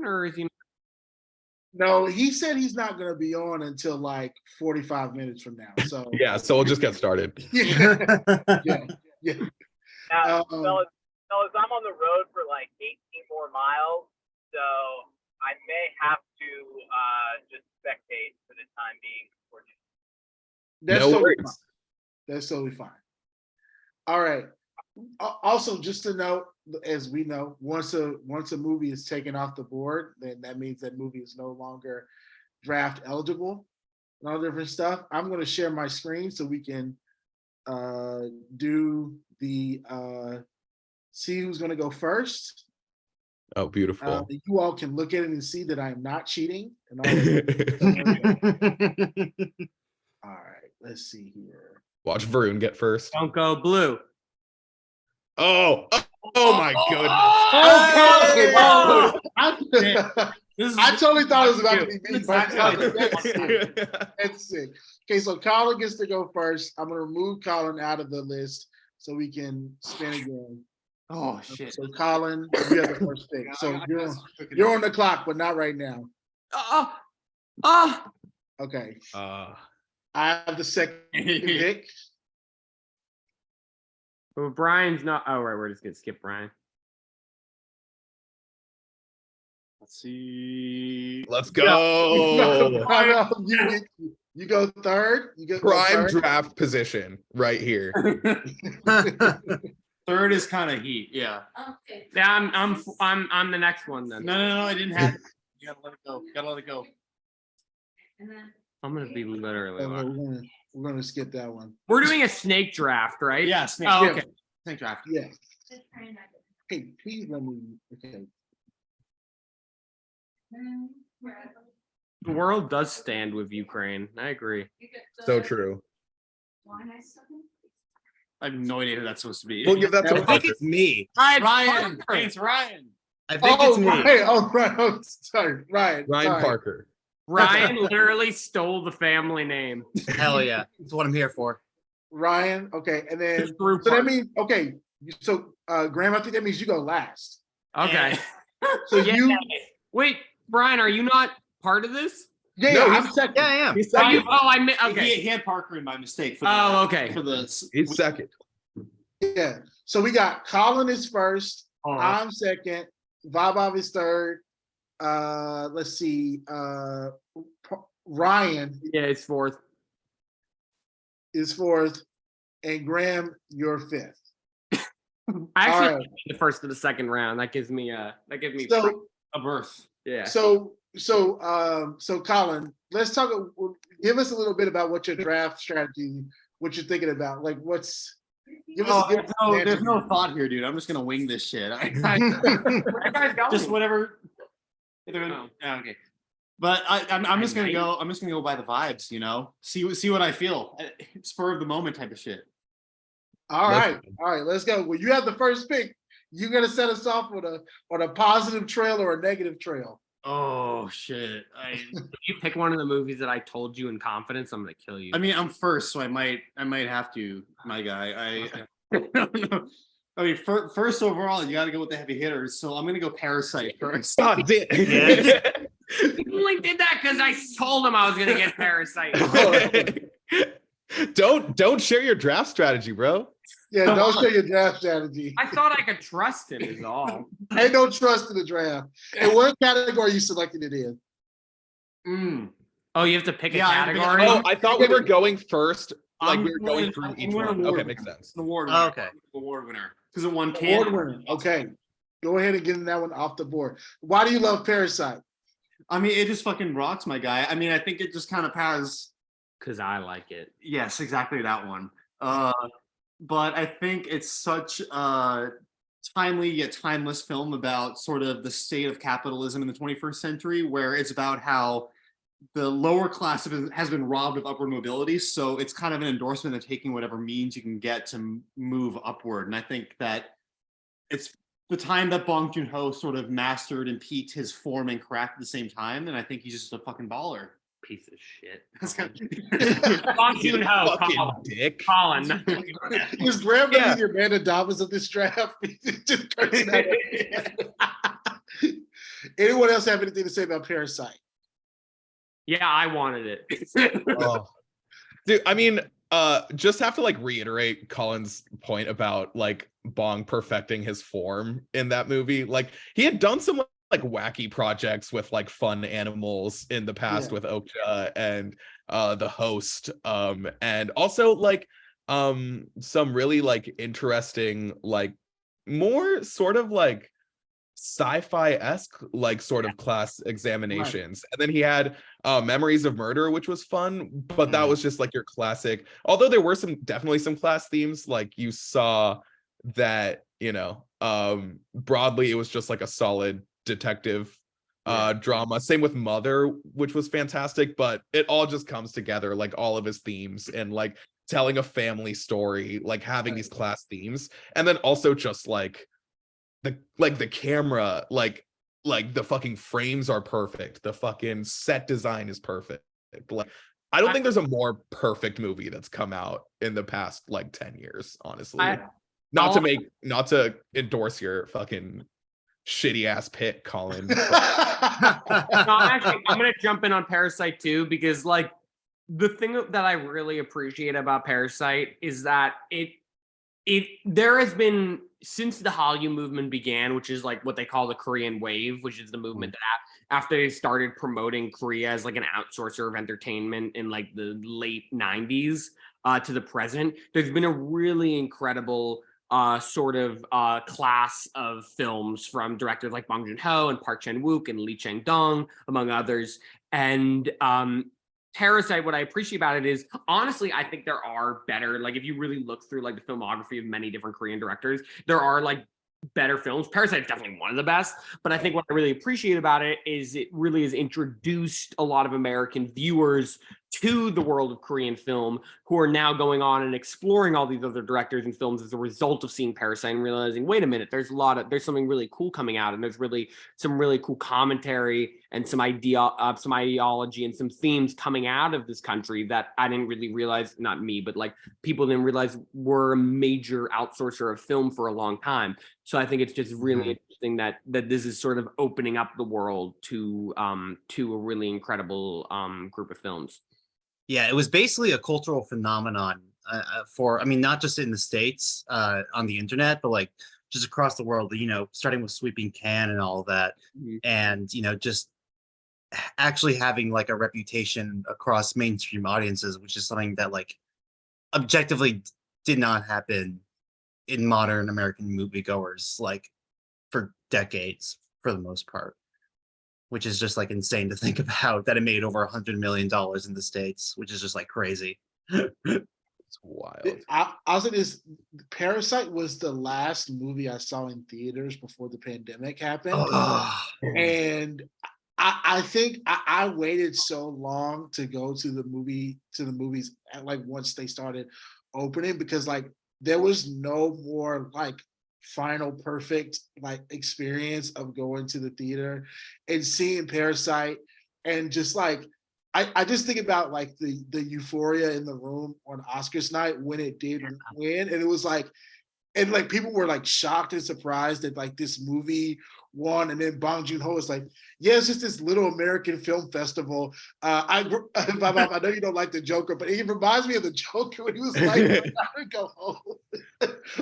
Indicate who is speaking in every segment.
Speaker 1: or is he?
Speaker 2: No, he said he's not going to be on until like 45 minutes from now. So
Speaker 3: Yeah, so we'll just get started.
Speaker 2: yeah.
Speaker 4: Fellas, I'm on the road for like 18 more miles, so I may have to just spectate for the time being.
Speaker 2: That's
Speaker 3: No
Speaker 2: totally
Speaker 3: worries.
Speaker 2: fine. That's totally fine. All right. Also, just to note, as we know, once a movie is taken off the board, then that means that movie is no longer draft eligible and all different stuff. I'm going to share my screen so we can do the see who's going to go first.
Speaker 3: Oh, beautiful.
Speaker 2: You all can look at it and see that I'm not cheating. And all right, let's see here.
Speaker 3: Watch Varun get first.
Speaker 1: Don't go blue.
Speaker 3: Oh my goodness.
Speaker 2: I totally thought it was about to be me. That's sick. Okay, so Colin gets to go first. I'm gonna remove Colin out of the list so we can spin again.
Speaker 5: Oh shit.
Speaker 2: So Colin, you have the first pick. So you're on the clock, but not right now. Okay. I have the second pick.
Speaker 1: Well, Brian's not. Oh, right. We're just gonna skip Brian.
Speaker 5: Let's see.
Speaker 3: Let's go.
Speaker 2: You go third. You go
Speaker 3: Prime
Speaker 2: third.
Speaker 3: draft position right here.
Speaker 5: Third is kind of heat. Yeah.
Speaker 6: Okay.
Speaker 1: Yeah, I'm the next one then.
Speaker 5: No. I didn't have. You gotta let it go. Gotta let it go.
Speaker 6: And then
Speaker 1: I'm gonna be literally.
Speaker 2: We're gonna skip that one.
Speaker 1: We're doing a snake draft, right?
Speaker 5: Yeah. Snake.
Speaker 1: Oh,
Speaker 5: Yeah.
Speaker 1: okay.
Speaker 5: Snake draft.
Speaker 2: Yeah.
Speaker 6: just trying not to.
Speaker 2: Hey, please let me. Okay.
Speaker 1: The world does stand with Ukraine. I agree.
Speaker 3: So true.
Speaker 5: I have no idea who that's supposed to be.
Speaker 3: We'll give that to
Speaker 2: I
Speaker 3: Parker. It's me.
Speaker 5: Ryan. Hey, it's Ryan.
Speaker 7: I think it's me.
Speaker 2: Right. Oh, right. Oh, sorry. Ryan.
Speaker 3: Ryan
Speaker 2: Sorry.
Speaker 3: Parker.
Speaker 1: Ryan literally stole the family name.
Speaker 7: Hell yeah. That's what I'm here for.
Speaker 2: Ryan. Okay. And then,
Speaker 1: Just group
Speaker 2: so that
Speaker 1: part.
Speaker 2: means, okay. So, Graham, I think that means you go last.
Speaker 1: Okay.
Speaker 2: So
Speaker 1: Yeah. Wait, Brian, are you not part of this?
Speaker 2: Yeah,
Speaker 3: No,
Speaker 2: I'm second.
Speaker 7: Yeah, I am.
Speaker 3: He's
Speaker 1: Oh,
Speaker 3: second.
Speaker 1: okay.
Speaker 5: He had Parker in my mistake. For
Speaker 1: Okay.
Speaker 5: For the.
Speaker 3: He's second.
Speaker 2: Yeah. So we got Colin is first.
Speaker 1: Oh.
Speaker 2: I'm second. Vabav is third. Let's see. Ryan
Speaker 1: Yeah, it's fourth.
Speaker 2: is fourth, and Graham, you're fifth.
Speaker 1: I actually
Speaker 2: All right.
Speaker 1: the first to the second round. That gives me
Speaker 2: So,
Speaker 5: A berth.
Speaker 1: yeah.
Speaker 2: so Colin, let's talk. Give us a little bit about what your draft strategy, what you're thinking about. Like, give us
Speaker 5: There's no thought here, dude. I'm just gonna wing this shit.
Speaker 1: Where you guys going?
Speaker 5: Just whatever.
Speaker 1: Oh.
Speaker 5: Okay. But I'm just gonna go. I'm just gonna go by the vibes, you know. See what I feel. Spur of the moment type of shit.
Speaker 2: All right, let's go. Well, you have the first pick. You're gonna set us off on a positive trail or a negative trail.
Speaker 5: Oh shit!
Speaker 1: If you pick one of the movies that I told you in confidence, I'm gonna kill you.
Speaker 5: I mean, I'm first, so I might have to, my guy. I don't know. I mean, first overall, you got to go with the heavy hitters. So I'm gonna go Parasite first.
Speaker 3: God damn.
Speaker 1: You only did that because I told him I was gonna get Parasite.
Speaker 3: Don't share your draft strategy, bro.
Speaker 2: Yeah, don't show your draft strategy.
Speaker 1: I thought I could trust him. Is all.
Speaker 2: Ain't no trust in the draft. And what category you selected it in?
Speaker 1: Oh, you have to pick a
Speaker 5: Yeah,
Speaker 1: category.
Speaker 3: Oh, I thought we were going first. Like we were going
Speaker 5: I'm
Speaker 3: through each
Speaker 5: going
Speaker 3: one.
Speaker 5: award
Speaker 3: Okay, makes sense.
Speaker 5: An award.
Speaker 7: Oh, okay.
Speaker 5: Award winner. Because it won
Speaker 2: Award
Speaker 5: Canada.
Speaker 2: winner. Okay. Go ahead and get that one off the board. Why do you love Parasite?
Speaker 5: I mean, it just fucking rocks, my guy. I mean, I think it just kind of has.
Speaker 1: Because I like it.
Speaker 5: Yes, exactly that one. But I think it's such a timely yet timeless film about sort of the state of capitalism in the 21st century, where it's about how the lower class has been robbed of upward mobility. So it's kind of an endorsement of taking whatever means you can get to move upward. And I think that it's the time that Bong Joon-ho sort of mastered and peaked his form and craft at the same time. And I think he's just a fucking baller.
Speaker 1: Piece of shit.
Speaker 3: Bong
Speaker 1: Joon-ho,
Speaker 3: fucking
Speaker 1: Colin.
Speaker 3: dick.
Speaker 1: Colin.
Speaker 2: Is Graham gonna be your man of Davos of this draft? Just cursing out. Anyone else have anything to say about Parasite?
Speaker 1: Yeah, I wanted it.
Speaker 3: Oh. Dude, I mean, just have to like reiterate Colin's point about like Bong perfecting his form in that movie. Like he had done some like wacky projects with like fun animals in the past
Speaker 2: Yeah.
Speaker 3: with Okja and the host. And also like some really like interesting, like more sort of like sci-fi-esque like sort of class examinations. And then he had Memories of Murder, which was fun, but that was just like your classic, although there were definitely some class themes. Like you saw that, broadly it was just like a solid detective drama. Same with Mother, which was fantastic, but it all just comes together, like all of his themes and like telling a family story, like having these class themes, and then also just like the camera, like the fucking frames are perfect, the fucking set design is perfect. Like I don't think there's a more perfect movie that's come out in the past like 10 years, honestly. Not to endorse your fucking shitty ass pick, Colin.
Speaker 1: No, actually, I'm gonna jump in on Parasite too, because like the thing that I really appreciate about Parasite is that there has been, since the Hallyu movement began, which is like what they call the Korean wave, which is the movement that after they started promoting Korea as like an outsourcer of entertainment in like the late 90s to the present, there's been a really incredible sort of class of films from directors like Bong Joon-ho and Park Chan-wook and Lee Chang-dong, among others. And Parasite, what I appreciate about it is, honestly, I think there are better, like if you really look through like the filmography of many different Korean directors, there are like better films. Parasite is definitely one of the best, but I think what I really appreciate about it is it really has introduced a lot of American viewers to the world of Korean film, who are now going on and exploring all these other directors and films as a result of seeing Parasite and realizing, wait a minute, there's something really cool coming out, and there's really some really cool commentary and some ideology and some themes coming out of this country that I didn't really realize, not me, but like people didn't realize were a major outsourcer of film for a long time. So I think it's just really interesting that this is sort of opening up the world to a really incredible group of films.
Speaker 7: Yeah, it was basically a cultural phenomenon for, I mean, not just in the States on the internet, but like just across the world, starting with Sweeping Can and all of that. And, just actually having like a reputation across mainstream audiences, which is something that like objectively did not happen in modern American moviegoers, like for decades for the most part. Which is just like insane to think about, that it made over $100 million in the States, which is just like crazy.
Speaker 3: It's wild.
Speaker 2: I'll say this: Parasite was the last movie I saw in theaters before the pandemic happened, and I think I waited so long to go to the movies like once they started opening, because like there was no more like final perfect like experience of going to the theater and seeing Parasite, and just like I just think about like the euphoria in the room on Oscars night when it did win, and it was like, and like people were like shocked and surprised that like this movie won, and then Bong Joon-ho is like, yeah, it's just this little American film festival. I know you don't like the Joker, but it reminds me of the Joker when he was like, I gotta go home.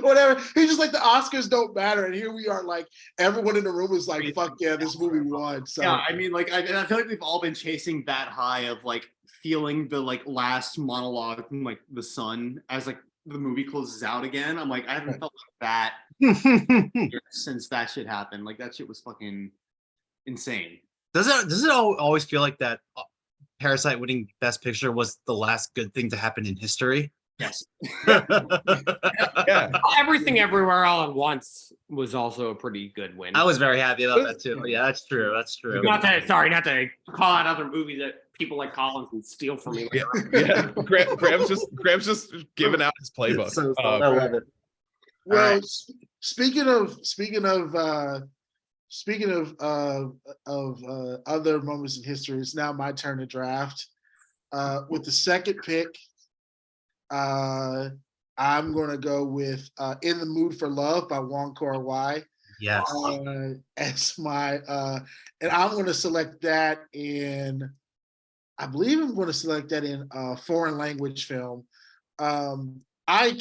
Speaker 2: Whatever. He's just like, the Oscars don't matter, and here we are, like everyone in the room was like, fuck yeah, this movie won. So
Speaker 5: yeah, I mean, like I feel like we've all been chasing that high of like feeling the like last monologue from like the son as like the movie closes out again. I'm like, I haven't felt like that since that shit happened. Like that shit was fucking insane.
Speaker 7: Does it always feel like that Parasite winning Best Picture was the last good thing to happen in history?
Speaker 5: Yes.
Speaker 3: Yeah.
Speaker 1: Everything Everywhere All at Once was also a pretty good win.
Speaker 7: I was very happy about that too. Yeah, that's true. That's true.
Speaker 1: Not to call out other movies that people like Collins and steal from me later.
Speaker 3: Yeah. Graham's just giving out his playbook.
Speaker 7: So I love it.
Speaker 2: well,
Speaker 7: right.
Speaker 2: speaking of other moments in history, it's now my turn to draft. With the second pick, I'm gonna go with "In the Mood for Love" by Wong Kar-wai.
Speaker 7: Yes.
Speaker 2: As my and I'm going to select that in. I believe I'm going to select that in foreign language film. I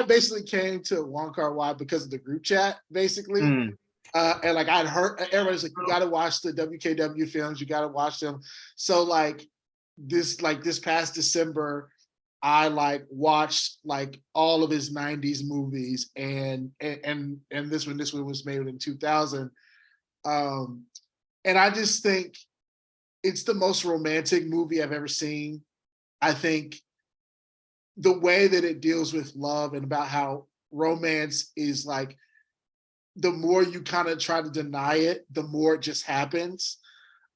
Speaker 2: basically came to Wong Kar-wai because of the group chat, basically.
Speaker 7: Mm.
Speaker 2: And like I'd heard everybody's like, you gotta watch the WKW films, you gotta watch them. So like this past December, I like watched like all of his 90s movies and this one was made in 2000. And I just think it's the most romantic movie I've ever seen. I think the way that it deals with love and about how romance is like the more you kind of try to deny it, the more it just happens.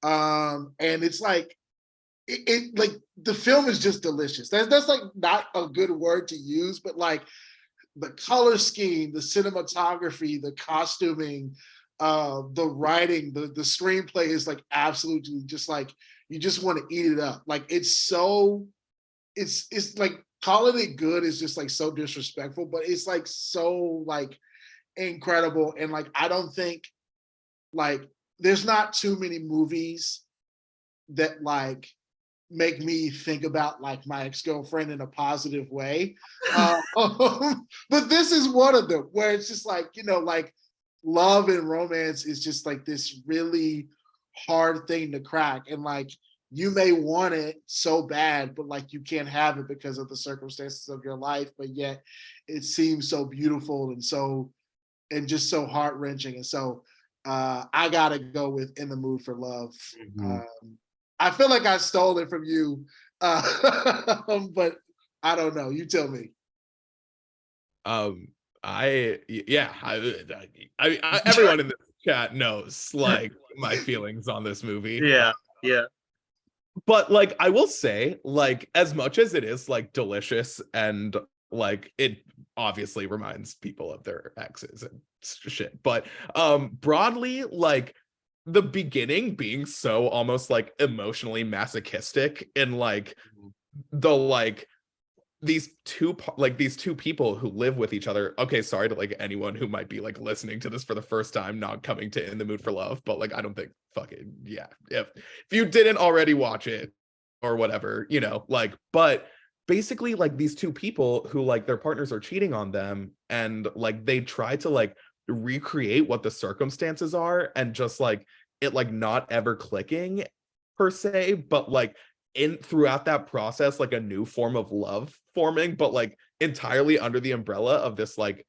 Speaker 2: And it's like it like the film is just delicious. That's like not a good word to use, but like the color scheme, the cinematography, the costuming, the writing, the screenplay is like absolutely just like you just want to eat it up. Like it's like calling it good is just like so disrespectful, but it's like so like incredible. And like I don't think like there's not too many movies that like make me think about like my ex-girlfriend in a positive way. But this is one of them where it's just like, you know, like love and romance is just like this really hard thing to crack. And like you may want it so bad, but like you can't have it because of the circumstances of your life, but yet it seems so beautiful and just so heart-wrenching. And so I gotta go with In the Mood for Love.
Speaker 7: Mhm.
Speaker 2: I feel like I stole it from you, but I don't know. You tell me.
Speaker 3: Everyone in this chat knows like my feelings on this movie.
Speaker 7: Yeah.
Speaker 3: But like I will say, like, as much as it is like delicious and like it obviously reminds people of their exes and shit, but broadly, like the beginning being so almost like emotionally masochistic and like the like these two people who live with each other. Okay, sorry to like anyone who might be like listening to this for the first time, not coming to In the Mood for Love, but like I don't think fucking yeah. If you didn't already watch it or whatever, you know, like, but basically like these two people who like their partners are cheating on them and like they try to like recreate what the circumstances are and just like it like not ever clicking per se, but like in throughout that process like a new form of love forming, but like entirely under the umbrella of this like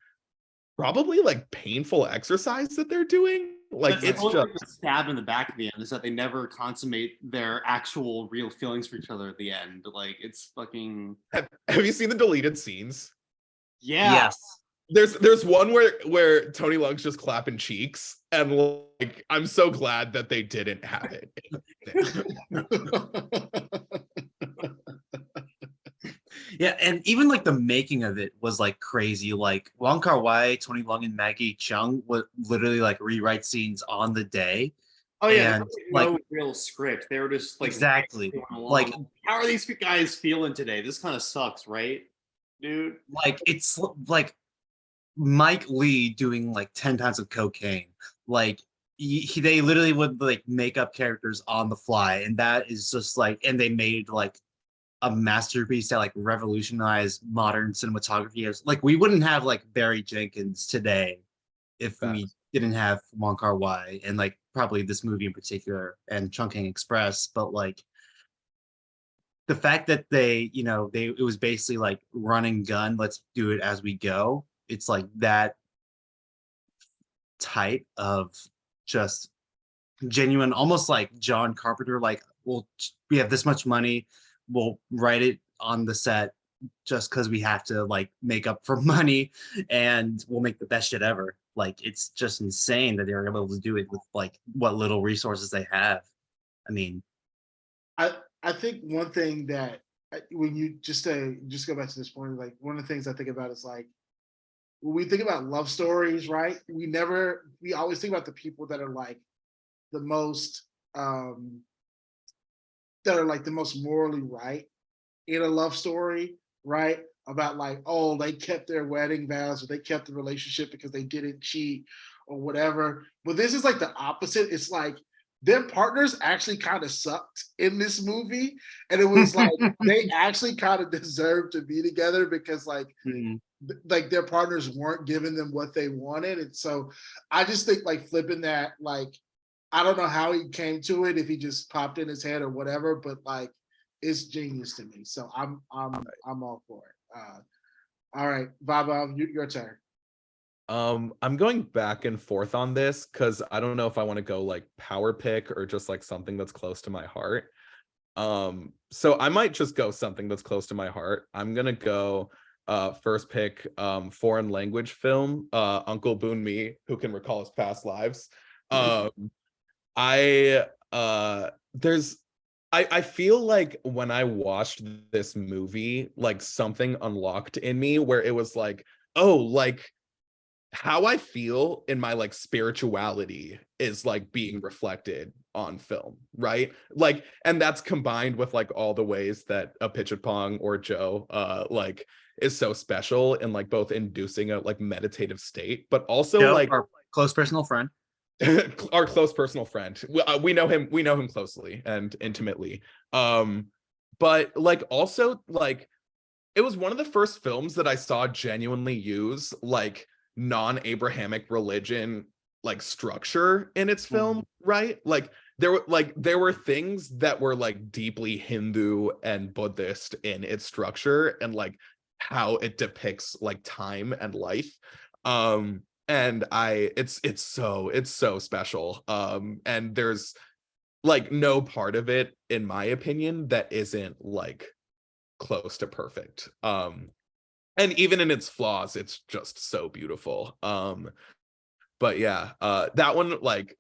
Speaker 3: probably like painful exercise that they're doing. Like
Speaker 5: That's
Speaker 3: it's
Speaker 5: the
Speaker 3: just
Speaker 5: only stab in the back at the end is that they never consummate their actual real feelings for each other at the end. Like it's fucking
Speaker 3: have you seen the deleted scenes?
Speaker 5: yeah.
Speaker 7: Yes.
Speaker 3: There's one where Tony Leung's just clapping cheeks and like I'm so glad that they didn't have it.
Speaker 7: Yeah, and even like the making of it was like crazy. Like Wong Kar-wai, Tony Leung, and Maggie Cheung would literally like rewrite scenes on the day.
Speaker 5: Oh yeah,
Speaker 7: And,
Speaker 5: there was
Speaker 7: like-
Speaker 5: no real script. They were just like
Speaker 7: Exactly.
Speaker 5: going along.
Speaker 7: Like-
Speaker 5: how are these guys feeling today? This kind of sucks, right, dude?
Speaker 7: Like it's like Mike Lee doing like 10 times of cocaine. Like they literally would like make up characters on the fly, and that is just like, and they made like a masterpiece that like revolutionized modern cinematography. Like we wouldn't have like Barry Jenkins today if we didn't have Wong Kar-wai and like probably this movie in particular and Chungking Express. But like the fact that it was basically like run and gun, let's do it as we go. It's like that type of just genuine, almost like John Carpenter, like, we have this much money, we'll write it on the set just because we have to like make up for money and we'll make the best shit ever. Like it's just insane that they're able to do it with like what little resources they have. I mean,
Speaker 2: I think one thing that when you just go back to this point, like one of the things I think about is like when we think about love stories, right? We always think about the people that are like the most morally right in a love story, right? About like, oh, they kept their wedding vows or they kept the relationship because they didn't cheat or whatever. But this is like the opposite. It's like their partners actually kind of sucked in this movie, and it was like they actually kind of deserved to be together because like their partners weren't giving them what they wanted. And so I just think like flipping that, like I don't know how he came to it, if he just popped in his head or whatever, but like it's genius to me. So I'm all for it. All right, Baba, your turn.
Speaker 3: I'm going back and forth on this because I don't know if I want to go like power pick or just like something that's close to my heart. So I might just go something that's close to my heart. I'm gonna go first pick foreign language film, Uncle Boon Me, Who Can Recall His Past Lives. I feel like when I watched this movie, like something unlocked in me where it was like, oh, like how I feel in my like spirituality is like being reflected on film, right? Like, and that's combined with like all the ways that a Pitchapong or Joe like is so special in like both inducing a like meditative state, but also
Speaker 7: Joe,
Speaker 3: like
Speaker 7: our close personal friend.
Speaker 3: our close personal friend. We know him closely and intimately. But like also like it was one of the first films that I saw genuinely use like non-Abrahamic religion like structure in its film, right? Like there were things that were like deeply Hindu and Buddhist in its structure and like how it depicts like time and life. And it's so special. And there's like no part of it, in my opinion, that isn't like close to perfect. And even in its flaws, it's just so beautiful. But yeah, that one, like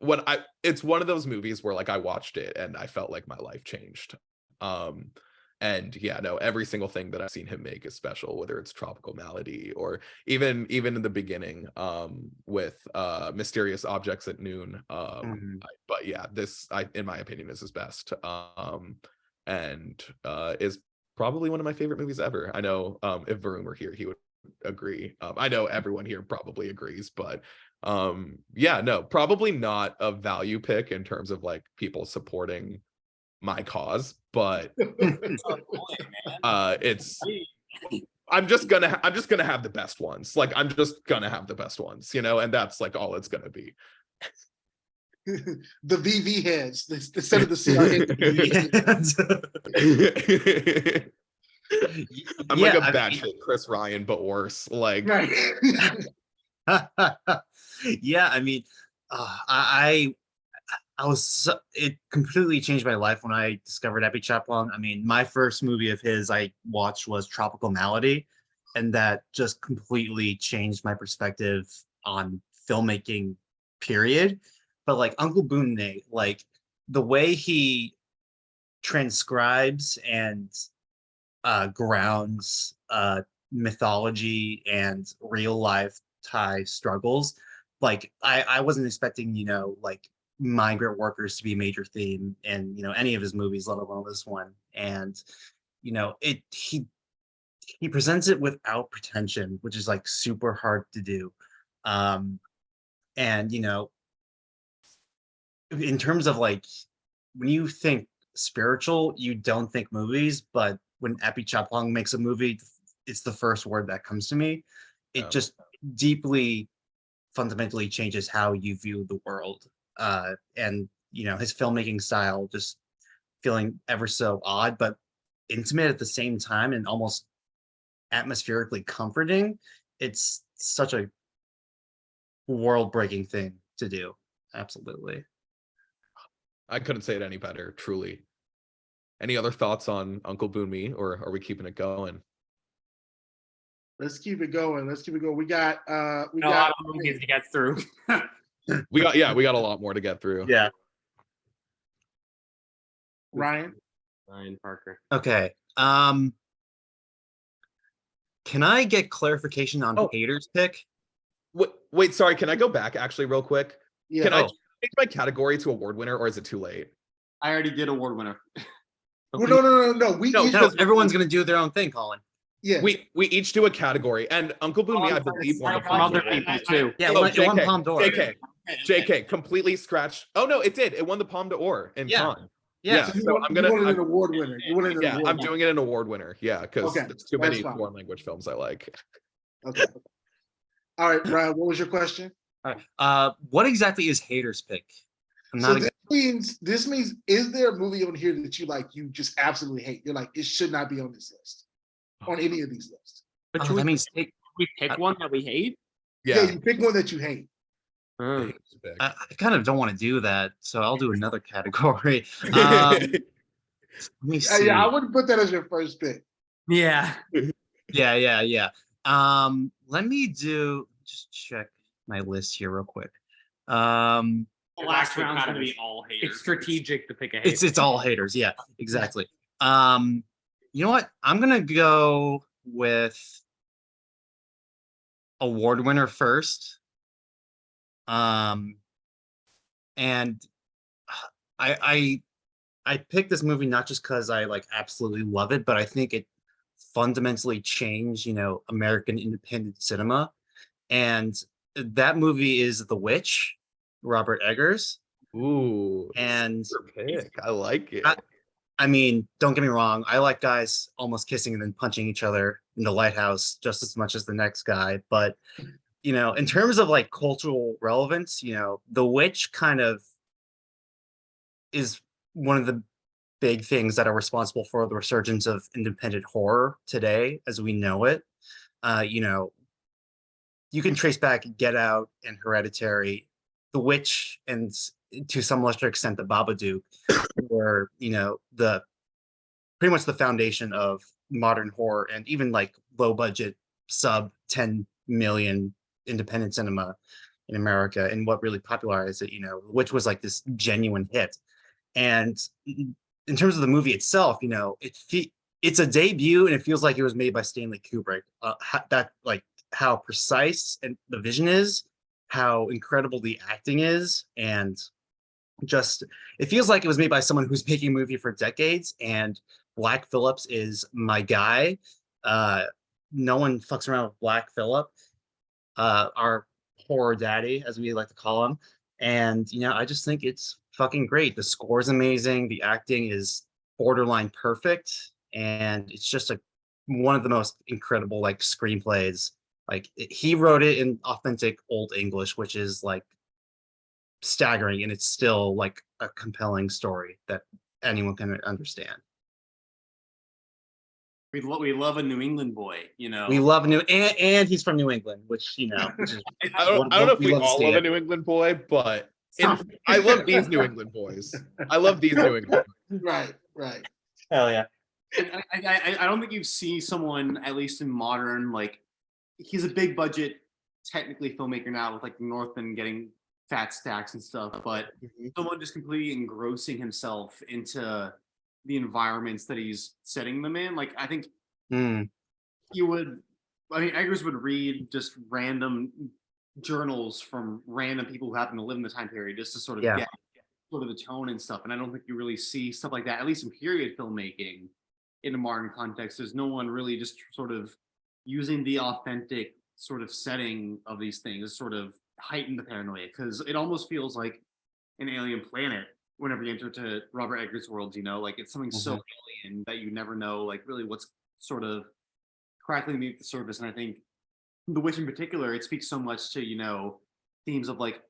Speaker 3: it's one of those movies where like I watched it and I felt like my life changed. And yeah, no, every single thing that I've seen him make is special, whether it's Tropical Malady or even in the beginning with Mysterious Objects at Noon. But yeah, this in my opinion is his best. And is probably one of my favorite movies ever. I know if Varun were here, he would agree. I know everyone here probably agrees, but yeah, no, probably not a value pick in terms of like people supporting my cause, but it's I'm just gonna have the best ones. Like I'm just gonna have the best ones, you know, and that's like all it's gonna be.
Speaker 2: The VV heads instead of the CR.
Speaker 3: I'm like a batshit Chris Ryan, but worse. Like,
Speaker 2: right.
Speaker 7: Yeah, I mean, I was it completely changed my life when I discovered Epi Chaplong. I mean, my first movie of his I watched was Tropical Malady, and that just completely changed my perspective on filmmaking, period. But like Uncle Boonmee, like the way he transcribes and grounds mythology and real life Thai struggles. Like I wasn't expecting, you know, like migrant workers to be a major theme in, you know, any of his movies, let alone this one. And, you know, he presents it without pretension, which is like super hard to do. And, you know, in terms of like when you think spiritual, you don't think movies, but when Epi Chaplong makes a movie, it's the first word that comes to me. It just deeply, fundamentally changes how you view the world. And you know, his filmmaking style just feeling ever so odd, but intimate at the same time and almost atmospherically comforting. It's such a world-breaking thing to do. Absolutely.
Speaker 3: I couldn't say it any better, truly. Any other thoughts on Uncle Boonmee, or are we keeping it going?
Speaker 2: Let's keep it going. We got
Speaker 1: a lot of movies to get through.
Speaker 3: we got a lot more to get through.
Speaker 7: Yeah.
Speaker 2: Ryan
Speaker 1: Parker.
Speaker 7: Okay. Can I get clarification on Hater's pick?
Speaker 3: Wait, sorry, can I go back actually real quick?
Speaker 2: Yeah.
Speaker 3: Can I change my category to award winner, or is it too late?
Speaker 5: I already did award winner.
Speaker 2: Well, no.
Speaker 7: No, everyone's gonna do their own thing, Colin.
Speaker 2: Yeah.
Speaker 3: We each do a category, and Uncle Boonmee, I
Speaker 1: I'm trying to
Speaker 3: believe, won the
Speaker 1: steal from other
Speaker 3: Palme d'Or.
Speaker 1: people too.
Speaker 7: Yeah,
Speaker 3: Oh,
Speaker 7: it won Palme d'Or.
Speaker 3: JK, completely scratched. Oh no, it did. It won the Palme d'Or in
Speaker 7: Yeah.
Speaker 3: Cannes.
Speaker 7: Yeah.
Speaker 2: So you,
Speaker 3: so
Speaker 2: want,
Speaker 3: I'm
Speaker 2: you
Speaker 3: gonna.
Speaker 2: wanted an
Speaker 3: I'm,
Speaker 2: award winner. You wanted an
Speaker 3: yeah,
Speaker 2: award
Speaker 3: I'm
Speaker 2: winner.
Speaker 3: doing it an award winner. Yeah, because
Speaker 2: Okay,
Speaker 3: there's too
Speaker 2: that's
Speaker 3: many
Speaker 2: fine.
Speaker 3: foreign language films I like.
Speaker 2: Okay. All right, Brian, what was your question?
Speaker 7: All right. What exactly is haters pick? I'm
Speaker 2: So
Speaker 7: not.
Speaker 2: this means is there a movie on here that you just absolutely hate? You're like, it should not be on this list, on any of these lists.
Speaker 1: But
Speaker 7: Oh,
Speaker 1: should
Speaker 7: that
Speaker 1: we,
Speaker 7: means take.
Speaker 1: we pick one that we hate?
Speaker 2: Yeah,
Speaker 3: Yeah.
Speaker 2: you pick one that you hate.
Speaker 1: Hmm.
Speaker 7: I kind of don't want to do that, so I'll do another category. Let me see.
Speaker 2: Yeah, I wouldn't put that as your first pick.
Speaker 1: Yeah.
Speaker 7: Yeah. Let me just check my list here real quick.
Speaker 1: The last round's gonna be all haters. It's strategic to pick a hater.
Speaker 7: It's all haters. Yeah, exactly. You know what? I'm gonna go with award winner first. And I picked this movie not just because I like absolutely love it, but I think it fundamentally changed, American independent cinema. And that movie is The Witch, Robert Eggers.
Speaker 3: Ooh,
Speaker 7: And
Speaker 3: super pick. I like it.
Speaker 7: I mean, don't get me wrong, I like guys almost kissing and then punching each other in the lighthouse just as much as the next guy. But in terms of like cultural relevance, The Witch kind of is one of the big things that are responsible for the resurgence of independent horror today as we know it. You can trace back Get Out and Hereditary, The Witch, and to some lesser extent the Babadook were, the pretty much the foundation of modern horror and even like low budget sub 10 million independent cinema in America, and what really popularized it, which was like this genuine hit. And in terms of the movie itself, it's a debut and it feels like it was made by Stanley Kubrick. How precise and the vision is, how incredible the acting is, and just it feels like it was made by someone who's making a movie for decades. And Black Phillips is my guy. No one fucks around with Black Phillip, our horror daddy, as we like to call him. And I just think it's fucking great. The score is amazing. The acting is borderline perfect, and it's just one of the most incredible like screenplays. Like he wrote it in authentic Old English, which is like staggering, and it's still like a compelling story that anyone can understand.
Speaker 5: We love a New England boy,
Speaker 7: We love and he's from New England, which which is
Speaker 3: I don't know if we
Speaker 7: love to
Speaker 3: all
Speaker 7: see
Speaker 3: love a
Speaker 7: it.
Speaker 3: New England boy, but I love these New England boys. I love these New England.
Speaker 2: Right.
Speaker 7: Hell yeah.
Speaker 5: I don't think you see someone, at least in modern, like he's a big budget, technically filmmaker now with like Northman getting fat stacks and stuff, but someone just completely engrossing himself into the environments that he's setting them in. Like I think Eggers would read just random journals from random people who happen to live in the time period just to sort of get sort of the tone and stuff. And I don't think you really see stuff like that, at least in period filmmaking in a modern context. There's no one really just sort of using the authentic sort of setting of these things, sort of heighten the paranoia, because it almost feels like an alien planet whenever you enter to Robert Eggers' world, like it's something so alien that you never know like really what's sort of crackling beneath the surface. And I think The Witch in particular, it speaks so much to, themes of like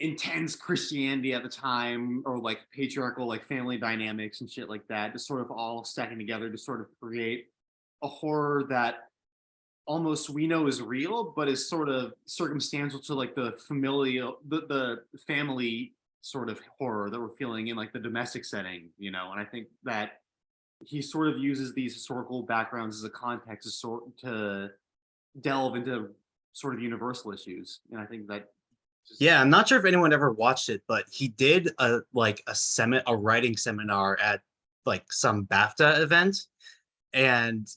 Speaker 5: intense Christianity at the time, or like patriarchal like family dynamics and shit like that, just sort of all stacking together to sort of create a horror that almost we know is real, but is sort of circumstantial to like the familial, the family sort of horror that we're feeling in like the domestic setting, and I think that he sort of uses these historical backgrounds as a context to delve into sort of universal issues. And I think that
Speaker 7: I'm not sure if anyone ever watched it, but he did a writing seminar at like some BAFTA event, and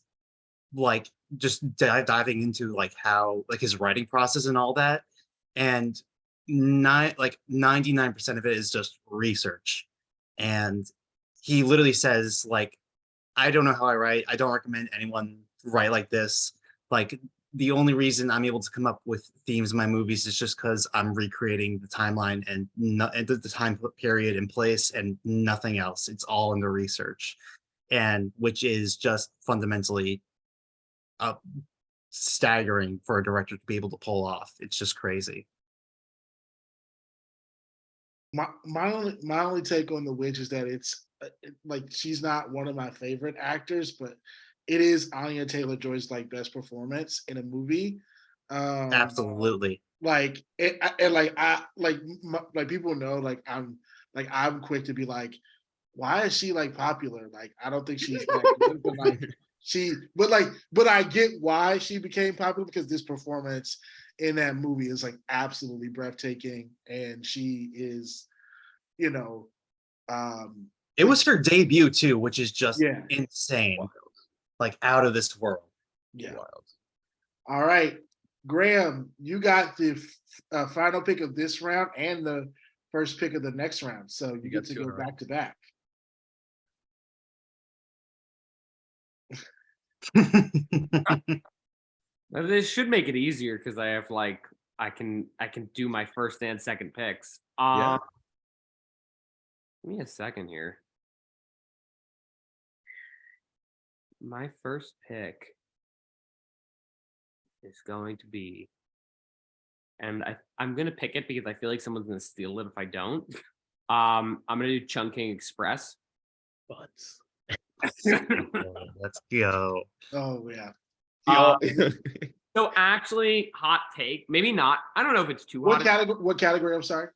Speaker 7: like just diving into like how like his writing process and all that, and 99% of it is just research. And he literally says like, I don't know how I write. I don't recommend anyone write like this, like the only reason I'm able to come up with themes in my movies is just because I'm recreating the timeline and, and the time period and place and nothing else. It's all in the research, and which is just fundamentally staggering for a director to be able to pull off. It's just crazy.
Speaker 2: My only take on The Witch is that it's like she's not one of my favorite actors, but it is Anya Taylor-Joy's like best performance in a movie.
Speaker 7: Absolutely.
Speaker 2: Like and like I like people know like I'm quick to be like, why is she like popular? Like I don't think she's that good, but like but I get why she became popular, because this performance in that movie is like absolutely breathtaking, and she is, you know,
Speaker 7: It was her debut too, which is just
Speaker 2: yeah,
Speaker 7: insane, like out of this world.
Speaker 2: yeah.
Speaker 3: Wild.
Speaker 2: All right, Graham, you got the final pick of this round and the first pick of the next round, so you get
Speaker 3: got
Speaker 2: to
Speaker 3: two in
Speaker 2: go
Speaker 3: a row.
Speaker 2: back to back.
Speaker 1: This should make it easier because I have like I can do my first and second picks.
Speaker 3: Yeah.
Speaker 1: Give me a second here. My first pick is going to be, and I'm gonna pick it because I feel like someone's gonna steal it if I don't. I'm gonna do Chungking Express.
Speaker 3: Butts.
Speaker 7: Let's go.
Speaker 2: Oh yeah.
Speaker 1: So actually, hot take, maybe not. I don't know if it's too
Speaker 2: What
Speaker 1: hot.
Speaker 2: category? What category? I'm sorry.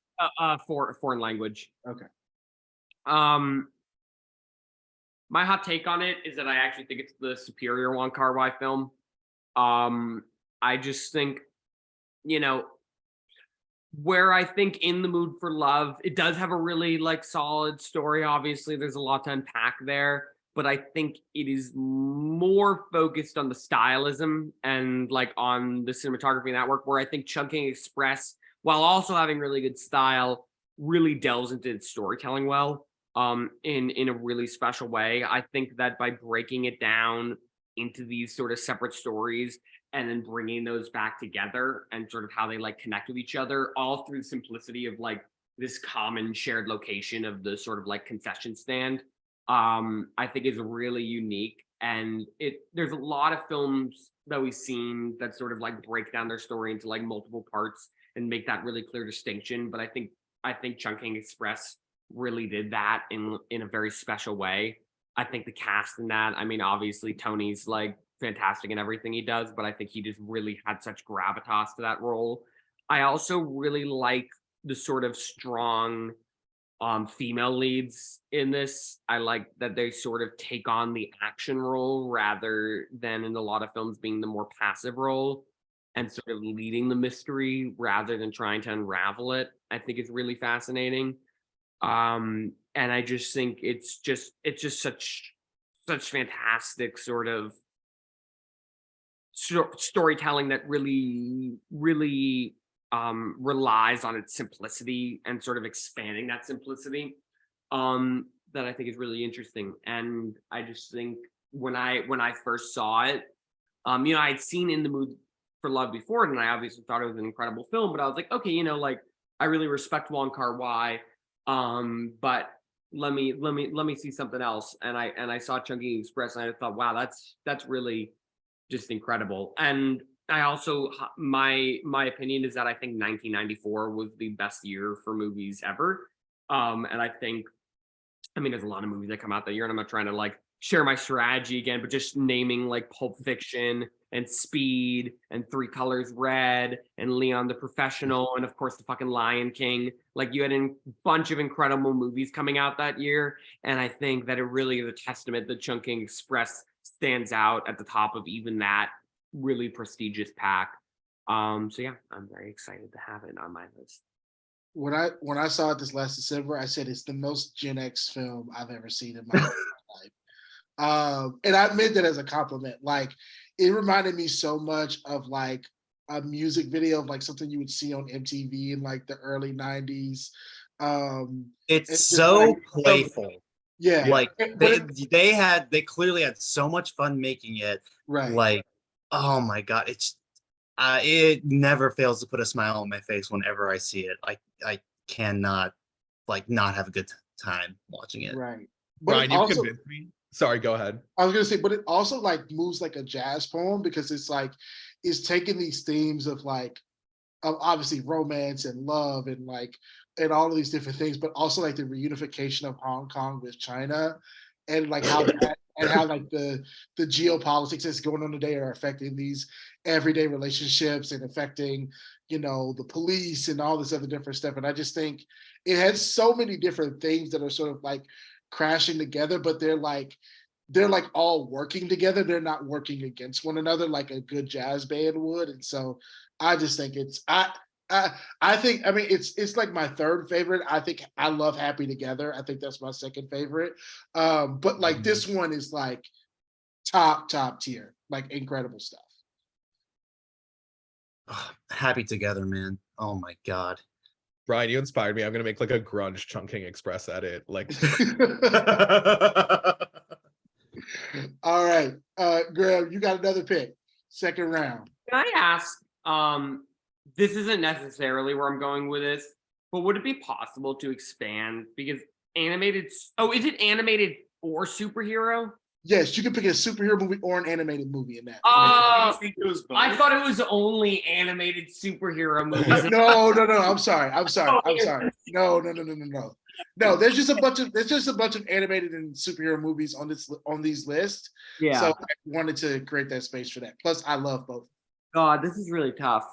Speaker 1: For foreign language.
Speaker 2: Okay.
Speaker 1: My hot take on it is that I actually think it's the superior Wong Kar-wai film. I just think, you know, where I think In the Mood for Love, it does have a really like solid story. Obviously, there's a lot to unpack there, but I think it is more focused on the stylism and like on the cinematography and that work, where I think Chungking Express, while also having really good style, really delves into its storytelling well, in a really special way. I think that by breaking it down into these sort of separate stories and then bringing those back together and sort of how they like connect with each other, all through the simplicity of like this common shared location of the sort of like concession stand, I think is really unique. And there's a lot of films that we've seen that sort of like break down their story into like multiple parts and make that really clear distinction. But I think Chungking Express really did that in a very special way. I think the cast in that, I mean, obviously Tony's like fantastic in everything he does, but I think he just really had such gravitas to that role. I also really like the sort of strong female leads in this. I like that they sort of take on the action role rather than in a lot of films being the more passive role and sort of leading the mystery rather than trying to unravel it. I think it's really fascinating. And I just think it's just such fantastic sort of storytelling that really relies on its simplicity and sort of expanding that simplicity, that I think is really interesting. And I just think when I first saw it, you know, I'd seen In the Mood for Love before, and I obviously thought it was an incredible film, but I was like, okay, you know, like I really respect Wong Kar-wai, but let me see something else. And I saw Chungking Express, and I thought, wow, that's really just incredible. And I also, my opinion is that I think 1994 was the best year for movies ever. And I think, I mean, there's a lot of movies that come out that year, and I'm not trying to like share my strategy again, but just naming like Pulp Fiction and Speed and Three Colors Red and Leon the Professional and of course the fucking Lion King. Like you had a bunch of incredible movies coming out that year, and I think that it really is a testament that Chungking Express stands out at the top of even that really prestigious pack. So yeah, I'm very excited to have it on my list.
Speaker 2: When I saw it this last December, I said it's the most Gen X film I've ever seen in my life. And I meant that as a compliment. Like it reminded me so much of like a music video of like something you would see on MTV in like the early 90s.
Speaker 7: It's
Speaker 2: just
Speaker 7: so
Speaker 2: like
Speaker 7: playful.
Speaker 2: Yeah.
Speaker 7: Like
Speaker 2: But
Speaker 7: they clearly had so much fun making it.
Speaker 2: right.
Speaker 7: Like, oh my God, it never fails to put a smile on my face whenever I see it. I cannot like not have a good time watching it.
Speaker 2: Right. But
Speaker 3: Brian,
Speaker 2: it
Speaker 3: you've
Speaker 2: also,
Speaker 3: convinced me. Sorry, go ahead.
Speaker 2: I was gonna say, but it also like moves like a jazz poem because it's like it's taking these themes of like of obviously romance and love and like and all of these different things, but also like the reunification of Hong Kong with China and like how that and how like the geopolitics that's going on today are affecting these everyday relationships and affecting, you know, the police and all this other different stuff. And I just think it has so many different things that are sort of like crashing together, but they're like all working together. They're not working against one another like a good jazz band would. And so I just think I think I mean it's like my third favorite. I think I love Happy Together. I think that's my second favorite. But like this one is like top tier, like incredible stuff.
Speaker 7: Ugh, Happy Together, man. Oh my God.
Speaker 3: Brian, you inspired me. I'm gonna make like a grunge chunking express edit. Like
Speaker 2: All right, Graham, you got another pick. Second round.
Speaker 1: Can I ask? This isn't necessarily where I'm going with this, but would it be possible to expand because animated? Oh, is it animated or superhero?
Speaker 2: Yes, you can pick a superhero movie or an animated movie in that.
Speaker 1: I
Speaker 5: think it was
Speaker 1: thought it was only animated superhero movies.
Speaker 2: No. I'm sorry. No. No, there's just a bunch of animated and superhero movies on these lists.
Speaker 1: Yeah.
Speaker 2: So I wanted to create that space for that. Plus, I love both.
Speaker 1: God, this is really tough.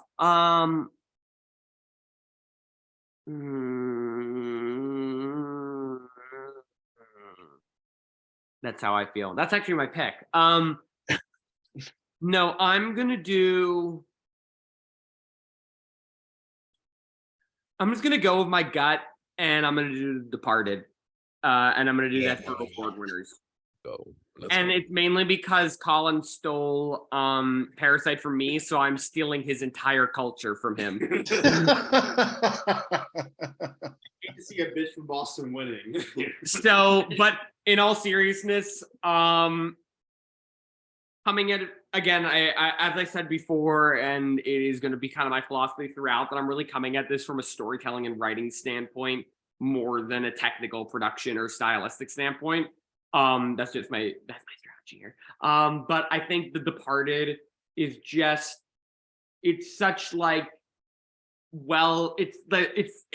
Speaker 1: That's how I feel. That's actually my pick. No, I'm just gonna go with my gut, and I'm gonna do Departed, and I'm gonna do that for award winners.
Speaker 3: go.
Speaker 1: And it's mainly because Colin stole Parasite from me, so I'm stealing his entire culture from him.
Speaker 5: Hate to see a bitch from Boston winning.
Speaker 1: So, but in all seriousness, coming at it again, I as I said before, and it is going to be kind of my philosophy throughout, that I'm really coming at this from a storytelling and writing standpoint more than a technical production or stylistic standpoint. That's my strategy here. But I think The Departed is just, it's such like, well, it's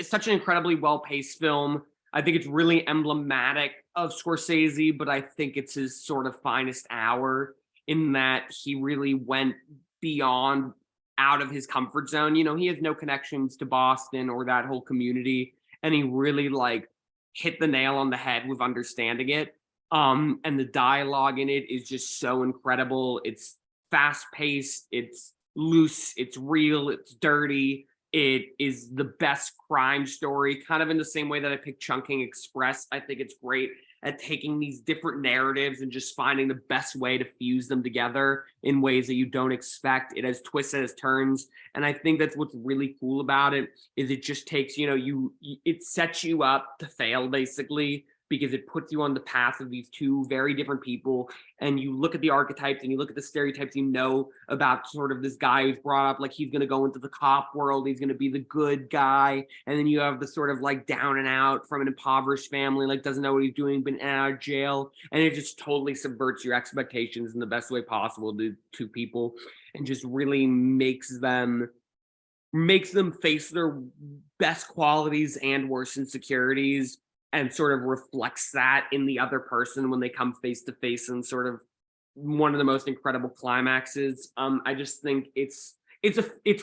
Speaker 1: such an incredibly well-paced film. I think it's really emblematic of Scorsese, but I think it's his sort of finest hour in that he really went beyond out of his comfort zone. You know, he has no connections to Boston or that whole community, and he really like hit the nail on the head with understanding it. And the dialogue in it is just so incredible. It's fast-paced, it's loose, it's real, it's dirty. It is the best crime story, kind of in the same way that I picked Chunking Express. I think it's great at taking these different narratives and just finding the best way to fuse them together in ways that you don't expect. It has twists, it has turns, and I think that's what's really cool about it. Is it just takes, you know, it sets you up to fail basically, because it puts you on the path of these two very different people, and you look at the archetypes and you look at the stereotypes, you know, about sort of this guy who's brought up like he's going to go into the cop world, he's going to be the good guy, and then you have the sort of like down and out from an impoverished family, like doesn't know what he's doing, been in and out of jail, and it just totally subverts your expectations in the best way possible to people, and just really makes them face their best qualities and worst insecurities, and sort of reflects that in the other person when they come face to face, and sort of one of the most incredible climaxes. I just think it's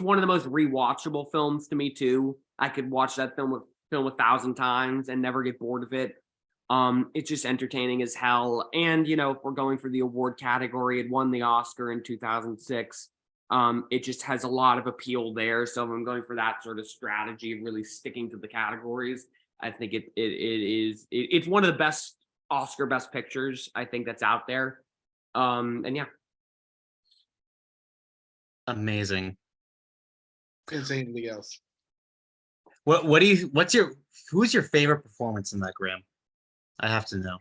Speaker 1: one of the most rewatchable films to me too. I could watch that film 1,000 times and never get bored of it. It's just entertaining as hell. And you know, if we're going for the award category, it won the Oscar in 2006. It just has a lot of appeal there. So if I'm going for that sort of strategy of really sticking to the categories, I think it's one of the best Oscar Best Pictures I think that's out there. And yeah.
Speaker 7: Amazing.
Speaker 2: Can't say anything else.
Speaker 7: Who's your favorite performance in that, Graham? I have to know.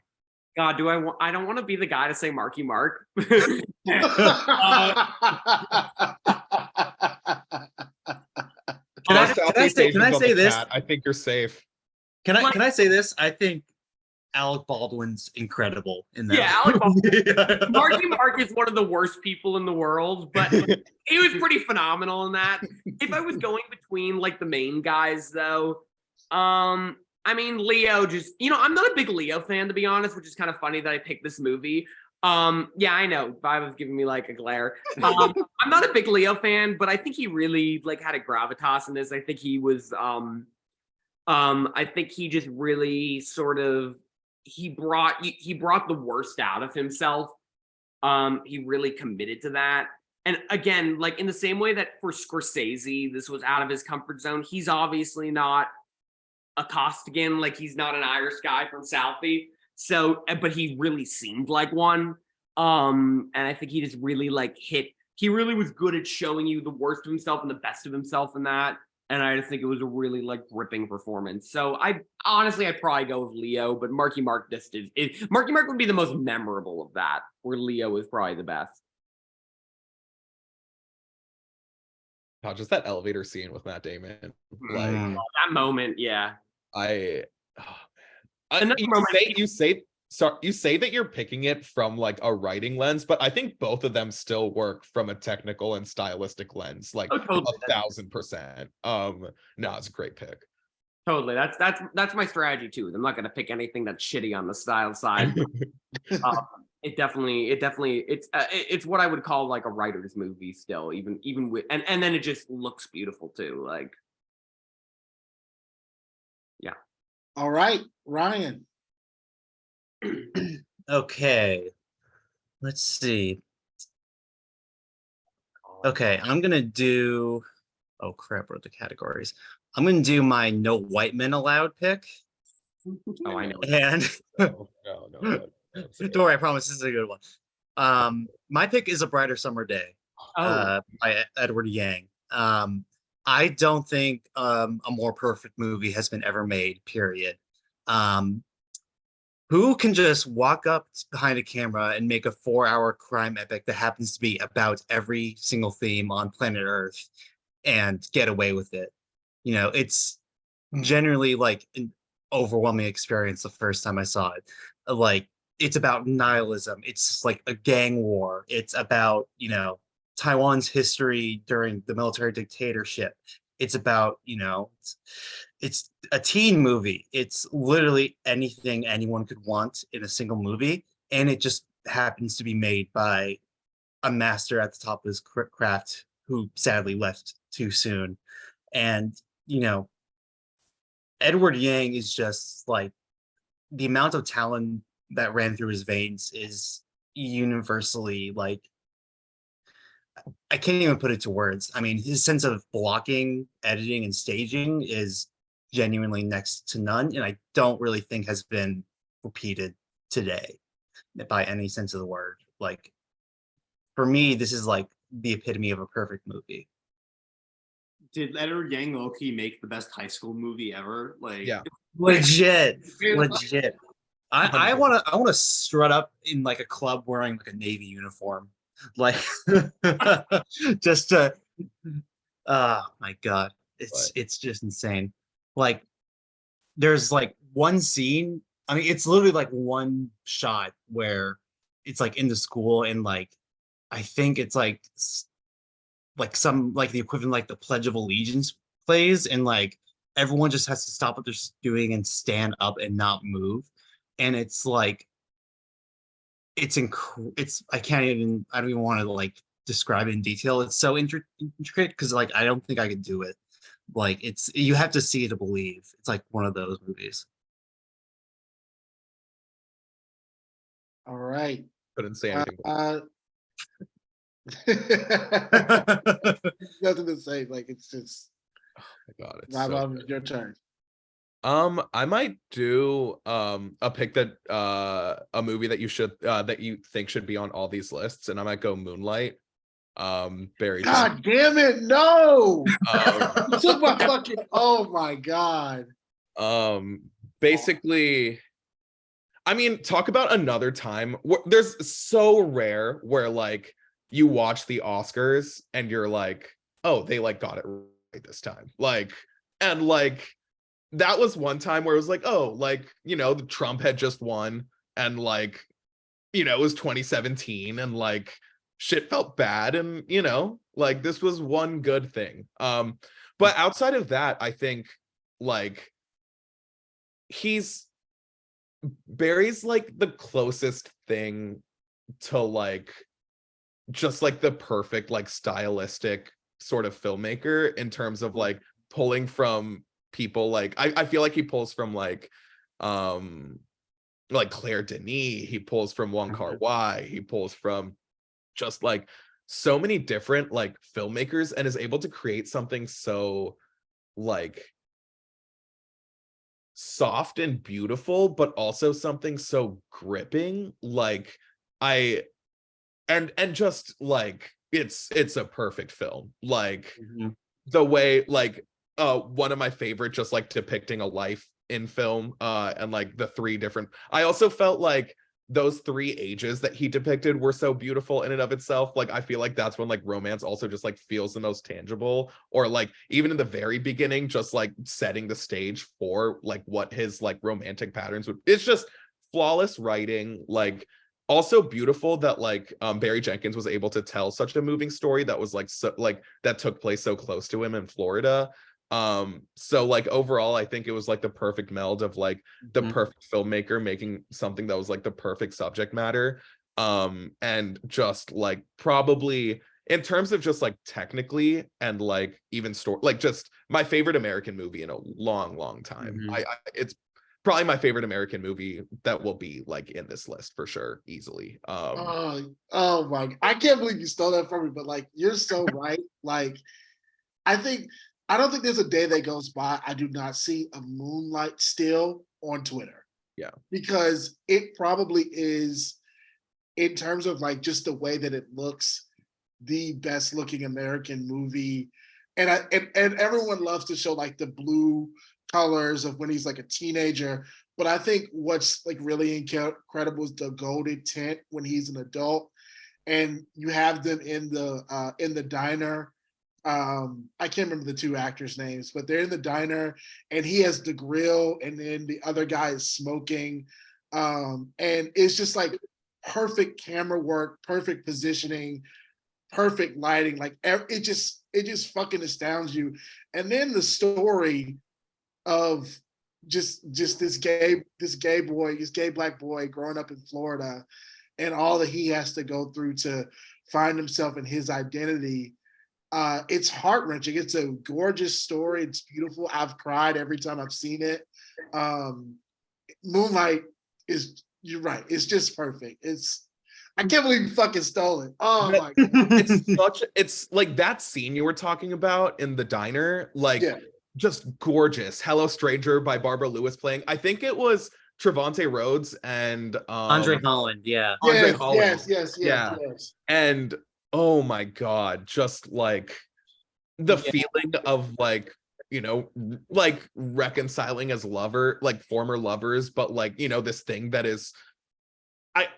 Speaker 1: God, I don't want to be the guy to say Marky Mark.
Speaker 7: Can I-
Speaker 3: Just
Speaker 7: can I
Speaker 3: Southeast
Speaker 7: say- can I
Speaker 3: Asians on
Speaker 7: say
Speaker 3: the
Speaker 7: this?
Speaker 3: chat. I think you're safe.
Speaker 7: Can I say this? I think Alec Baldwin's incredible in that.
Speaker 1: Yeah, Alec
Speaker 7: Baldwin.
Speaker 1: Marky Mark is one of the worst people in the world, but he was pretty phenomenal in that. If I was going between like the main guys though, I mean Leo just, I'm not a big Leo fan to be honest, which is kind of funny that I picked this movie. Yeah, I know. Vibe was giving me like a glare. I'm not a big Leo fan, but I think he really like had a gravitas in this. I think he was I think he just really sort of he brought the worst out of himself. He really committed to that. And again, like in the same way that for Scorsese, this was out of his comfort zone. He's obviously not a Costigan, like he's not an Irish guy from Southie. So, but he really seemed like one. And I think he just really like he really was good at showing you the worst of himself and the best of himself in that. And I just think it was a really like gripping performance. So I'd probably go with Leo, but Marky Mark Marky Mark would be the most memorable of that, where Leo is probably the best.
Speaker 3: Oh, just that elevator scene with Matt Damon. Like
Speaker 1: that moment, yeah.
Speaker 3: You say that you're picking it from like a writing lens, but I think both of them still work from a technical and stylistic lens, like
Speaker 1: totally.
Speaker 3: 1,000%. No, it's a great pick.
Speaker 1: Totally. That's my strategy too. I'm not gonna pick anything that's shitty on the style side. It definitely it's what I would call like a writer's movie still, even with and then it just looks beautiful too. Like yeah.
Speaker 2: All right, Ryan.
Speaker 7: Okay, let's see. Okay, I'm gonna do. Oh crap! What are the categories? I'm gonna do my no white men allowed pick.
Speaker 1: Oh, I know.
Speaker 7: And
Speaker 3: No.
Speaker 7: don't worry, I promise this is a good one. My pick is A Brighter Summer Day by Edward Yang. I don't think a more perfect movie has been ever made, period. Who can just walk up behind a camera and make a 4-hour crime epic that happens to be about every single theme on planet Earth and get away with it? It's generally like an overwhelming experience the first time I saw it. Like, it's about nihilism. It's just like a gang war. It's about, Taiwan's history during the military dictatorship. It's about, it's a teen movie. It's literally anything anyone could want in a single movie. And it just happens to be made by a master at the top of his craft who sadly left too soon. And, Edward Yang is just like the amount of talent that ran through his veins is universally like, I can't even put it to words. I mean, his sense of blocking, editing, and staging is genuinely next to none, and I don't really think has been repeated today by any sense of the word. Like, for me, this is like the epitome of a perfect movie.
Speaker 5: Did Edward Yang low-key make the best high school movie ever? Like,
Speaker 3: Yeah.
Speaker 7: Legit. I want to strut up in like a club wearing like a Navy uniform, like just to. Oh my god, it's just insane. Like, there's like one scene. I mean, it's literally like one shot where it's like in the school and like I think it's like some like the equivalent like the Pledge of Allegiance plays and like everyone just has to stop what they're doing and stand up and not move. And it's like, I don't even want to like describe it in detail. It's so intricate because like, I don't think I could do it. Like you have to see it to believe. It's like one of those movies.
Speaker 2: All right.
Speaker 3: Couldn't say anything.
Speaker 2: Nothing to say. Like, it's just.
Speaker 3: Oh my god, it's
Speaker 2: Bob, your turn.
Speaker 3: I might do a pick that a movie that you think should be on all these lists, and I might go Moonlight. Barry.
Speaker 2: God damn it, no! You took my fucking. Oh my god.
Speaker 3: Basically, I mean, talk about another time. There's so rare where like you watch the Oscars and you're like, oh, they like got it right this time. Like, and like that was one time where it was like, oh, like, you know, the Trump had just won and like, you know, it was 2017 and like shit felt bad and, you know, like this was one good thing. But outside of that, I think like Barry's like the closest thing to like just like the perfect like stylistic sort of filmmaker in terms of like pulling from people like I feel like he pulls from like Claire Denis, he pulls from Wong Kar-wai, he pulls from just like so many different like filmmakers and is able to create something so like soft and beautiful, but also something so gripping. Like I and just like it's a perfect film. Like the way like one of my favorite just like depicting a life in film and like the three different I also felt like those three ages that he depicted were so beautiful in and of itself. Like I feel like that's when like romance also just like feels the most tangible, or like even in the very beginning just like setting the stage for like what his like romantic patterns would. It's just flawless writing. Like also beautiful that like Barry Jenkins was able to tell such a moving story that was like so like that took place so close to him in Florida. So like overall I think it was like the perfect meld of like the perfect filmmaker making something that was like the perfect subject matter, and just like probably in terms of just like technically and like even story, like just my favorite American movie in a long time. I it's probably my favorite American movie that will be like in this list for sure, easily.
Speaker 2: Oh my! I can't believe you stole that from me. But like, you're so right. Like, I don't think there's a day that goes by I do not see a Moonlight still on Twitter.
Speaker 3: Yeah,
Speaker 2: because it probably is, in terms of like just the way that it looks, the best looking American movie. And and everyone loves to show like the blue colors of when he's like a teenager. But I think what's like really incredible is the golden tint when he's an adult, and you have them in the diner. I can't remember the two actors' names, but they're in the diner, and he has the grill, and then the other guy is smoking, and it's just like perfect camera work, perfect positioning, perfect lighting. Like it just fucking astounds you. And then the story of just this gay black boy growing up in Florida, and all that he has to go through to find himself and his identity. It's heart-wrenching. It's a gorgeous story. It's beautiful. I've cried every time I've seen it. Moonlight is, you're right, it's just perfect. I can't believe you fucking stole it. Oh my God.
Speaker 3: It's like that scene you were talking about in the diner, like
Speaker 2: Yeah.
Speaker 3: just gorgeous. Hello Stranger by Barbara Lewis playing. I think it was Trevante Rhodes and
Speaker 7: Andre Holland, yeah.
Speaker 3: Andre
Speaker 2: Yes,
Speaker 3: Holland.
Speaker 2: yes.
Speaker 3: And oh my God, just like the feeling of like, you know, like reconciling as former lovers, but like, you know, this thing that is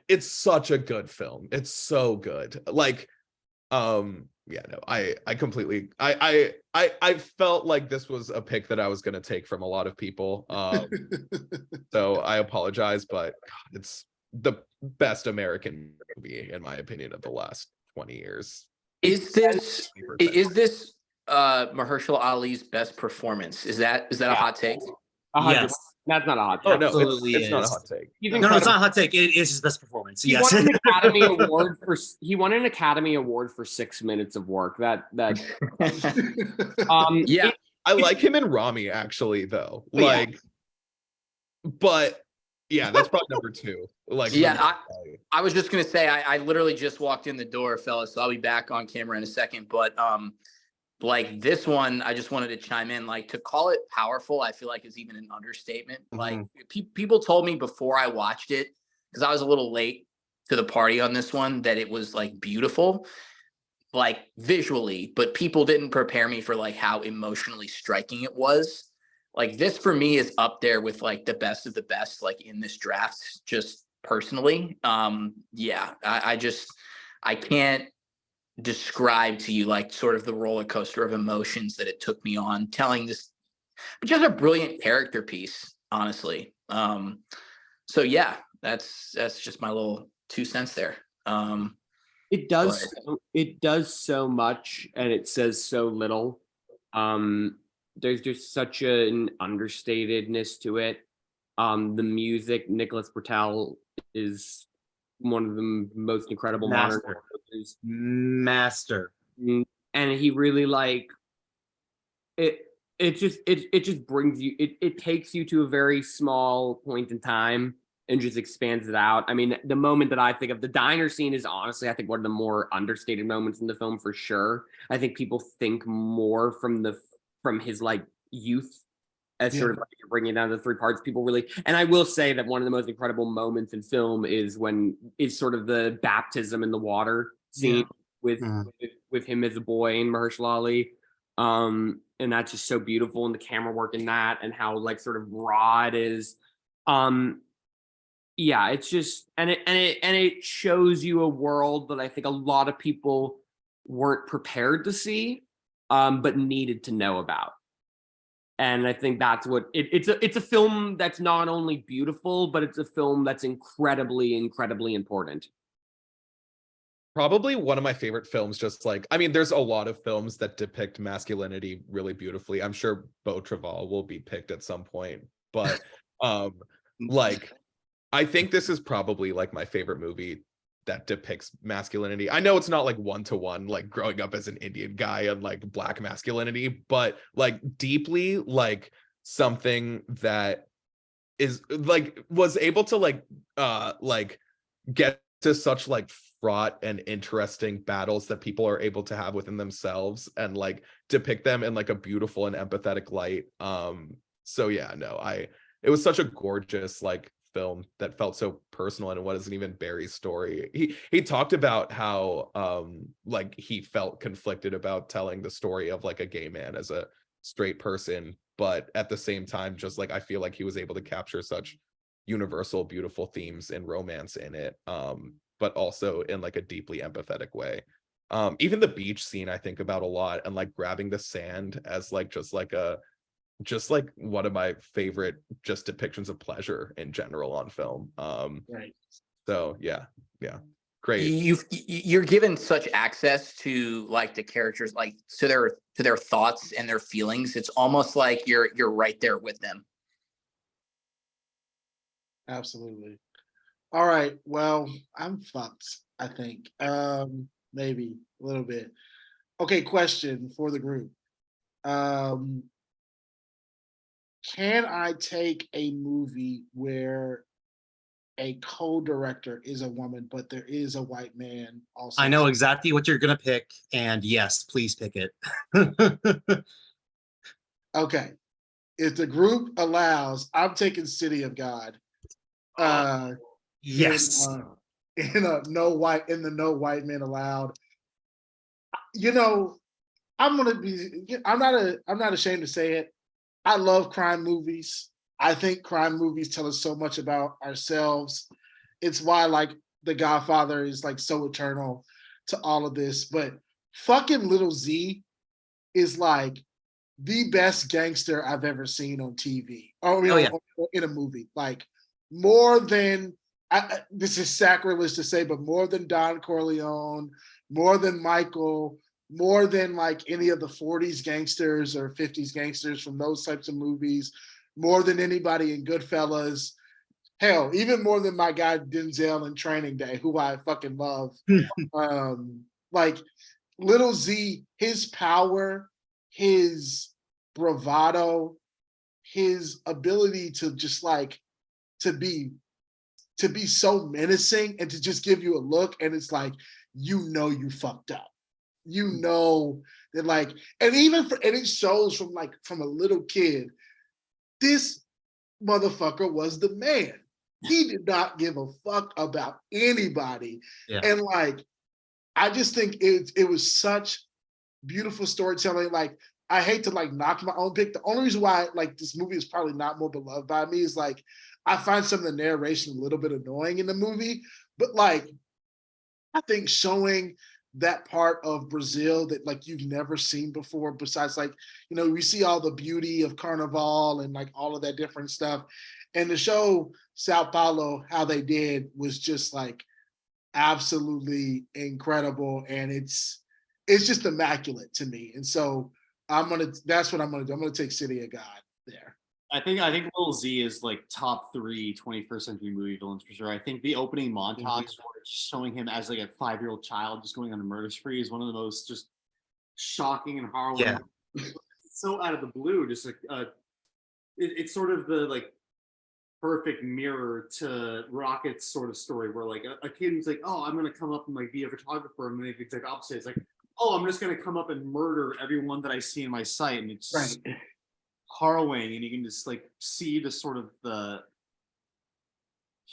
Speaker 3: it's such a good film. It's so good. Like yeah, no, I completely I felt like this was a pick that I was going to take from a lot of people. So I apologize, but God, it's the best American movie in my opinion of the last 20 years.
Speaker 8: Is this Mahershala Ali's best performance? Is that a hot take?
Speaker 1: 100%.
Speaker 7: Yes.
Speaker 1: That's not a hot take.
Speaker 3: Oh no,
Speaker 7: Absolutely
Speaker 3: it's not a
Speaker 7: is.
Speaker 3: hot take.
Speaker 1: He's
Speaker 7: No, it's
Speaker 1: incredible.
Speaker 7: not a hot take. It is his best performance.
Speaker 1: He
Speaker 7: Yes.
Speaker 1: won an Academy Award for 6 minutes of work. That
Speaker 8: Yeah.
Speaker 3: I like him in Rami actually though.
Speaker 8: Yeah.
Speaker 3: Like but yeah, that's probably number two. Like
Speaker 8: Yeah, I was just gonna say I literally just walked in the door, fellas, so I'll be back on camera in a second. But like this one, I just wanted to chime in. Like to call it powerful, I feel like is even an understatement. Like people told me before I watched it, because I was a little late to the party on this one, that it was like beautiful, like visually, but people didn't prepare me for like how emotionally striking it was. like this for me is up there with like the best of the best, like in this draft, just personally. Yeah, I can't describe to you like sort of the roller coaster of emotions that it took me on telling this, which is a brilliant character piece, honestly. So yeah, that's just my little 2 cents there.
Speaker 1: It does so much and it says so little. There's just such an understatedness to it. The music, Nicholas Britell is one of the most incredible modern
Speaker 7: Master.
Speaker 1: composers.
Speaker 7: Master.
Speaker 1: And he really like it. It just brings you. It takes you to a very small point in time and just expands it out. I mean, the moment that I think of, the diner scene is honestly, I think, one of the more understated moments in the film for sure. I think people think more from his like youth as sort of like you're bringing it down to 3 parts. People really, and I will say that one of the most incredible moments in film is sort of the baptism in the water scene with him as a boy and Mahershala Ali. And that's just so beautiful, and the camera work in that, and how like sort of raw it is. Yeah, it's just, and it shows you a world that I think a lot of people weren't prepared to see, but needed to know about. And I think that's what it's a film that's not only beautiful, but it's a film that's incredibly, incredibly important.
Speaker 3: Probably one of my favorite films, just like, I mean, there's a lot of films that depict masculinity really beautifully. I'm sure Beau Travail will be picked at some point, but like, I think this is probably like my favorite movie that depicts masculinity. I know it's not like one-to-one, like growing up as an Indian guy and like Black masculinity, but like deeply like something that is like was able to like get to such like fraught and interesting battles that people are able to have within themselves and like depict them in like a beautiful and empathetic light. So yeah, no, it was such a gorgeous like film that felt so personal, and it wasn't even Barry's story. He talked about how like he felt conflicted about telling the story of like a gay man as a straight person, but at the same time, just like I feel like he was able to capture such universal beautiful themes and romance in it, but also in like a deeply empathetic way. Even the beach scene I think about a lot, and like grabbing the sand as like just like one of my favorite just depictions of pleasure in general on film.
Speaker 2: Right.
Speaker 3: So yeah, great.
Speaker 8: You're given such access to like the characters, like to their thoughts and their feelings. It's almost like you're right there with them.
Speaker 2: Absolutely. All right. Well, I'm fucked, I think. Maybe a little bit. Okay, question for the group. Can I take a movie where a co-director is a woman, but there is a white man also?
Speaker 7: I know exactly what you're gonna pick, and yes, please pick it.
Speaker 2: Okay. If the group allows, I'm taking City of God.
Speaker 7: Yes.
Speaker 2: In the no white men allowed. You know, I'm not ashamed to say it. I love crime movies. I think crime movies tell us so much about ourselves. It's why like The Godfather is like so eternal to all of this. But fucking Little Z is like the best gangster I've ever seen on TV. Or in a movie. Like more than this is sacrilege to say, but more than Don Corleone, more than Michael, more than like any of the 40s gangsters or 50s gangsters from those types of movies, more than anybody in Goodfellas. Hell, even more than my guy Denzel in Training Day, who I fucking love. Like Little Z, his power, his bravado, his ability to just like to be so menacing and to just give you a look, and it's like, you fucked up. You know that like, and it shows from a little kid, this motherfucker was the man. He did not give a fuck about anybody.
Speaker 7: Yeah.
Speaker 2: And like, I just think it was such beautiful storytelling. Like, I hate to like knock my own pick. The only reason why like this movie is probably not more beloved by me is like I find some of the narration a little bit annoying in the movie, but like I think showing that part of Brazil that like you've never seen before, besides like, you know, we see all the beauty of Carnival and like all of that different stuff. And to show Sao Paulo how they did was just like absolutely incredible. And it's just immaculate to me. And so that's what I'm gonna do. I'm gonna take City of God there.
Speaker 5: I think Lil Z is like top 3 21st century movie villains for sure. I think the opening montage where it's showing him as like a 5-year-old child just going on a murder spree is one of the most just shocking and harrowing.
Speaker 7: Yeah.
Speaker 5: So out of the blue, just like it's sort of the like perfect mirror to Rocket's sort of story where like a kid who's like, oh, I'm gonna come up and like be a photographer, and then the exact opposite. It's like, oh, I'm just gonna come up and murder everyone that I see in my sight, and it's
Speaker 2: Right.
Speaker 5: harrowing, and you can just like see the sort of the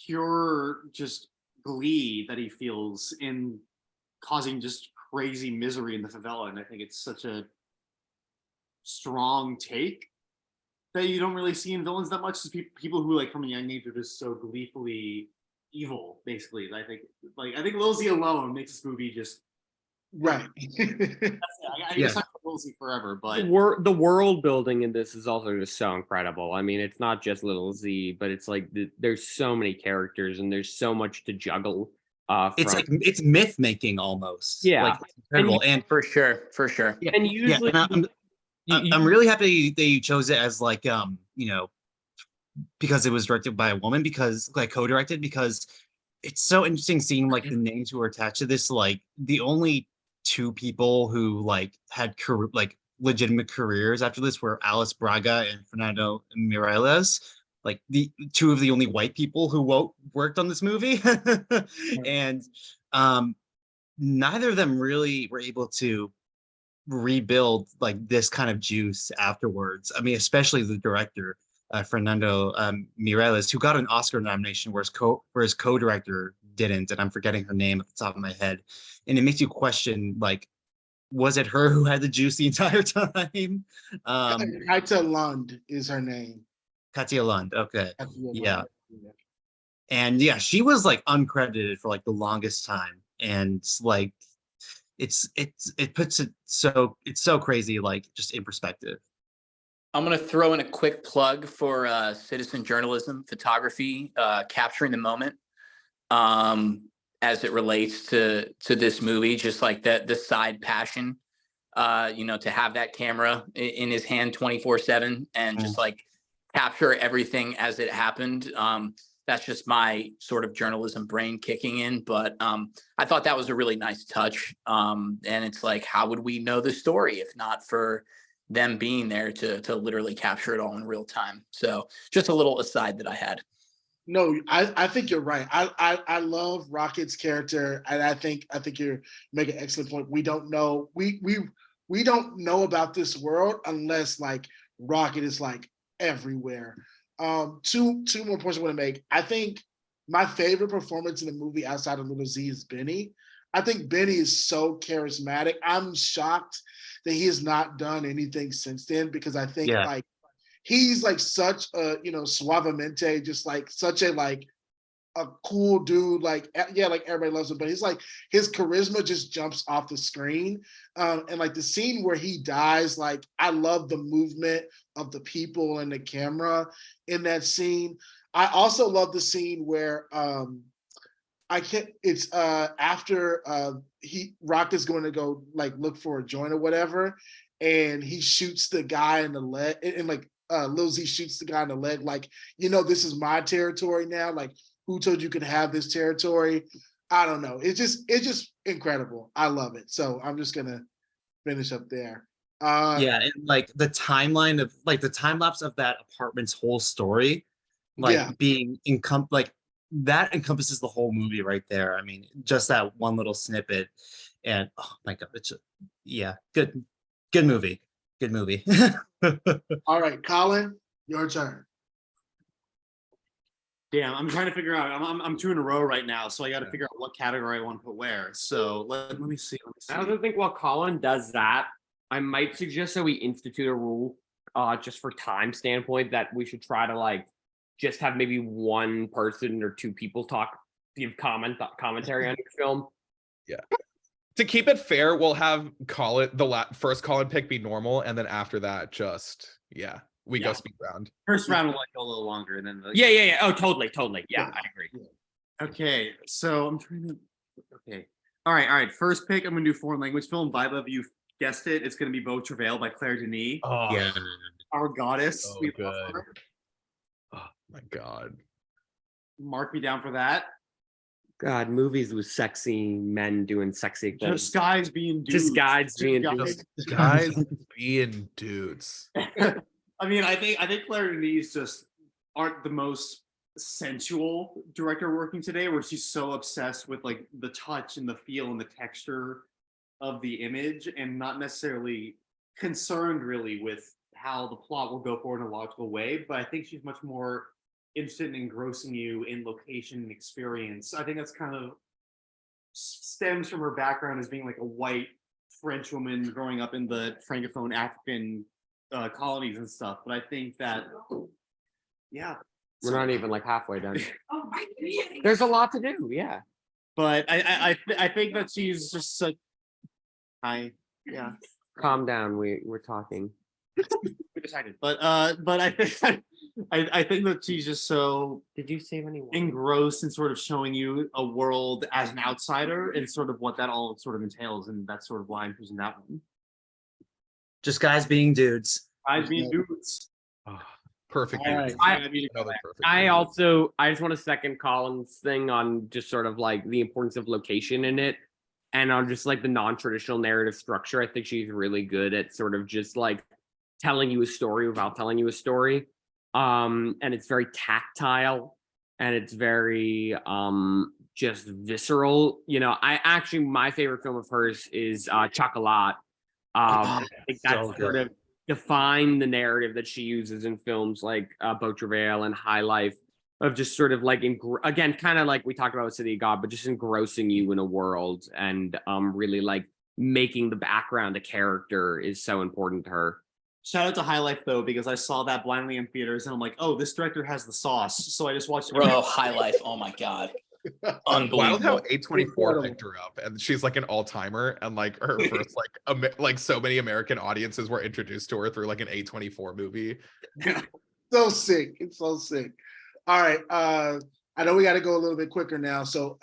Speaker 5: pure just glee that he feels in causing just crazy misery in the favela. And I think it's such a strong take that you don't really see in villains that much. Is people who like from a young age are just so gleefully evil, basically. I think Lil Z alone makes this movie just
Speaker 2: Right.
Speaker 5: I
Speaker 7: Yeah.
Speaker 5: guess I'm Lil Z forever, but
Speaker 1: The world building in this is also just so incredible. I mean, it's not just Little Z, but it's like there's so many characters and there's so much to juggle.
Speaker 7: It's
Speaker 1: From
Speaker 7: like it's myth making almost.
Speaker 1: Yeah.
Speaker 7: Like it's incredible. And
Speaker 8: For sure, for sure.
Speaker 7: yeah,
Speaker 1: and
Speaker 7: yeah,
Speaker 1: usually
Speaker 7: and I'm really happy that you chose it as like you know, because it was directed by a woman, because like co-directed, because it's so interesting seeing like the names who are attached to this. Like the only 2 people who like had like legitimate careers after this were Alice Braga and Fernando Mireles, like the 2 of the only white people who worked on this movie. And neither of them really were able to rebuild like this kind of juice afterwards. I mean, especially the director, Fernando Mireles, who got an Oscar nomination, whereas co-director didn't, and I'm forgetting her name at the top of my head. And it makes you question, like, was it her who had the juice the entire time?
Speaker 2: Kaita Lund is her name.
Speaker 7: Katia Lund. Okay.
Speaker 2: Katia Lund.
Speaker 7: Yeah. And yeah, she was like uncredited for like the longest time, and like it puts it so it's so crazy, like just in perspective.
Speaker 8: I'm going to throw in a quick plug for citizen journalism, photography, capturing the moment as it relates to this movie, just like the side passion, you know, to have that camera in his hand 24/7 and just like capture everything as it happened. That's just my sort of journalism brain kicking in. But I thought that was a really nice touch. And it's like, how would we know the story if not for them being there to literally capture it all in real time? So just a little aside that I had.
Speaker 2: No, I think you're right. I love Rocket's character, and I think you're making an excellent point. We don't know we don't know about this world unless like Rocket is like everywhere. Two more points I want to make. I think my favorite performance in the movie outside of Little Z is Benny. I think Benny is so charismatic. I'm shocked that he has not done anything since then, because I think like he's like such a, you know, suavemente, just like such a like a cool dude. Like, yeah, like everybody loves him, but he's like his charisma just jumps off the screen. And like the scene where he dies, like I love the movement of the people and the camera in that scene. I also love the scene where it's after Rock is going to go like look for a joint or whatever, and he shoots the guy in the leg, and like Lil Z shoots the guy in the leg, like, you know, this is my territory now. Like, who told you could have this territory? I don't know. It's just incredible. I love it. So I'm just gonna finish up there.
Speaker 7: Yeah, and like the timeline of like the time lapse of that apartment's whole story, like being like that encompasses the whole movie right there. I mean, just that one little snippet, and oh my god, it's good movie. Good movie.
Speaker 2: All right, Colin, your turn.
Speaker 5: damn, I'm trying to figure out. I'm 2 in a row right now, so I got to figure out what category I want to put where. So let me see.
Speaker 1: I also think while Colin does that, I might suggest that we institute a rule, just for time standpoint, that we should try to like just have maybe one person or two people give commentary on your film.
Speaker 3: Yeah. To keep it fair, we'll have first call and pick be normal, and then after that, just we go speed round.
Speaker 5: First round will like go a little longer than the.
Speaker 1: Yeah. Oh, totally. Yeah, I agree.
Speaker 5: Okay, so I'm trying to. Okay, all right. First pick, I'm gonna do foreign language film. Vibe of you guessed it. It's gonna be Beau Travail by Claire Denis.
Speaker 3: Oh,
Speaker 7: Yeah.
Speaker 5: Our goddess.
Speaker 3: so
Speaker 5: We love
Speaker 3: good.
Speaker 5: her.
Speaker 3: Oh my god.
Speaker 5: Mark me down for that.
Speaker 1: God, movies with sexy men doing sexy things.
Speaker 5: Just guys being dudes.
Speaker 1: Just guys being
Speaker 5: guys.
Speaker 1: dudes.
Speaker 3: Just guys being dudes.
Speaker 5: I mean, I think Claire Denis just aren't the most sensual director working today, where she's so obsessed with like the touch and the feel and the texture of the image, and not necessarily concerned really with how the plot will go forward in a logical way. But I think she's much more interested in engrossing you in location and experience. I think that's kind of stems from her background as being like a white French woman growing up in the Francophone African colonies and stuff. But I think that, yeah.
Speaker 1: We're not even like halfway done.
Speaker 6: Oh,
Speaker 1: There's a lot to do. Yeah.
Speaker 5: But I think that she's just such. Yeah.
Speaker 1: Calm down. We're talking.
Speaker 5: We decided. But I think I think that she's just so
Speaker 1: Did you save anyone?
Speaker 5: engrossed in sort of showing you a world as an outsider and sort of what that all sort of entails, and that's sort of why I'm choosing that one.
Speaker 7: Just guys being dudes.
Speaker 5: Guys being dudes.
Speaker 3: Oh, perfect.
Speaker 2: All
Speaker 3: dudes.
Speaker 2: right.
Speaker 3: Another perfect.
Speaker 1: I just want to second Colin's thing on just sort of like the importance of location in it, and on just like the non-traditional narrative structure. I think she's really good at sort of just like telling you a story without telling you a story. And it's very tactile, and it's very just visceral. My favorite film of hers is Chocolat. I think that
Speaker 7: so
Speaker 1: sort of defined the narrative that she uses in films like Beau Travail and High Life, of just sort of like again, kind of like we talked about with City of God, but just engrossing you in a world, and really like making the background a character is so important to her.
Speaker 5: Shout out to High Life though, because I saw that blindly in theaters and I'm like, oh, this director has the sauce. So I just watched it.
Speaker 8: Bro, High Life. Oh my god.
Speaker 3: Wild how
Speaker 8: Unbelievable.
Speaker 3: A24
Speaker 2: Incredible.
Speaker 3: picked her up, and she's like an all-timer, and like her first like so many American audiences were introduced to her through like an A24 movie.
Speaker 2: So sick. It's so sick. All right. I know we got to go a little bit quicker now. So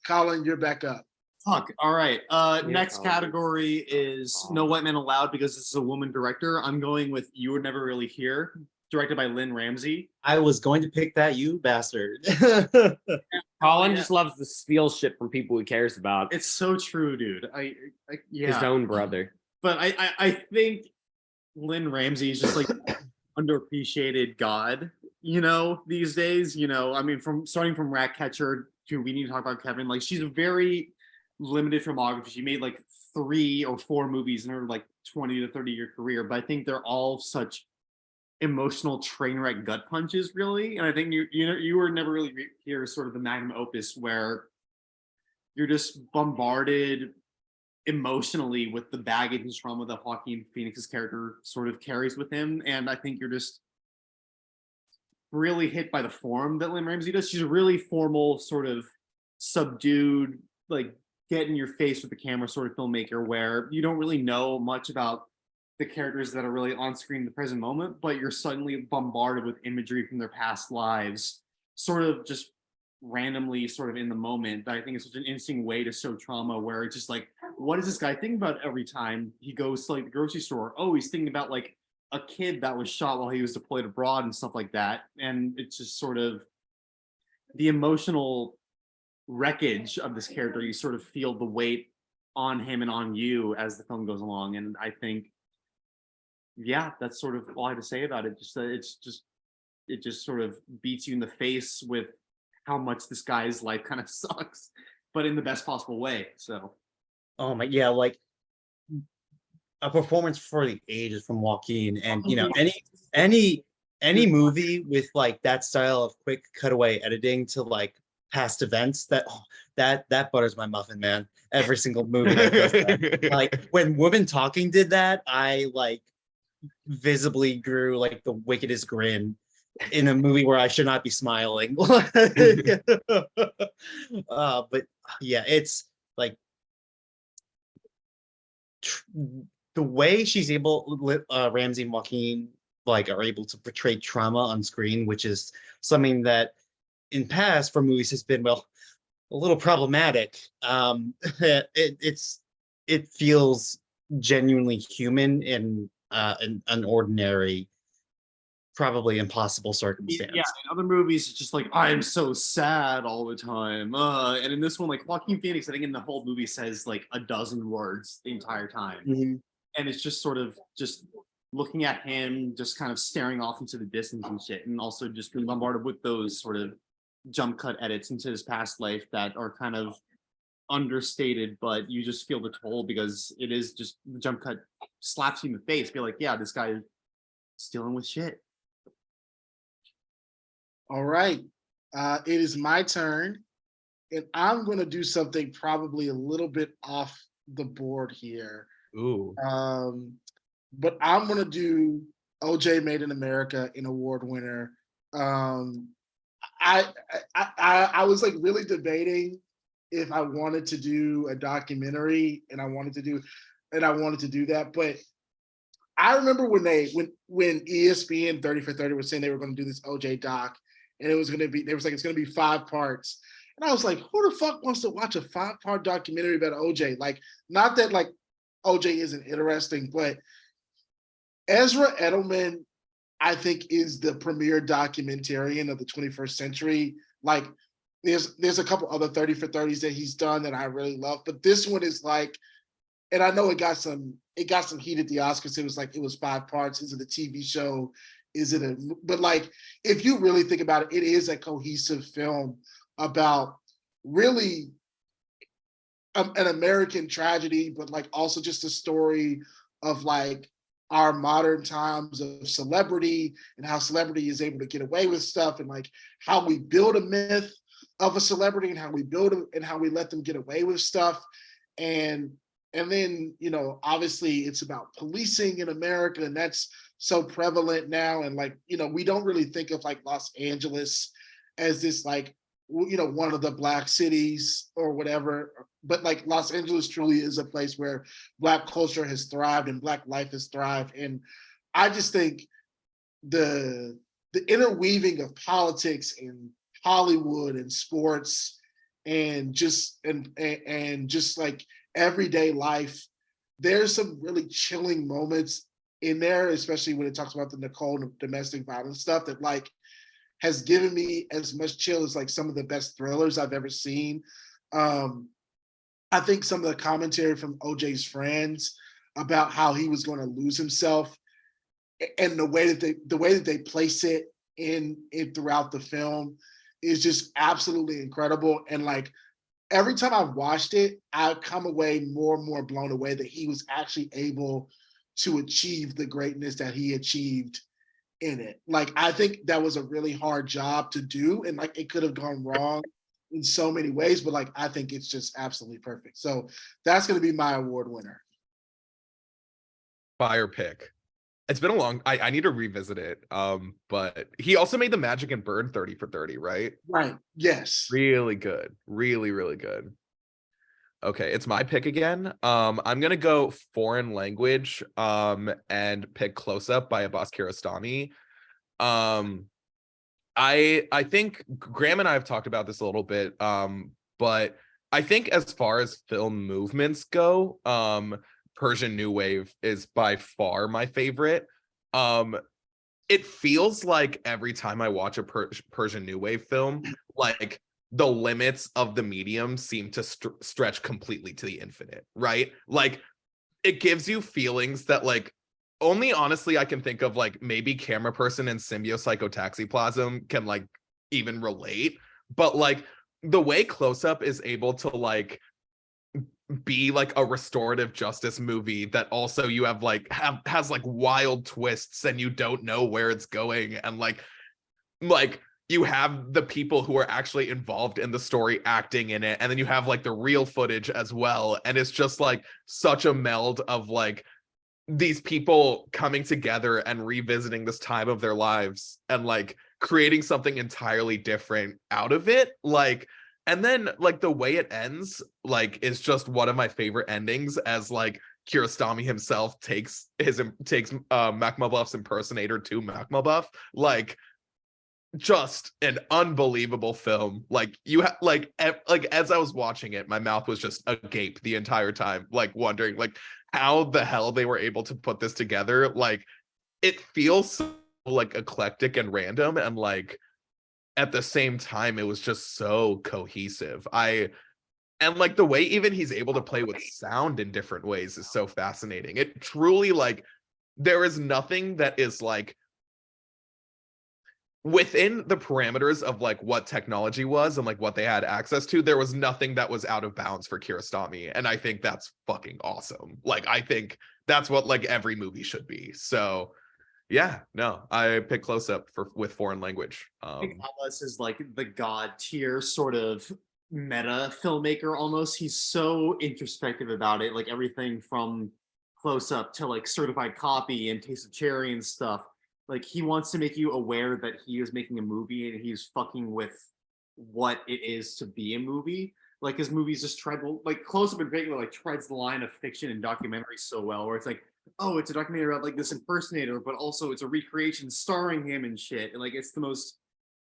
Speaker 2: Colin, you're back up.
Speaker 5: Fuck. All right. Next
Speaker 1: Colin.
Speaker 5: category is No White Men Allowed, because this is a woman director. I'm going with You Were Never Really Here, directed by Lynn Ramsey.
Speaker 7: I was going to pick that, you bastard.
Speaker 1: Colin
Speaker 5: Yeah.
Speaker 1: just loves to steal shit from people he cares about.
Speaker 5: It's so true, dude. Yeah.
Speaker 1: His own brother.
Speaker 5: But I think Lynn Ramsey is just like underappreciated god, these days. I mean, starting from Ratcatcher to We Need to Talk About Kevin, like she's a very limited filmography. She made like 3 or 4 movies in her like 20 to 30-year career, but I think they're all such emotional train wreck gut punches, really. And I think you were never really here is sort of the magnum opus where you're just bombarded emotionally with the baggage and trauma that Joaquin Phoenix's character sort of carries with him. And I think you're just really hit by the form that Lynn Ramsey does. She's a really formal, sort of subdued, like get in your face with the camera sort of filmmaker, where you don't really know much about the characters that are really on screen in the present moment, but you're suddenly bombarded with imagery from their past lives, sort of just randomly sort of in the moment. That I think is such an interesting way to show trauma, where it's just like, what does this guy think about every time he goes to like the grocery store? Oh, he's thinking about like a kid that was shot while he was deployed abroad and stuff like that. And it's just sort of the emotional wreckage of this character. You sort of feel the weight on him and on you as the film goes along. And I think, yeah, that's sort of all I have to say about it. It just sort of beats you in the face with how much this guy's life kind of sucks, but in the best possible way. So,
Speaker 7: Oh my, yeah, like a performance for the ages from Joaquin, and any movie with like that style of quick cutaway editing to like past events, that butters my muffin, man. Every single movie that does that. Like when Woman Talking did that, I like visibly grew like the wickedest grin in a movie where I should not be smiling. But yeah, it's like the way she's able, Ramsey and Joaquin like are able to portray trauma on screen, which is something that in past for movies has been, well, a little problematic. It feels genuinely human in an ordinary, probably impossible circumstance.
Speaker 5: Yeah, in other movies, it's just like I am so sad all the time. And in this one, like Joaquin Phoenix, I think in the whole movie says like a dozen words the entire time, and it's just sort of just looking at him, just kind of staring off into the distance and shit, and also just being bombarded with those sort of jump cut edits into his past life that are kind of understated, but you just feel the toll because it is just the jump cut slaps you in the face. Be like, yeah, this guy is dealing with shit.
Speaker 2: All right. It is my turn. And I'm going to do something probably a little bit off the board here.
Speaker 3: Ooh.
Speaker 2: But I'm going to do OJ Made in America, an award winner. I was like really debating if I wanted to do a documentary and I wanted to do that. But I remember when ESPN 30 for 30 was saying they were going to do this OJ doc, and it's going to be 5 parts. And I was like, who the fuck wants to watch a 5-part documentary about OJ? Like, not that like OJ isn't interesting, but Ezra Edelman, I think, is the premier documentarian of the 21st century. Like, there's a couple other 30 for 30s that he's done that I really love, but this one is like, and I know it got some heat at the Oscars. It was 5 parts. Is it a TV show? But like, if you really think about it, it is a cohesive film about really an American tragedy, but like also just a story of like our modern times of celebrity and how celebrity is able to get away with stuff, and like how we build a myth of a celebrity and how we build them and how we let them get away with stuff. And then, obviously it's about policing in America, and that's so prevalent now. And like, we don't really think of like Los Angeles as this like, one of the Black cities or whatever, but like Los Angeles truly is a place where Black culture has thrived and Black life has thrived. And I just think the interweaving of politics and Hollywood and sports and just like everyday life, there's some really chilling moments in there, especially when it talks about the Nicole domestic violence stuff, that like has given me as much chill as like some of the best thrillers I've ever seen. I think some of the commentary from OJ's friends about how he was going to lose himself, and the way that they place it in throughout the film is just absolutely incredible. And like every time I've watched it, I've come away more and more blown away that he was actually able to achieve the greatness that he achieved in it. Like, I think that was a really hard job to do, and like it could have gone wrong in so many ways, but like I think it's just absolutely perfect. So that's going to be my award winner.
Speaker 3: Fire pick. It's been a long, I need to revisit it. But he also made the Magic and Bird 30 for 30, right?
Speaker 2: Right. Yes.
Speaker 3: Really good. Really, really good. Okay, it's my pick again. I'm gonna go foreign language and pick Close Up by Abbas Kiarostami. I think Graham and I have talked about this a little bit, but I think as far as film movements go, Persian New Wave is by far my favorite. It feels like every time I watch a Persian New Wave film, like the limits of the medium seem to stretch completely to the infinite, right? Like it gives you feelings that like only honestly I can think of, like maybe Camera Person and Symbiopsychotaxiplasm can like even relate, but like the way Close Up is able to like be like a restorative justice movie that also you have like has like wild twists and you don't know where it's going, and like you have the people who are actually involved in the story acting in it, and then you have like the real footage as well, and it's just like such a meld of like these people coming together and revisiting this time of their lives and like creating something entirely different out of it. Like, and then like the way it ends like is just one of my favorite endings, as like Kiarostami himself takes Macmabuff's impersonator to Macmabuff. Like, just an unbelievable film. Like you have like as I was watching it, my mouth was just agape the entire time, like wondering like how the hell they were able to put this together. Like it feels so like eclectic and random, and like at the same time it was just so cohesive. And like the way even he's able to play with sound in different ways is so fascinating. It truly like there is nothing that is like within the parameters of like what technology was and like what they had access to. There was nothing that was out of bounds for Kiarostami, and I think that's fucking awesome. Like I think that's what like every movie should be. So yeah, no, I pick Close Up for with foreign language.
Speaker 5: I think Atlas is like the god tier sort of meta filmmaker almost. He's so introspective about it, like everything from Close Up to like Certified Copy and Taste of Cherry and stuff. Like he wants to make you aware that he is making a movie and he's fucking with what it is to be a movie. Like his movies just tread, like Close Up in particular, like treads the line of fiction and documentary so well, where it's like, oh, it's a documentary about like this impersonator, but also it's a recreation starring him and shit. And like it's the most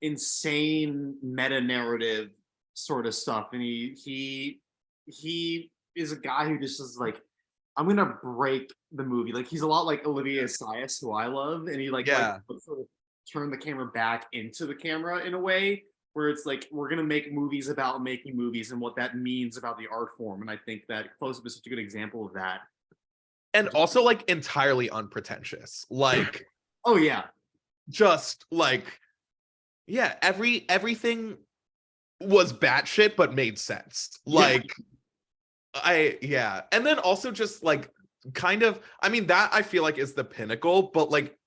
Speaker 5: insane meta narrative sort of stuff. And he is a guy who just is like, I'm gonna break the movie. Like he's a lot like Olivier Assayas, who I love, and he like sort of turn the camera back into the camera in a way where it's like we're gonna make movies about making movies and what that means about the art form. And I think that Close Up is such a good example of that.
Speaker 3: And also like entirely unpretentious. Like
Speaker 5: oh yeah,
Speaker 3: just like yeah, everything was batshit but made sense. Like and then also just like kind of, I mean, that I feel like is the pinnacle, but like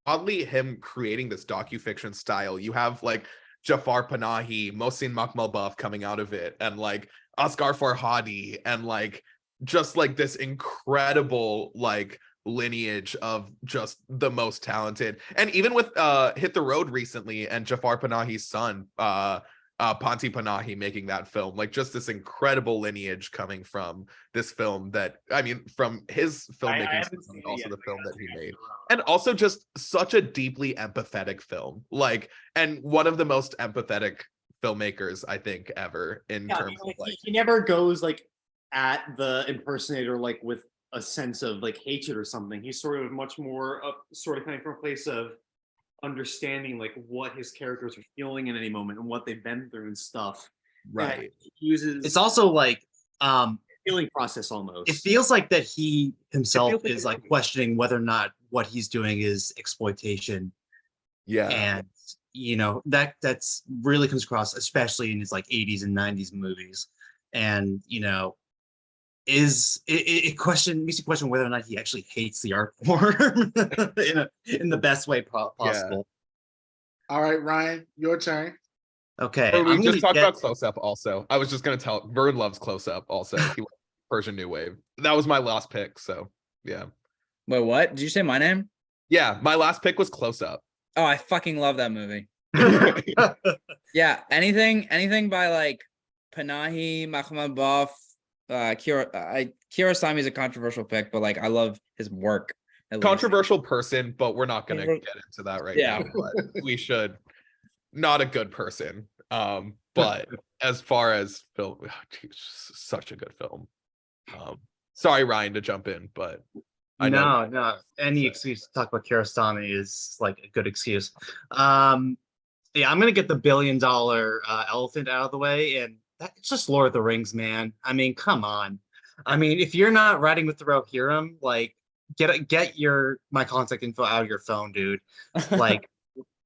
Speaker 3: oddly him creating this docufiction style, you have like Jafar Panahi, Mohsin Makhmalbaf coming out of it, and like Asghar Farhadi, and like just like this incredible like lineage of just the most talented. And even with Hit the Road recently and Jafar Panahi's son, Panti Panahi making that film, like just this incredible lineage coming from this film that, I mean, from his filmmaking, and also the film that he made, and also just such a deeply empathetic film, like, and one of the most empathetic filmmakers I think ever in terms of like
Speaker 5: he never goes like at the impersonator like with a sense of like hatred or something. He's sort of much more sort of coming from a place of understanding like what his characters are feeling in any moment and what they've been through and stuff.
Speaker 3: right.
Speaker 5: And he uses
Speaker 7: It's also like
Speaker 5: healing process almost.
Speaker 7: it feels like that he himself
Speaker 3: feels like
Speaker 7: is like questioning whether or not what he's doing is exploitation.
Speaker 3: Yeah.
Speaker 7: And you know, that's really comes across, especially in his like 80s and 90s movies. And you know, is it makes you question whether or not he actually hates the art form in the best way possible.
Speaker 2: All right, Ryan, your turn.
Speaker 7: Okay,
Speaker 3: Or we
Speaker 7: I'm
Speaker 3: just
Speaker 7: gonna
Speaker 3: talked
Speaker 7: get
Speaker 3: about Close Up also. I was just gonna tell Vern loves Close Up also. He loves Persian New Wave. That was my last pick. So yeah.
Speaker 9: Wait, what? Did you say my name?
Speaker 3: Yeah, my last pick was Close Up.
Speaker 9: Oh, I fucking love that movie. Yeah, anything by like Panahi, Makhmalbaf, Kiarostami is a controversial pick, but like I love his work. at least.
Speaker 3: Controversial person, but we're not gonna get into that right
Speaker 9: Yeah.
Speaker 3: now. But we should. Not a good person. But as far as film, such a good film. Sorry, Ryan, to jump in, but I know.
Speaker 7: No, any excuse to talk about Kiarostami is like a good excuse. Yeah, I'm gonna get the $1 billion elephant out of the way, and that's just Lord of the Rings, man. I mean, come on. I mean, if you're not riding with the Rohirrim, like get my contact info out of your phone, dude. Like,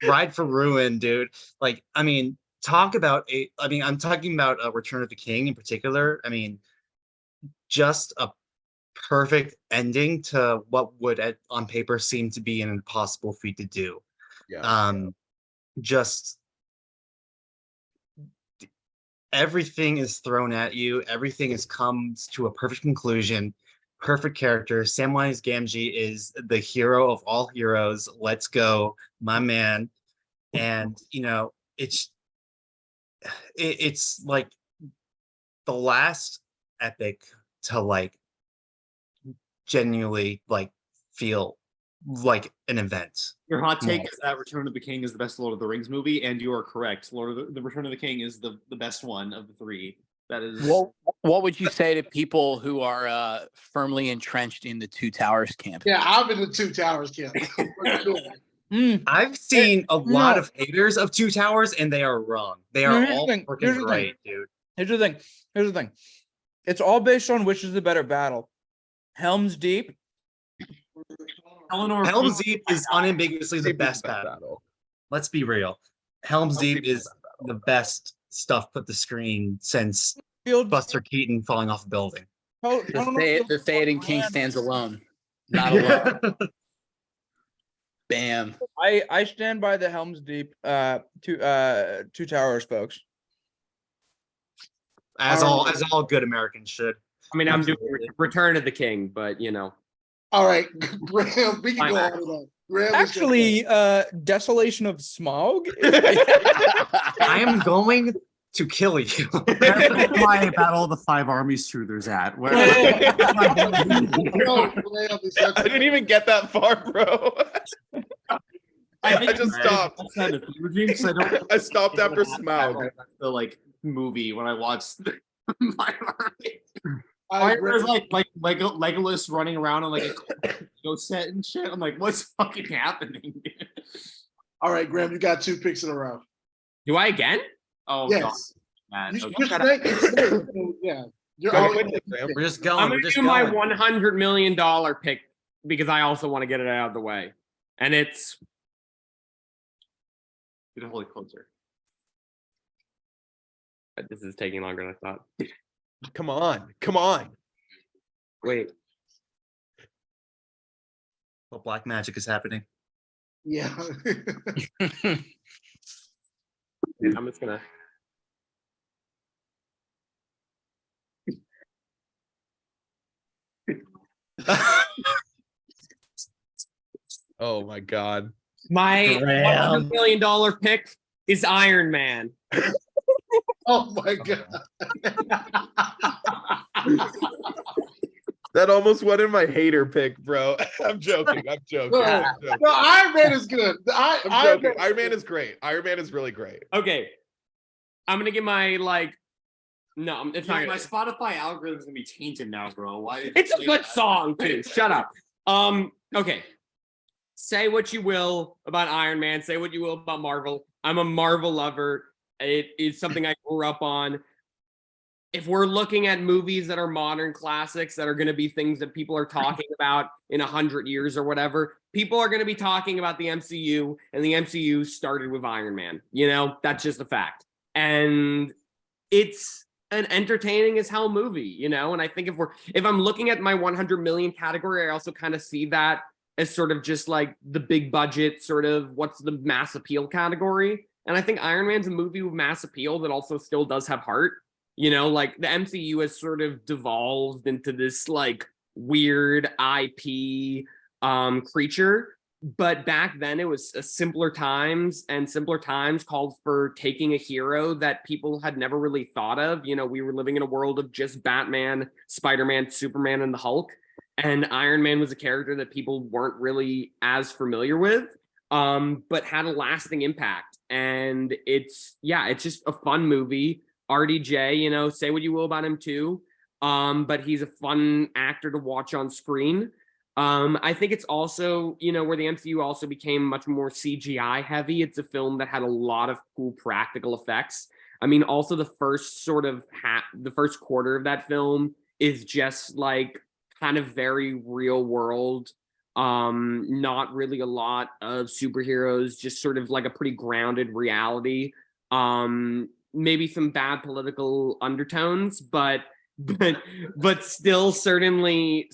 Speaker 7: ride for Ruin, dude. Like, I mean, I'm talking about Return of the King in particular. I mean, just a perfect ending to what would on paper seem to be an impossible feat to do.
Speaker 3: Yeah.
Speaker 7: Just everything is thrown at you. Everything has come to a perfect conclusion. Perfect character. Samwise Gamgee is the hero of all heroes. Let's go, my man. And it's like the last epic to like genuinely like feel like an event.
Speaker 5: Your hot take
Speaker 7: Yeah.
Speaker 5: is that Return of the King is the best Lord of the Rings movie, and you are correct. The Return of the King is the best one of the three. That is.
Speaker 8: What would you say to people who are firmly entrenched in the Two Towers camp?
Speaker 2: Yeah, I'm in the Two Towers camp.
Speaker 7: I've seen a lot
Speaker 9: No.
Speaker 7: of haters of Two Towers, and they are wrong. They
Speaker 9: No,
Speaker 7: are
Speaker 9: here's the
Speaker 7: all
Speaker 9: thing,
Speaker 7: freaking
Speaker 9: here's the thing.
Speaker 7: great, dude.
Speaker 9: Here's the thing. Here's the thing. It's all based on which is the better battle. Helm's Deep.
Speaker 5: Eleanor
Speaker 7: Helm's Deep is unambiguously the
Speaker 3: Deep is
Speaker 7: best battle. Let's be real. Helm's Deep is the best stuff put to screen since
Speaker 9: Field.
Speaker 7: Buster Keaton falling off a building.
Speaker 9: Oh, I don't know if
Speaker 8: The Theoden King stands alone. Not alone. Bam.
Speaker 9: I stand by the Helm's Deep two towers, folks.
Speaker 7: As all good Americans should.
Speaker 1: I mean, I'm doing
Speaker 7: Absolutely.
Speaker 1: Return of the King, but
Speaker 2: All right, Graham, we can go on and on. Graham is
Speaker 9: Actually, Desolation of Smog.
Speaker 7: I am going to kill you.
Speaker 5: That's my Battle of the Five Armies truthers at. Where
Speaker 2: No, Graham is
Speaker 3: I didn't even get that far, bro. I just stopped. I stopped after Smaug.
Speaker 5: The like movie when I watched Five Armies.
Speaker 2: I
Speaker 5: There's like Legolas running around on like a go set and shit. I'm like, what's fucking happening?
Speaker 2: All right, Graham, you got 2 picks in a row.
Speaker 1: do I again?
Speaker 5: Oh
Speaker 2: Yes.
Speaker 5: God.
Speaker 2: You
Speaker 5: Okay.
Speaker 2: just think it's yeah. You're
Speaker 3: Go
Speaker 2: all
Speaker 3: ahead, Graham.
Speaker 7: We're just
Speaker 1: I'm
Speaker 7: going.
Speaker 1: gonna
Speaker 7: We're just
Speaker 1: do my
Speaker 7: going.
Speaker 1: $100 million pick because I also want to get it out of the way, and it's
Speaker 5: Get a holy closer.
Speaker 1: this is taking longer than I thought.
Speaker 3: Come on.
Speaker 1: Wait,
Speaker 7: What black magic is happening?
Speaker 2: Yeah.
Speaker 1: I'm just gonna.
Speaker 3: Oh my god.
Speaker 1: My
Speaker 7: Graham.
Speaker 1: $100 million pick is Iron Man.
Speaker 2: Oh my god.
Speaker 3: That almost went in my hater pick, bro. I'm joking. I'm joking.
Speaker 2: No,
Speaker 3: I'm joking.
Speaker 2: no, Iron Man is good.
Speaker 3: I'm joking. Iron Man is great. Iron Man is really great.
Speaker 1: Okay, I'm gonna get my No, it's not.
Speaker 5: My Spotify algorithm's gonna be tainted now, bro. Why?
Speaker 1: It's a good song too. Shut up. Okay. Say what you will about Iron Man. Say what you will about Marvel. I'm a Marvel lover. It is something I grew up on. If we're looking at movies that are modern classics that are going to be things that people are talking about in 100 years or whatever, people are going to be talking about the MCU, and the MCU started with Iron Man. That's just a fact. And it's an entertaining as hell movie, and I think if I'm looking at my 100 million category, I also kind of see that as sort of just like the big budget sort of what's the mass appeal category. And I think Iron Man's a movie with mass appeal that also still does have heart. Like the MCU has sort of devolved into this like weird IP creature. But back then it was simpler times, and simpler times called for taking a hero that people had never really thought of. We were living in a world of just Batman, Spider-Man, Superman, and the Hulk. And Iron Man was a character that people weren't really as familiar with, but had a lasting impact. And it's just a fun movie. RDJ, say what you will about him too, but he's a fun actor to watch on screen. I think it's also, where the MCU also became much more CGI heavy. It's a film that had a lot of cool practical effects. I mean, also the first the first quarter of that film is just like kind of very real world. Not really a lot of superheroes, just sort of like a pretty grounded reality. Maybe some bad political undertones, but still certainly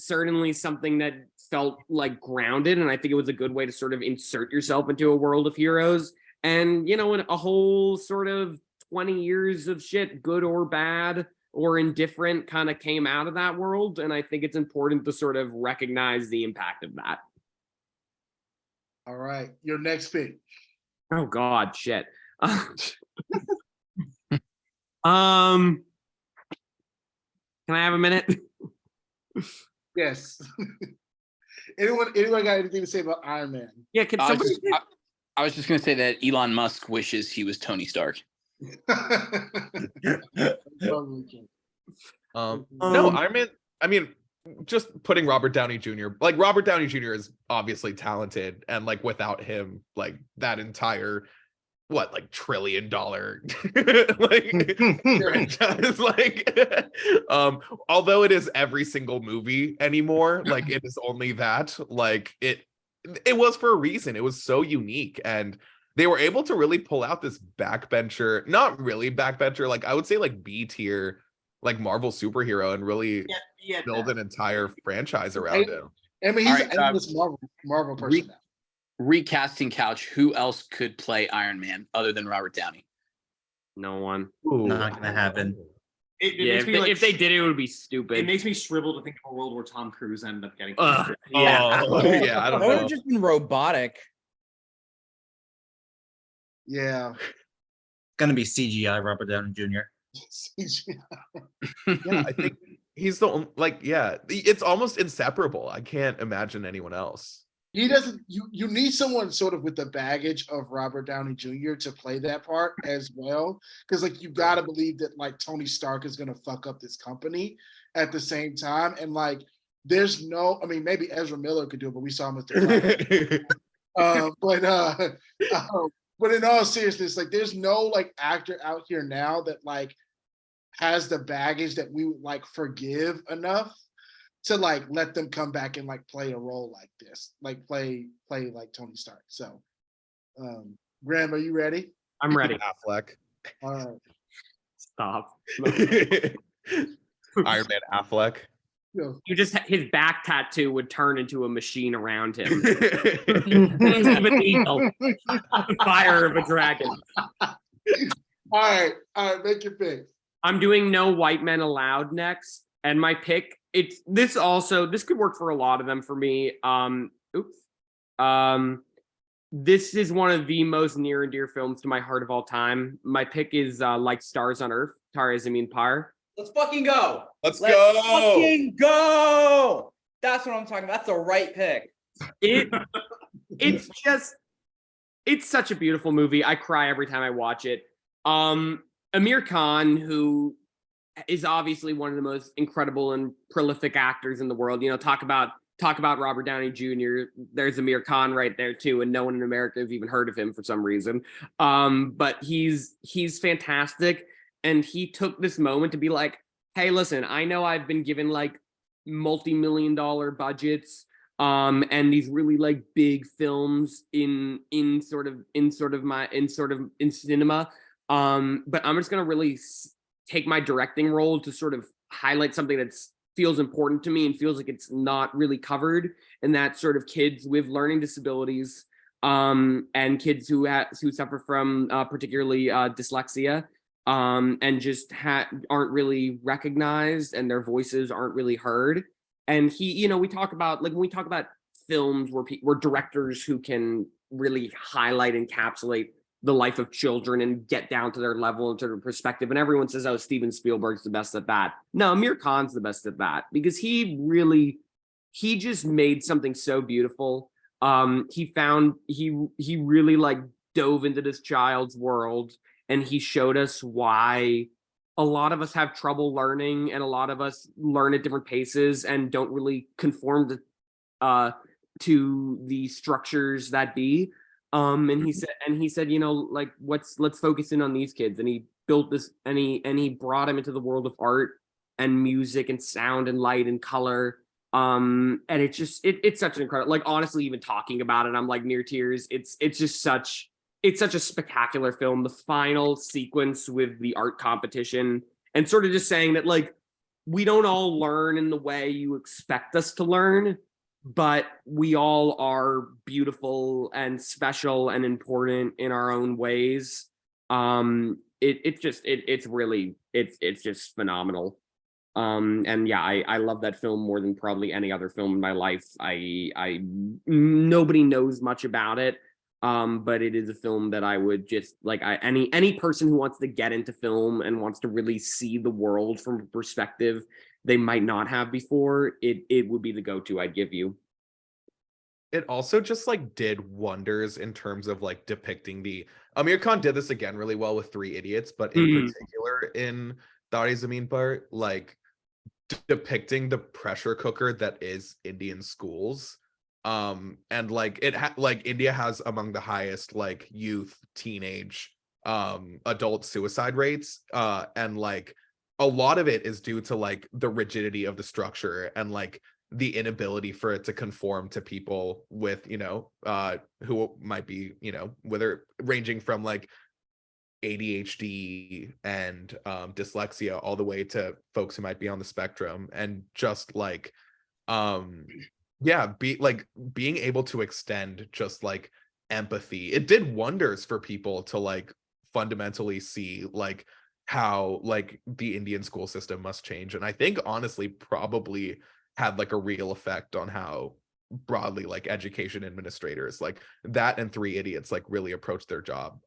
Speaker 1: something that felt like grounded. And I think it was a good way to sort of insert yourself into a world of heroes. And in a whole sort of 20 years of shit, good or bad or indifferent, kind of came out of that world. And I think it's important to sort of recognize the impact of that.
Speaker 2: All right, your next pick.
Speaker 1: Oh God, shit. Can I have a minute?
Speaker 2: Yes. anyone got anything to say about Iron Man?
Speaker 1: Yeah, can
Speaker 8: I was
Speaker 1: somebody?
Speaker 8: just- I was just gonna say that Elon Musk wishes he was Tony Stark.
Speaker 3: No, Iron Man. I mean, just putting Robert Downey Jr. Like Robert Downey Jr. is obviously talented, and like without him, like that entire like $1 trillion like franchise, like although it is every single movie anymore, like it is only that, like it was for a reason. It was so unique, and they were able to really pull out this backbencher, not really backbencher, like I would say like B tier, like Marvel superhero, and really build an entire franchise around him.
Speaker 2: I mean, he's
Speaker 8: All right,
Speaker 2: an A-list Marvel person now.
Speaker 8: Recasting couch. Who else could play Iron Man other than Robert Downey?
Speaker 1: No one.
Speaker 7: Not gonna happen.
Speaker 5: It
Speaker 1: Yeah,
Speaker 5: makes me like,
Speaker 1: if they did it would be stupid.
Speaker 5: it makes me shrivel to think of a world where Tom Cruise ended up getting.
Speaker 1: Yeah.
Speaker 3: Oh, yeah, I don't
Speaker 9: That would
Speaker 3: know.
Speaker 9: have just been robotic.
Speaker 2: Yeah.
Speaker 7: Gonna be CGI Robert Downey Jr.
Speaker 3: Yeah, I think he's the only, like, yeah, it's almost inseparable. I can't imagine anyone else.
Speaker 2: He doesn't. You need someone sort of with the baggage of Robert Downey Jr. to play that part as well, because like you got to believe that like Tony Stark is gonna fuck up this company at the same time, and like there's no. I mean, maybe Ezra Miller could do it, but we saw him with the. But in all seriousness, like there's no like actor out here now that like has the baggage that we would like forgive enough to like let them come back and like play a role like this, like play like Tony Stark. So, Graham, are you ready?
Speaker 1: I'm ready.
Speaker 3: Affleck.
Speaker 2: All right.
Speaker 1: Stop.
Speaker 3: Iron Man Affleck.
Speaker 2: Go.
Speaker 1: You just his back tattoo would turn into a machine around him. He's an eagle. The fire of a dragon.
Speaker 2: All right, make your pick.
Speaker 1: I'm doing No White Men Allowed next, and my pick. This could work for a lot of them for me. This is one of the most near and dear films to my heart of all time. My pick is Like Stars on Earth, Tara Zamin Par.
Speaker 9: Let's fucking go.
Speaker 3: Let's
Speaker 9: Let's
Speaker 3: go.
Speaker 9: fucking go. That's what I'm talking about. That's the right pick.
Speaker 1: It's such a beautiful movie. I cry every time I watch it. Amir Khan, who is obviously one of the most incredible and prolific actors in the world. You know, talk about Robert Downey Jr. There's Amir Khan right there too, and no one in America has even heard of him for some reason. But he's fantastic, and he took this moment to be like, "Hey, listen, I know I've been given like multi-million-dollar budgets, and these really like big films in cinema, but I'm just gonna really take my directing role to sort of highlight something that feels important to me and feels like it's not really covered, and that's sort of kids with learning disabilities, and kids who suffer from particularly dyslexia, and just aren't really recognized, and their voices aren't really heard. And we talk about like when we talk about films where directors who can really highlight, encapsulate the life of children and get down to their level and to their perspective. And everyone says, oh, Steven Spielberg's the best at that. No, Amir Khan's the best at that, because he just made something so beautiful. He really like dove into this child's world, and he showed us why a lot of us have trouble learning, and a lot of us learn at different paces and don't really conform to the structures that be. And he said, like, let's focus in on these kids. And he built this, and he brought him into the world of art and music and sound and light and color. And it's such an incredible, like, honestly, even talking about it, I'm like near tears. It's such a spectacular film. The final sequence with the art competition, and sort of just saying that, like, we don't all learn in the way you expect us to learn, but we all are beautiful and special and important in our own ways. it's just phenomenal. And yeah, I love that film more than probably any other film in my life. I nobody knows much about it. But it is a film that I would just like any person who wants to get into film and wants to really see the world from a perspective they might not have before, it would be the go-to I'd give you.
Speaker 3: It also just like did wonders in terms of like depicting the Amir Khan did this again really well with Three Idiots, but in particular in Dari Zameen Par, like depicting the pressure cooker that is Indian schools. And like like India has among the highest like youth, teenage, adult suicide rates. And like a lot of it is due to like the rigidity of the structure and like the inability for it to conform to people with, you know, who might be, you know, whether ranging from like ADHD and dyslexia all the way to folks who might be on the spectrum, and just like being able to extend just like empathy. It did wonders for people to like fundamentally see like how like the Indian school system must change, and I think honestly probably had like a real effect on how broadly like education administrators like that and Three Idiots like really approach their job.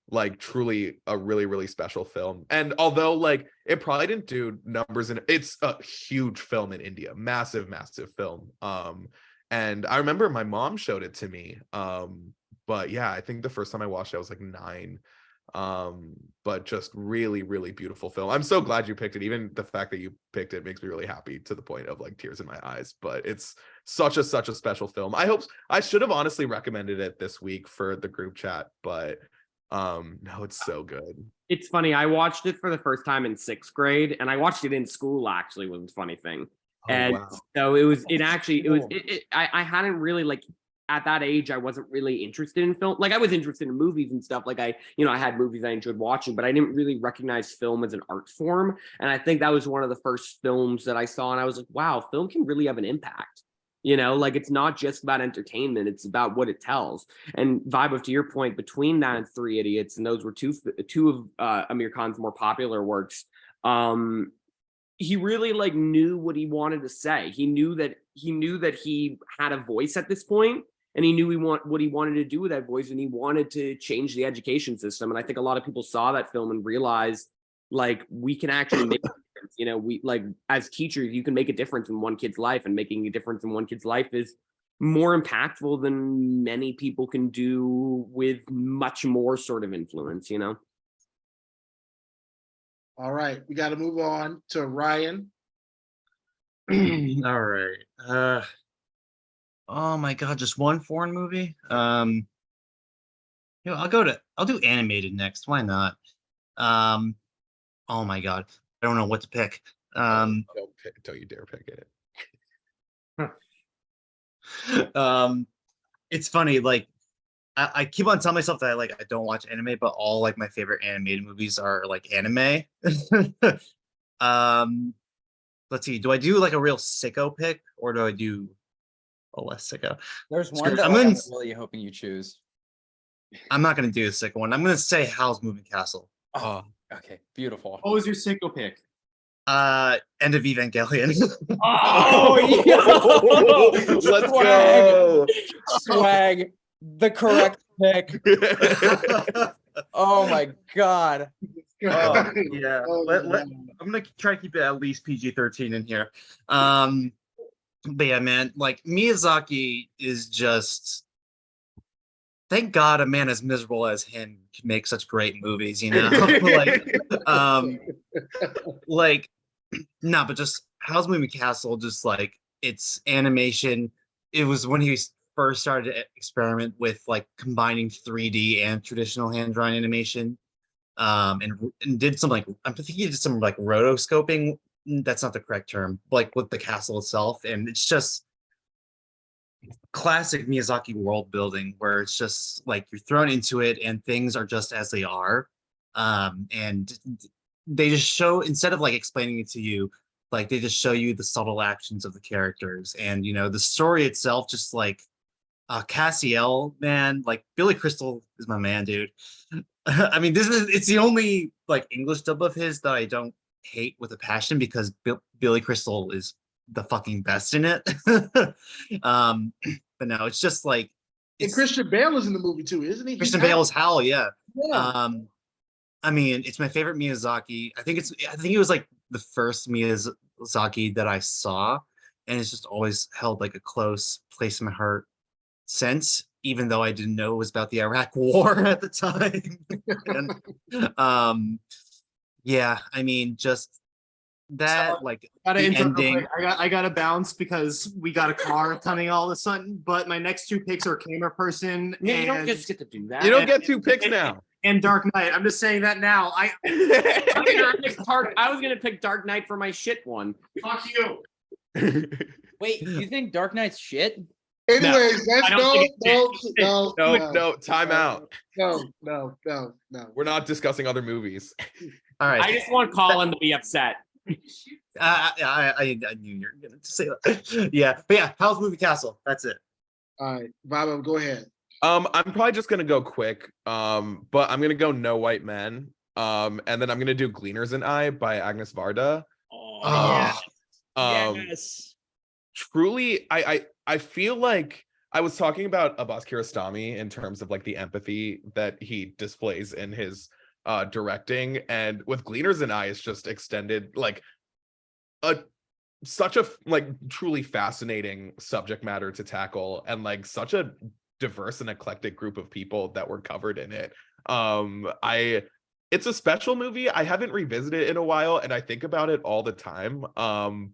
Speaker 3: Like truly a really, really special film. And although like it probably didn't do numbers, and it's a huge film in India, massive, massive film. And I remember my mom showed it to me. But yeah, I think the first time I watched it I was like 9. But just really, really beautiful film. I'm so glad you picked it. Even the fact that you picked it makes me really happy, to the point of like tears in my eyes. But it's such a special film. I should have honestly recommended it this week for the group chat, but no, it's so good.
Speaker 1: It's funny, I watched it for the first time in 6th grade, and I watched it in school actually, was the funny thing. And
Speaker 3: wow.
Speaker 1: so I hadn't really like at that age I wasn't really interested in film. Like I was interested in movies and stuff, like I had movies I enjoyed watching, but I didn't really recognize film as an art form. And I think that was one of the first films that I saw, and I was like, wow, film can really have an impact. Like it's not just about entertainment, it's about what it tells. And Vibe, to your point, between that and Three Idiots, and those were two of Amir Khan's more popular works, he really like knew what he wanted to say. He knew that he had a voice at this point, and he knew what he wanted to do with that voice, and he wanted to change the education system. And I think a lot of people saw that film and realized like we can actually make we like as teachers you can make a difference in one kid's life, and making a difference in one kid's life is more impactful than many people can do with much more sort of influence.
Speaker 2: All right, we got to move on to Ryan.
Speaker 7: All right. Oh my God, just one foreign movie. I'll do animated next. Why not? Oh my God, I don't know what to pick.
Speaker 3: Don't you dare pick it.
Speaker 7: It's funny, like I keep on telling myself that I don't watch anime, but all like my favorite animated movies are like anime. Let's see, do I do like a real sicko pick, or do I do a less sicko?
Speaker 9: There's one that
Speaker 7: I'm
Speaker 9: I'm
Speaker 7: gonna-
Speaker 9: really hoping you choose.
Speaker 7: I'm not gonna do a sicko one. I'm gonna say Howl's Moving Castle.
Speaker 9: Oh, okay, beautiful.
Speaker 5: What was your sicko pick?
Speaker 7: End of Evangelion.
Speaker 9: Oh,
Speaker 3: Let's go.
Speaker 9: Swag, the correct pick. Oh my God.
Speaker 7: Oh, yeah.
Speaker 2: Oh,
Speaker 7: I'm gonna try to keep it at least PG-13 in here. But yeah, man, like Miyazaki is just, thank God a man as miserable as him can make such great movies, but just Howl's Moving Castle, just like its animation. It was when he first started to experiment with like combining 3D and traditional hand-drawn animation, and did some like, I think he did some like rotoscoping. That's not the correct term, like with the castle itself, and it's just classic Miyazaki world building, where it's just like you're thrown into it and things are just as they are, and they just show, instead of like explaining it to you, like they just show you the subtle actions of the characters, and the story itself, just like Cassiel, man, like Billy Crystal is my man, dude. I mean, it's the only like English dub of his that I don't hate with a passion because Billy Crystal is the fucking best in it. um, but no, it's just like
Speaker 2: And Christian Bale is in the movie too, isn't he?
Speaker 7: Christian Bale is Hal, yeah.
Speaker 2: Yeah.
Speaker 7: I mean, it's my favorite Miyazaki. I think it was like the first Miyazaki that I saw, and it's just always held like a close place in my heart since, even though I didn't know it was about the Iraq War at the time. And, yeah, I mean, just that, like
Speaker 5: Gotta
Speaker 7: the
Speaker 5: interrupt real
Speaker 7: ending.
Speaker 5: quick. I gotta bounce because we got a car coming all of a sudden. But my next two picks are Camera Person
Speaker 1: Yeah, you don't
Speaker 5: and,
Speaker 1: just get to do that.
Speaker 3: You don't get 2 picks now.
Speaker 5: and Dark Knight. I'm just saying that now. I
Speaker 1: I was gonna pick Dark Knight for my shit one.
Speaker 5: fuck you.
Speaker 9: Wait, you think Dark Knight's shit?
Speaker 2: Anyways,
Speaker 1: I
Speaker 2: that's
Speaker 1: don't
Speaker 3: No, time out.
Speaker 2: No.
Speaker 3: We're not discussing other movies.
Speaker 7: All right.
Speaker 1: I just want Colin to be upset.
Speaker 7: I knew you were gonna say that. Yeah, but yeah, Howl's Moving Castle. That's it.
Speaker 2: All right, Bob, go ahead.
Speaker 3: I'm probably just gonna go quick. But I'm gonna go No White Men. And then I'm gonna do Gleaner's an Eye by Agnes Varda.
Speaker 7: Oh,
Speaker 9: Yes.
Speaker 3: Truly, I feel like I was talking about Abbas Kiarostami in terms of like the empathy that he displays in his directing, and with Gleaner's an Eye, it's just extended like such a like truly fascinating subject matter to tackle, and like such a diverse and eclectic group of people that were covered in it. It's a special movie. I haven't revisited it in a while, and I think about it all the time.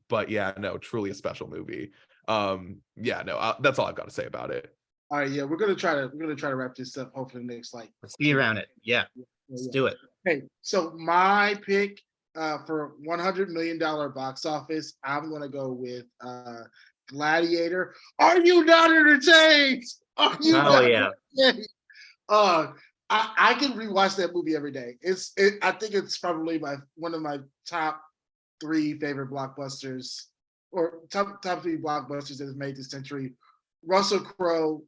Speaker 3: But yeah, no, truly a special movie. Yeah, no, that's all I've got to say about it.
Speaker 2: All right, yeah, we're gonna try to wrap this up. Hopefully, next like.
Speaker 7: let's be around it. Yeah, let's do it.
Speaker 2: Okay, so my pick for $100 million box office, I'm gonna go with Gladiator. Are you not entertained? Are you
Speaker 7: Oh
Speaker 2: not
Speaker 7: yeah.
Speaker 2: entertained? I can rewatch that movie every day. I think it's probably one of my top 3 favorite blockbusters, or top 3 blockbusters that have made this century. Russell Crowe,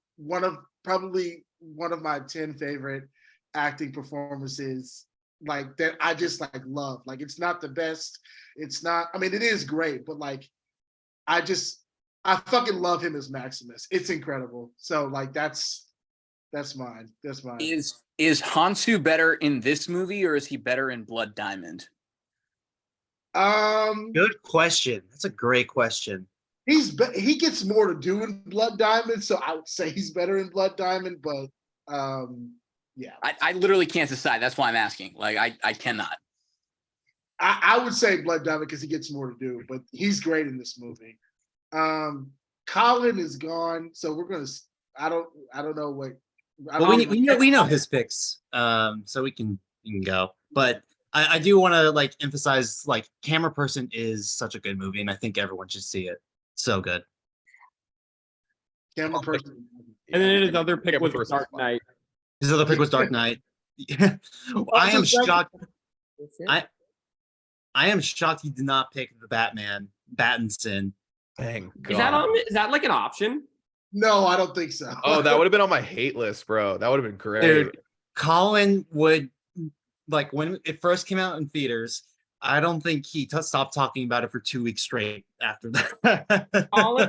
Speaker 2: probably one of my 10 favorite acting performances, like that I just like love. Like it's not the best. It's not, I mean, it is great, but like I fucking love him as Maximus. It's incredible. So like that's mine. That's mine.
Speaker 8: Is Hansu better in this movie or is he better in Blood Diamond?
Speaker 7: Good question. That's a great question.
Speaker 2: He gets more to do in Blood Diamond, so I would say he's better in Blood Diamond, but yeah.
Speaker 8: I literally can't decide. That's why I'm asking. Like I cannot.
Speaker 2: I would say Blood Diamond because he gets more to do, but he's great in this movie. Colin is gone, so we're gonna. I don't know what.
Speaker 7: Well, we know his picks, so we can go. But I do want to like emphasize like Camera Person is such a good movie, and I think everyone should see it. So good.
Speaker 2: Camera Person.
Speaker 1: And then his other pick was
Speaker 3: Person's
Speaker 1: Dark
Speaker 3: fine.
Speaker 1: Knight.
Speaker 7: His other pick was Dark Knight. I am shocked. I am shocked he did not pick the Batman, Pattinson.
Speaker 3: Thank God.
Speaker 1: Is that like an option?
Speaker 2: No, I don't think so.
Speaker 3: Oh, that would have been on my hate list, bro. That would have been great.
Speaker 7: Dude, Colin would like when it first came out in theaters. I don't think he stopped talking about it for 2 weeks straight after that.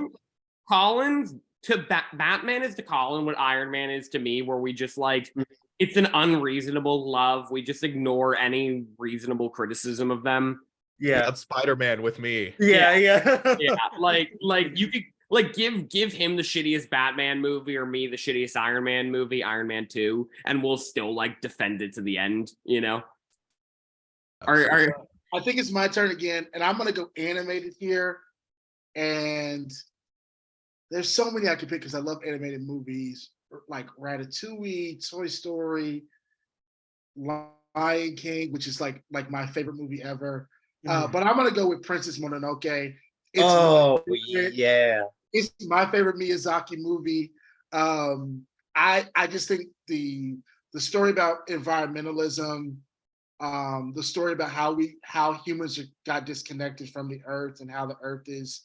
Speaker 1: Colin's to Batman is to Colin what Iron Man is to me, where we just like it's an unreasonable love. We just ignore any reasonable criticism of them.
Speaker 7: Yeah,
Speaker 3: That's Spider-Man with me.
Speaker 7: yeah.
Speaker 1: Yeah, like you could like give him the shittiest Batman movie or me the shittiest Iron Man movie, Iron Man 2, and we'll still like defend it to the end, you know?
Speaker 2: I think it's my turn again, and I'm gonna go animated here. And there's so many I could pick because I love animated movies like Ratatouille, Toy Story, Lion King, which is like my favorite movie ever. But I'm gonna go with Princess Mononoke. It's my favorite Miyazaki movie. I just think the story about environmentalism, the story about how humans got disconnected from the earth and how the earth is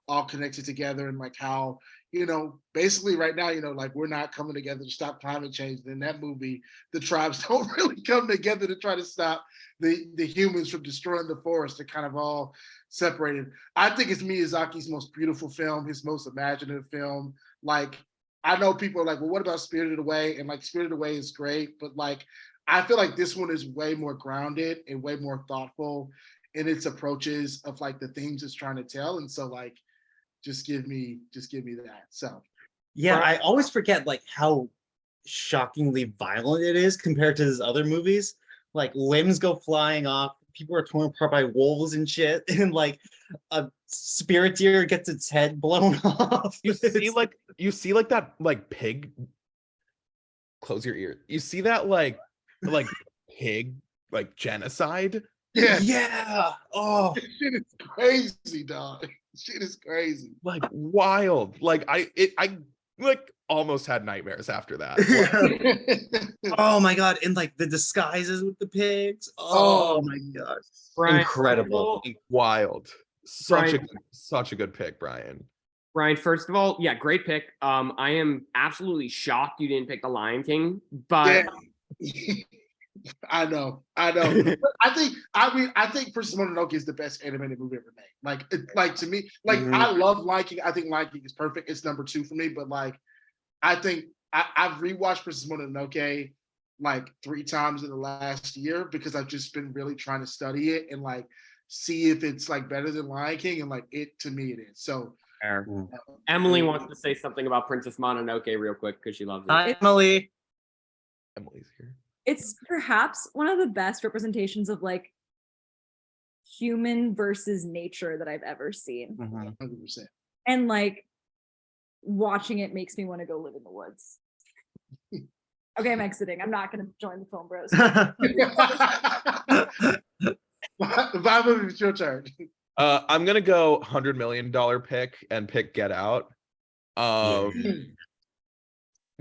Speaker 2: all connected together, and like how, basically right now, like we're not coming together to stop climate change. And in that movie, the tribes don't really come together to try to stop the humans from destroying the forest. They're kind of all separated. I think it's Miyazaki's most beautiful film, his most imaginative film. Like, I know people are like, well, what about Spirited Away? And like Spirited Away is great, but like I feel like this one is way more grounded and way more thoughtful in its approaches of like the themes it's trying to tell. And so like just give me that. So
Speaker 7: Yeah, I always forget like how shockingly violent it is compared to his other movies. Like limbs go flying off, people are torn apart by wolves and shit, and like a spirit deer gets its head blown off.
Speaker 3: You see like that like pig. Close your ear. You see that like pig like genocide.
Speaker 7: Yeah. Oh,
Speaker 2: shit is crazy, dog. Shit is crazy.
Speaker 3: Like wild. Like I like almost had nightmares after that. Like,
Speaker 7: oh my god! And like the disguises with the pigs. Oh my god!
Speaker 1: Brian,
Speaker 7: Incredible.
Speaker 3: wild.
Speaker 1: Brian.
Speaker 3: Such a good pick, Brian.
Speaker 1: Ryan, first of all, yeah, great pick. I am absolutely shocked you didn't pick The Lion King, but
Speaker 2: Yeah. I know. I think Princess Mononoke is the best animated movie ever made. Like to me, like I love Lion King. I think Lion King is perfect. It's number 2 for me. But like, I think I've rewatched Princess Mononoke like 3 times in the last year because I've just been really trying to study it and like see if it's like better than Lion King. And like it to me it is. So
Speaker 1: Emily wants to say something about Princess Mononoke real quick because she loves it.
Speaker 7: Hi, Emily.
Speaker 3: Emily's here.
Speaker 10: It's perhaps one of the best representations of like human versus nature that I've ever seen.
Speaker 2: 100%.
Speaker 10: And like watching it makes me want to go live in the woods. Okay, I'm exiting. I'm not going to join the film bros.
Speaker 2: Vibe, it's your turn.
Speaker 3: I'm gonna go $100 million pick and pick Get Out.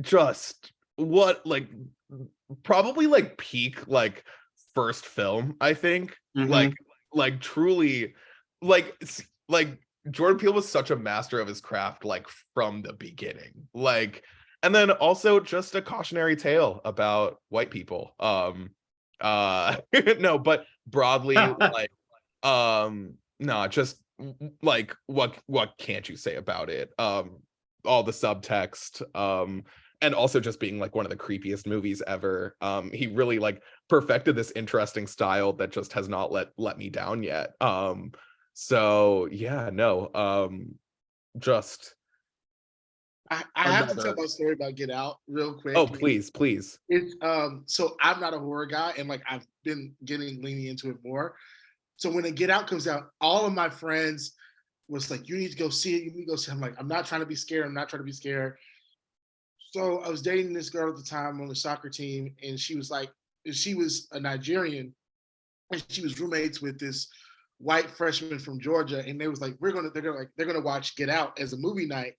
Speaker 3: Just what like probably like peak like first film, I think. Like truly like Jordan Peele was such a master of his craft like from the beginning. Like, and then also just a cautionary tale about white people. No, but broadly like no, just like what can't you say about it? All the subtext, and also just being like one of the creepiest movies ever. He really like perfected this interesting style that just has not let me down yet. So yeah, no, just
Speaker 2: I have to tell my story about Get Out real quick.
Speaker 3: Oh, please.
Speaker 2: It's so I'm not a horror guy, and like I've been leaning into it more. So when the Get Out comes out, all of my friends was like, "You need to go see it. You need to go see it." I'm like, "I'm not trying to be scared. I'm not trying to be scared." So I was dating this girl at the time on the soccer team, and she was a Nigerian, and she was roommates with this white freshman from Georgia, and they was like, they're gonna watch Get Out as a movie night.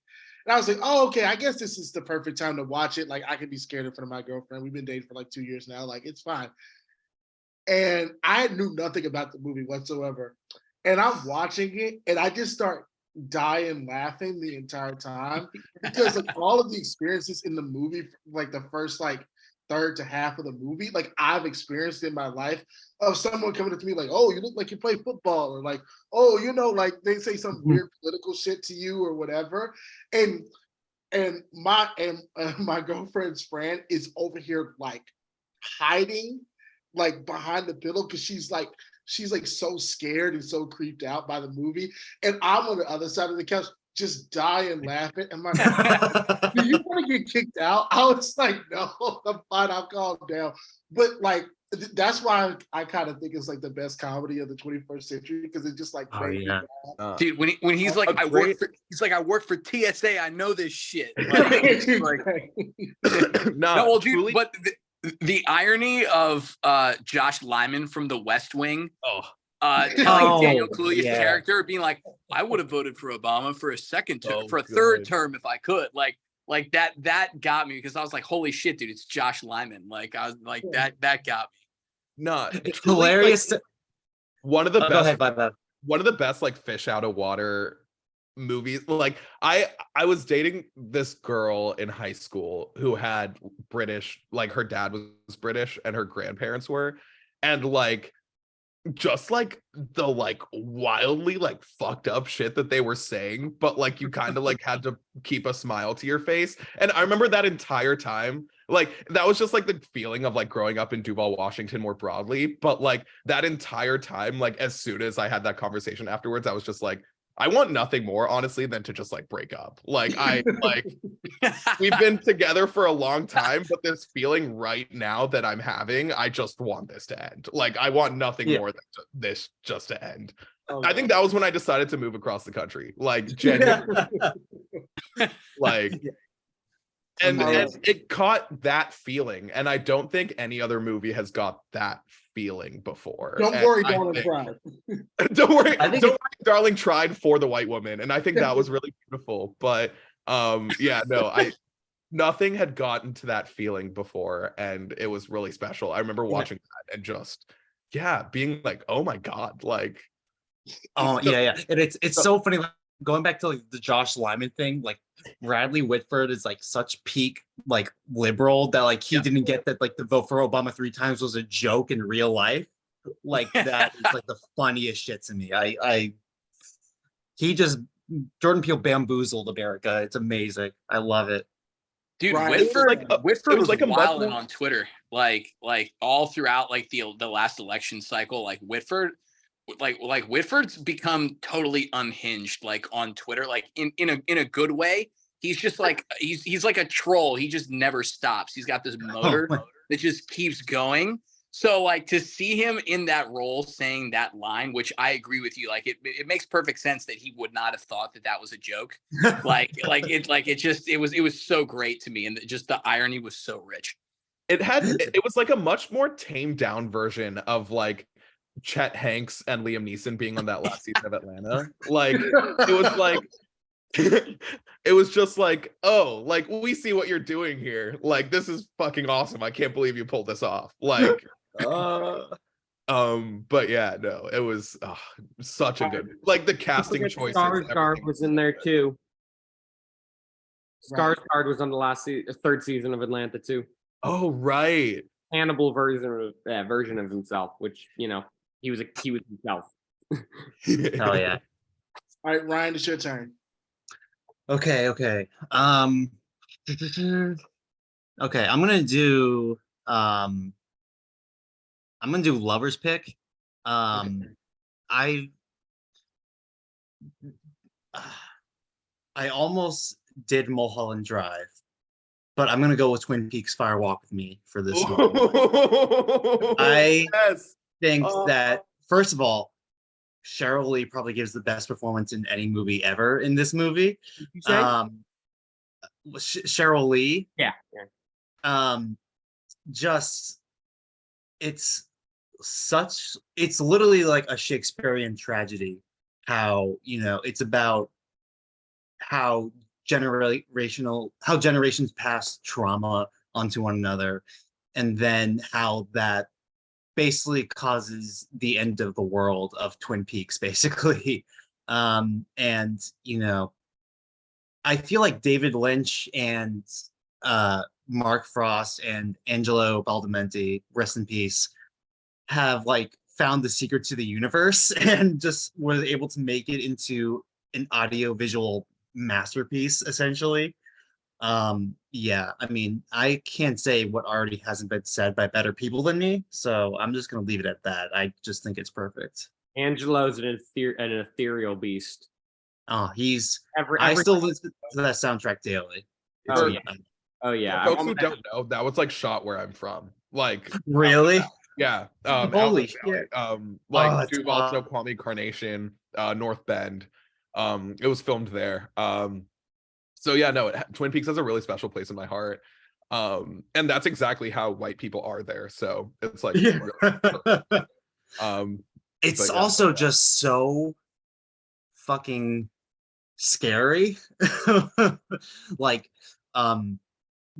Speaker 2: And I was like, oh, okay, I guess this is the perfect time to watch it. Like, I could be scared in front of my girlfriend. We've been dating for like 2 years now. Like, it's fine. And I knew nothing about the movie whatsoever. And I'm watching it, and I just start dying laughing the entire time because like all of the experiences in the movie, like the first like third to half of the movie, like I've experienced in my life of someone coming up to me like, "Oh, you look like you play football," or like, "Oh, like they say some weird political shit to you or whatever," and my girlfriend's friend is over here like hiding like behind the pillow because she's like so scared and so creeped out by the movie, and I'm on the other side of the couch just dying laughing. And my do you want to get kicked out? I was like, no, I'm fine, I'll calm down. But like that's why I kind of think it's like the best comedy of the 21st century because it's just like
Speaker 8: dude, when he's like, I work for TSA, I know this shit. Like, no, dude, truly. But the irony of Josh Lyman from The West Wing telling Daniel Kaluuya's character being like, I would have voted for Obama for a second term, for a third term if I could. Like that got me because I was like, holy shit, dude, it's Josh Lyman. Like I was like that got me.
Speaker 3: No,
Speaker 7: it's hilarious.
Speaker 3: Like, one of the best
Speaker 7: go ahead,
Speaker 3: one of the best like fish out of water movies. Like I was dating this girl in high school who had British, like her dad was British and her grandparents were, and like just like the like wildly like fucked up shit that they were saying, but like you kind of like had to keep a smile to your face. And I remember that entire time, like that was just like the feeling of like growing up in Duval, Washington more broadly. But like that entire time, like as soon as I had that conversation afterwards, I was just like, I want nothing more, honestly, than to just like break up. Like I like we've been together for a long time, but this feeling right now that I'm having, I just want this to end. Like I want nothing more than this just to end. I think that was when I decided to move across the country. Like genuinely, like and it caught that feeling, and I don't think any other movie has got that feeling before.
Speaker 2: Don't
Speaker 3: And
Speaker 2: worry,
Speaker 3: I
Speaker 2: darling,
Speaker 3: think-
Speaker 2: cry.
Speaker 3: don't worry,
Speaker 7: I think
Speaker 3: don't worry, darling tried for the white woman, and I think that was really beautiful. But yeah, no, nothing had gotten to that feeling before, and it was really special. I remember watching that and just being like, oh my god, like
Speaker 7: Oh yeah. And it's so funny, like, going back to like the Josh Lyman thing, like Bradley Whitford is like such peak like liberal that like he didn't get that like the vote for Obama 3 times was a joke in real life. Like that is like the funniest shit to me. He just Jordan Peele bamboozled America. It's amazing. I love it.
Speaker 8: Dude,
Speaker 2: Right.
Speaker 8: Whitford,
Speaker 3: It
Speaker 8: Whitford
Speaker 3: was
Speaker 8: was
Speaker 3: like a much
Speaker 8: wilding
Speaker 3: more-
Speaker 8: on Twitter, like all throughout like the last election cycle. Like Whitford, like Whitford's become totally unhinged, like on Twitter, like in a good way. He's just like he's like a troll. He just never stops. He's got this motor that just keeps going. So like to see him in that role saying that line, which I agree with you, like it makes perfect sense that he would not have thought that was a joke. It was so great to me, and just the irony was so rich.
Speaker 3: it was like a much more tamed down version of like Chet Hanks and Liam Neeson being on that last season of Atlanta. Like it was like it was just like, oh, like we see what you're doing here. Like this is fucking awesome. I can't believe you pulled this off. Like but yeah, no, it was such a good, like the casting choices.
Speaker 1: Skarsgård was in there too. Skarsgård was on the last third season of Atlanta too.
Speaker 3: Oh right.
Speaker 1: Hannibal version of himself, which he was himself.
Speaker 7: Hell yeah.
Speaker 2: All right, Ryan, it's your turn.
Speaker 7: Okay. Okay, I'm gonna do Lover's Pick. I almost did Mulholland Drive, but I'm gonna go with Twin Peaks Fire Walk with Me for this one. I think that, first of all, Cheryl Lee probably gives the best performance in any movie ever in this movie.
Speaker 1: You say?
Speaker 7: Cheryl Lee.
Speaker 1: Yeah.
Speaker 7: Just it's literally like a Shakespearean tragedy. How it's about how generations pass trauma onto one another, and then how that basically causes the end of the world of Twin Peaks, basically. And I feel like David Lynch and Mark Frost and Angelo Badalamenti, rest in peace, have like found the secret to the universe and just was able to make it into an audio-visual masterpiece, essentially. Yeah, I mean, I can't say what already hasn't been said by better people than me, so I'm just gonna leave it at that. I just think it's perfect.
Speaker 1: Angelo's an ethereal beast.
Speaker 7: Oh,
Speaker 1: I
Speaker 7: still listen to that soundtrack daily. It's
Speaker 1: Oh, yeah.
Speaker 7: amazing.
Speaker 1: Oh yeah.
Speaker 3: For folks who don't know, that was like shot where I'm from. Like
Speaker 7: Really?
Speaker 3: yeah.
Speaker 7: Holy
Speaker 3: shit.
Speaker 7: that's
Speaker 3: Duval, Snoqualmie, Carnation, North Bend. It was filmed there. So yeah, no, Twin Peaks has a really special place in my heart. And that's exactly how white people are there. So it's like
Speaker 7: Yeah.
Speaker 3: really,
Speaker 7: It's
Speaker 3: but yeah.
Speaker 7: also just so fucking scary. Like,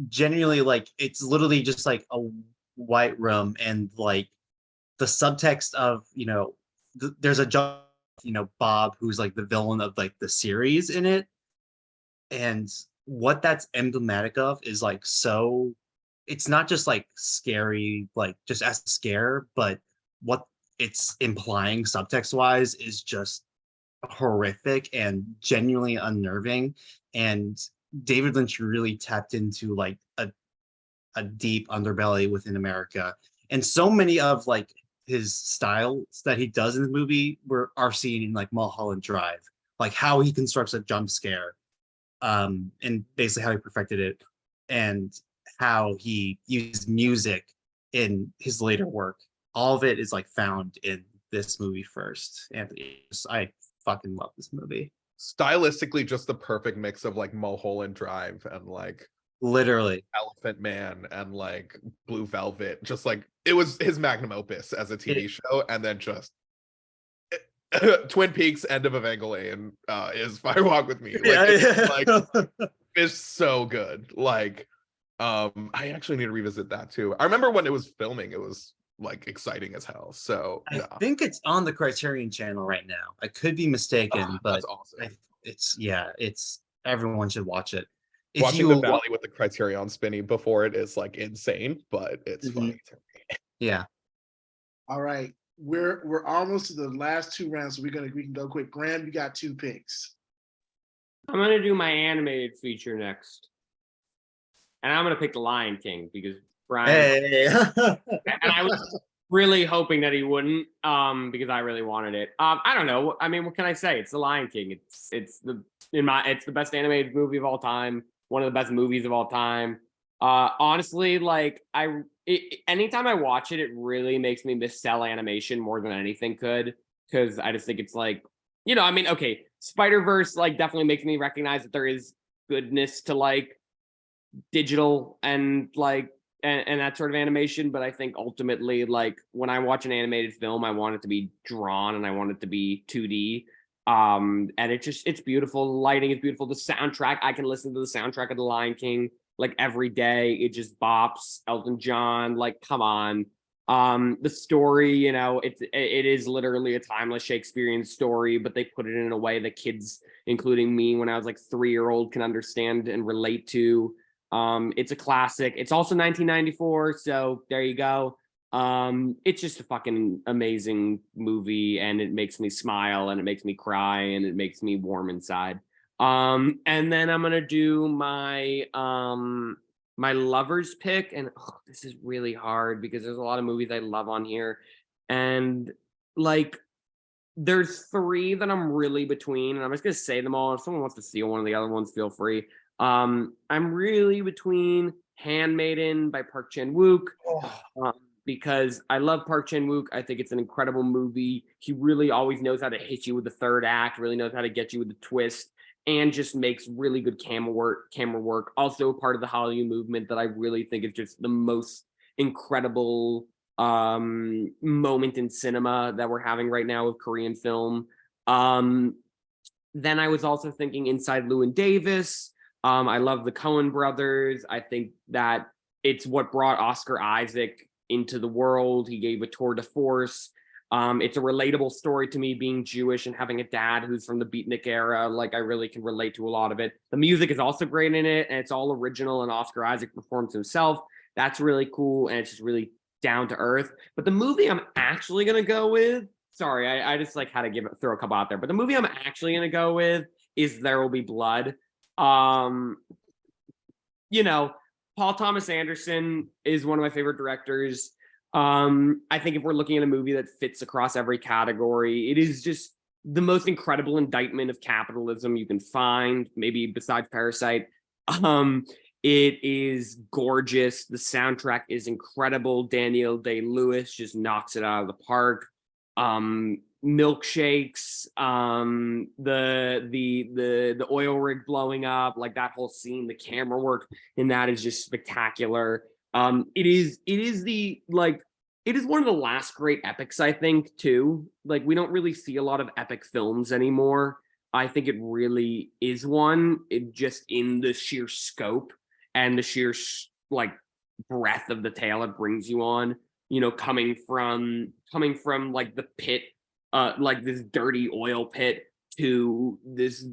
Speaker 7: genuinely, like, it's literally just like a white room, and like the subtext of there's a Bob, who's like the villain of like the series in it. And what that's emblematic of is like, so it's not just like scary, like just as a scare, but what it's implying subtext wise is just horrific and genuinely unnerving. And David Lynch really tapped into like a deep underbelly within America. And so many of like his styles that he does in the movie are seen in like Mulholland Drive, like how he constructs a jump scare, and basically how he perfected it, and how he used music in his later work. All of it is like found in this movie first, and I fucking love this movie.
Speaker 3: Stylistically, just the perfect mix of like Mulholland Drive and like
Speaker 7: Literally.
Speaker 3: Elephant Man and like Blue Velvet. Just like it was his magnum opus as a TV show, and then just Twin Peaks End of Evangelion is Fire Walk with Me. Like, it's so good. Like, I actually need to revisit that too. I remember when it was filming, it was like exciting as hell. So
Speaker 7: I think it's on the Criterion channel right now. I could be mistaken, but
Speaker 3: that's awesome.
Speaker 7: it's everyone should watch it. If
Speaker 3: Watching
Speaker 7: you
Speaker 3: the Valley with the Criterion spinning before it is like insane, but it's funny to me.
Speaker 7: Yeah.
Speaker 2: All right. We're almost to the last two rounds, so we can go quick. Graham, you got 2 picks.
Speaker 1: I'm gonna do my animated feature next, and I'm gonna pick The Lion King because Brian.
Speaker 7: Hey.
Speaker 1: And I was really hoping that he wouldn't, because I really wanted it. I don't know. I mean, what can I say? It's The Lion King. It's the best animated movie of all time. One of the best movies of all time. Honestly, like anytime I watch it, it really makes me miss cell animation more than anything could, because I just think it's like, I mean, okay, Spider-Verse like definitely makes me recognize that there is goodness to like digital and like and that sort of animation, but I think ultimately, like when I watch an animated film, I want it to be drawn and I want it to be 2D. And it's beautiful. The lighting is beautiful. The soundtrack, I can listen to the soundtrack of The Lion King like every day. It just bops. Elton John, like, come on. The story, it is literally a timeless Shakespearean story, but they put it in a way that kids, including me when I was like 3-year-old, can understand and relate to. It's a classic. It's also 1994, so there you go. It's just a fucking amazing movie, and it makes me smile and it makes me cry and it makes me warm inside. And then I'm gonna do my my lover's pick, and this is really hard because there's a lot of movies I love on here, and like there's 3 that I'm really between, and I'm just gonna say them all. If someone wants to steal one of the other ones, feel free. I'm really between Handmaiden by Park Chan-wook, because I love Park Chan-wook. I think it's an incredible movie. He really always knows how to hit you with the third act, really knows how to get you with the twist, and just makes really good camera work. Also a part of the Hallyu movement that I really think is just the most incredible moment in cinema that we're having right now with Korean film. Then I was also thinking Inside Llewyn Davis. I love the Coen brothers. I think that it's what brought Oscar Isaac into the world. He gave a tour de force. It's a relatable story to me, being Jewish and having a dad who's from the beatnik era. Like, I really can relate to a lot of it. The music is also great in it, and it's all original, and Oscar Isaac performs himself. That's really cool, and it's just really down to earth. But the movie I'm actually gonna go with, sorry, I just like had to throw a couple out there, but the movie I'm actually gonna go with is There Will Be Blood. Paul Thomas Anderson is one of my favorite directors. I think if we're looking at a movie that fits across every category, it is just the most incredible indictment of capitalism you can find, maybe besides Parasite. It is gorgeous. The soundtrack is incredible. Daniel Day-Lewis just knocks it out of the park. Milkshakes, the oil rig blowing up, like that whole scene, the camera work in that is just spectacular. It is one of the last great epics, I think, too. Like, we don't really see a lot of epic films anymore. I think it really is one, just in the sheer scope and the sheer like breadth of the tale it brings you on. Coming from like the pit like this dirty oil pit to this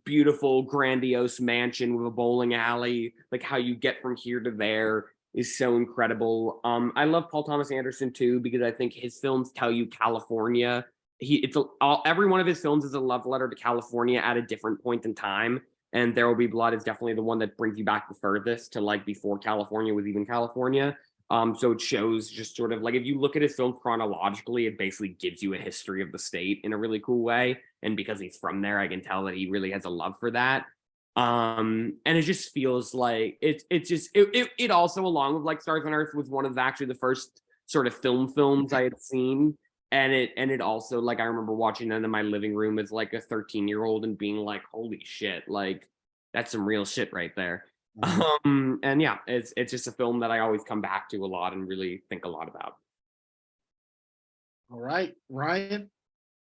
Speaker 1: beautiful grandiose mansion with a bowling alley. Like how you get from here to there is so incredible. I love Paul Thomas Anderson too because I think his films tell you California. Every one of his films is a love letter to California at a different point in time. And There Will Be Blood is definitely the one that brings you back the furthest to like before California was even California. So it shows just sort of like if you look at his film chronologically, it basically gives you a history of the state in a really cool way. And because he's from there, I can tell that he really has a love for that. And it just feels like it also, along with like Stars on Earth, was one of actually the first sort of films I had seen. And it also, like, I remember watching that in my living room as like a 13-year-old and being like, holy shit, like that's some real shit right there. And yeah, it's just a film that I always come back to a lot and really think a lot about.
Speaker 2: All right, Ryan.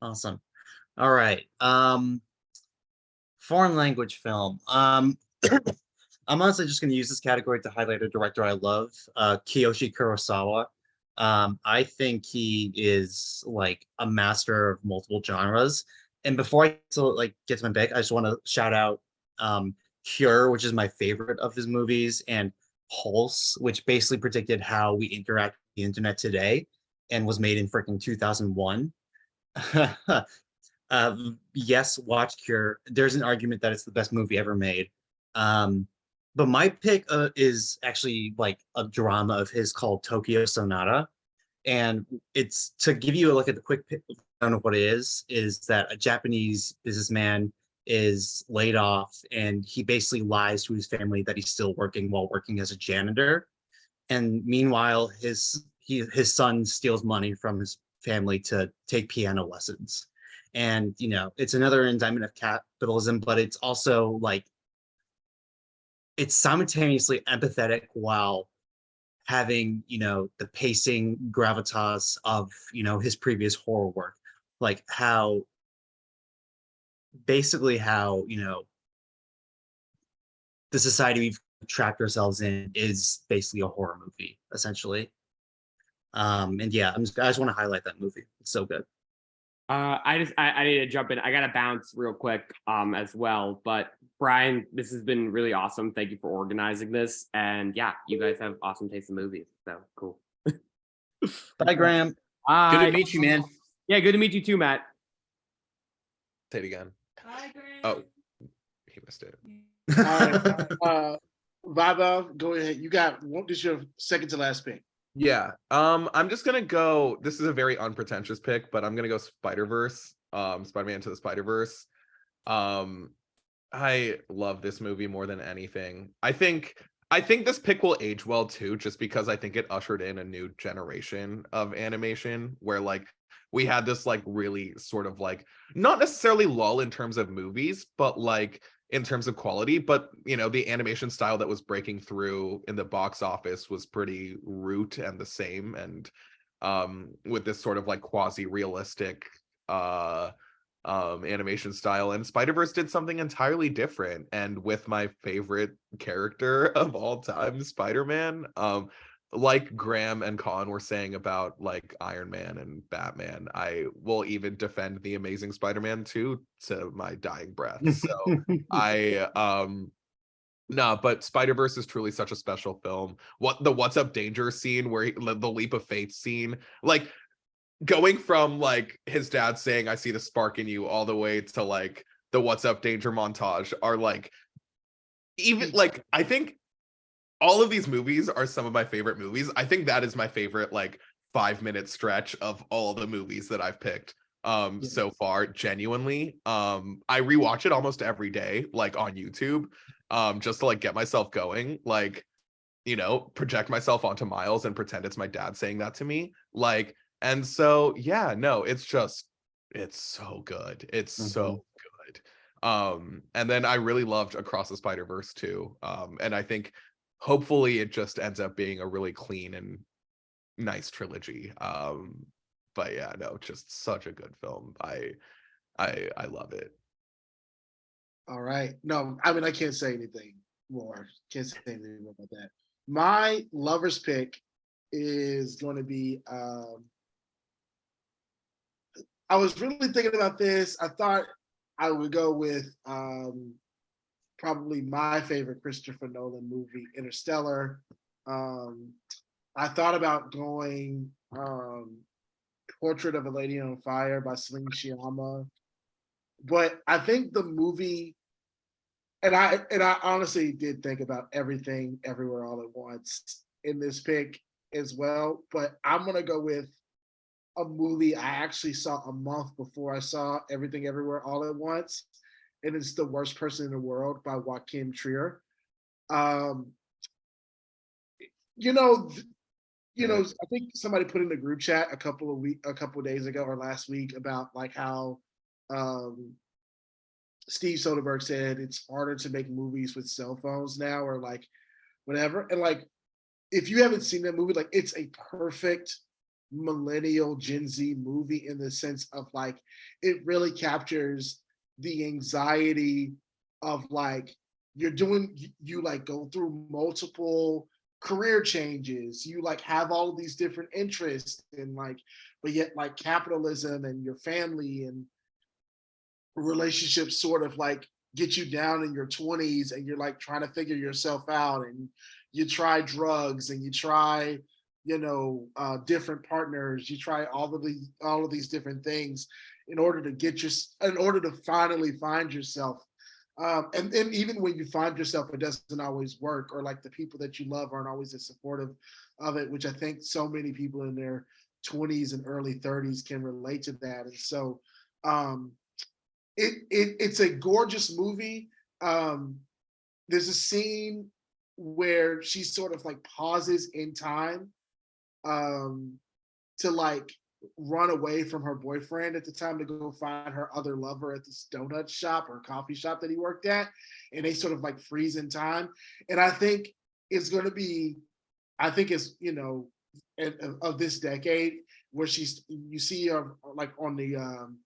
Speaker 7: Awesome. All right. Foreign language film. I'm honestly just going to use this category to highlight a director I love, Kiyoshi Kurosawa. I think he is like a master of multiple genres. And before I get to my pick, I just want to shout out Cure, which is my favorite of his movies, and Pulse, which basically predicted how we interact with the internet today and was made in freaking 2001. Yes, watch Cure. There's an argument that it's the best movie ever made. But my pick is actually like a drama of his called Tokyo Sonata. And it's to give you a look at the quick down of what it is that a Japanese businessman is laid off and he basically lies to his family that he's still working while working as a janitor. And meanwhile, his son steals money from his family to take piano lessons. And, you know, it's another indictment of capitalism, but it's also like, it's simultaneously empathetic while having, you know, the pacing gravitas of, you know, his previous horror work. Like how, you know, the society we've trapped ourselves in is basically a horror movie, essentially. And yeah, I just want to highlight that movie. It's so good.
Speaker 1: I need to jump in. I gotta bounce real quick as well. But Brian, this has been really awesome. Thank you for organizing this. And yeah, you guys have awesome taste in movies. So cool.
Speaker 7: Bye, Graham.
Speaker 8: Good to meet you, man.
Speaker 1: Yeah, good to meet you too, Matt.
Speaker 3: Say it again.
Speaker 6: Bye, Graham.
Speaker 3: Oh, he missed it.
Speaker 2: All right, Baba, go ahead. You got what is your second to last pick?
Speaker 3: Yeah. I'm just gonna go. This is a very unpretentious pick, but I'm gonna go Spider-Verse. Spider-Man Into the Spider-Verse. I love this movie more than anything. I think this pick will age well too, just because I think it ushered in a new generation of animation where like we had this like really sort of like not necessarily lull in terms of movies, but like in terms of quality. But you know, the animation style that was breaking through in the box office was pretty root and the same. And with this sort of like quasi-realistic animation style, and Spider-Verse did something entirely different, and with my favorite character of all time, Spider-Man. Like Graham and Colin were saying about like Iron Man and Batman, I will even defend the Amazing Spider-Man 2 to my dying breath. So no, but Spider-Verse is truly such a special film. What's Up Danger scene where the leap of faith scene, like going from like his dad saying I see the spark in you all the way to like the What's Up Danger montage are like, even like, I think all of these movies are some of my favorite movies. I think that is my favorite like 5-minute stretch of all the movies that I've picked so far, genuinely. I rewatch it almost every day, like on YouTube, just to like get myself going, like, you know, project myself onto Miles and pretend it's my dad saying that to me, like. And so yeah, no, it's so good. It's so good. And then I really loved Across the Spider-Verse too. And I think hopefully it just ends up being a really clean and nice trilogy. But yeah, no, just such a good film. I love it.
Speaker 2: All right. No, I mean I can't say anything more. Can't say anything more about that. My lover's pick is going to be I was really thinking about this. I thought I would go with probably my favorite Christopher Nolan movie, Interstellar. I thought about going Portrait of a Lady on Fire by Celine Sciamma, but I think the movie, and I honestly did think about Everything Everywhere All at Once in this pick as well, but I'm gonna go with a movie I actually saw a month before I saw Everything Everywhere All at Once, and it's The Worst Person in the World by Joachim Trier. Um, you know, I think somebody put in the group chat a couple of days ago or last week about like how Steve Soderbergh said it's harder to make movies with cell phones now or like whatever. And like, if you haven't seen that movie, like it's a perfect millennial Gen Z movie in the sense of like, it really captures the anxiety of like, you like go through multiple career changes, you like have all of these different interests and like, but yet like capitalism and your family and relationships sort of like get you down in your 20s and you're like trying to figure yourself out and you try drugs and you try different partners, you try all of these different things in order to finally find yourself. And even when you find yourself, it doesn't always work, or like the people that you love aren't always as supportive of it, which I think so many people in their 20s and early 30s can relate to that. And so it's a gorgeous movie. There's a scene where she sort of like pauses in time to like run away from her boyfriend at the time to go find her other lover at this donut shop or coffee shop that he worked at, and they sort of like freeze in time. And I think it's going to be, it's of this decade where you see her like on the on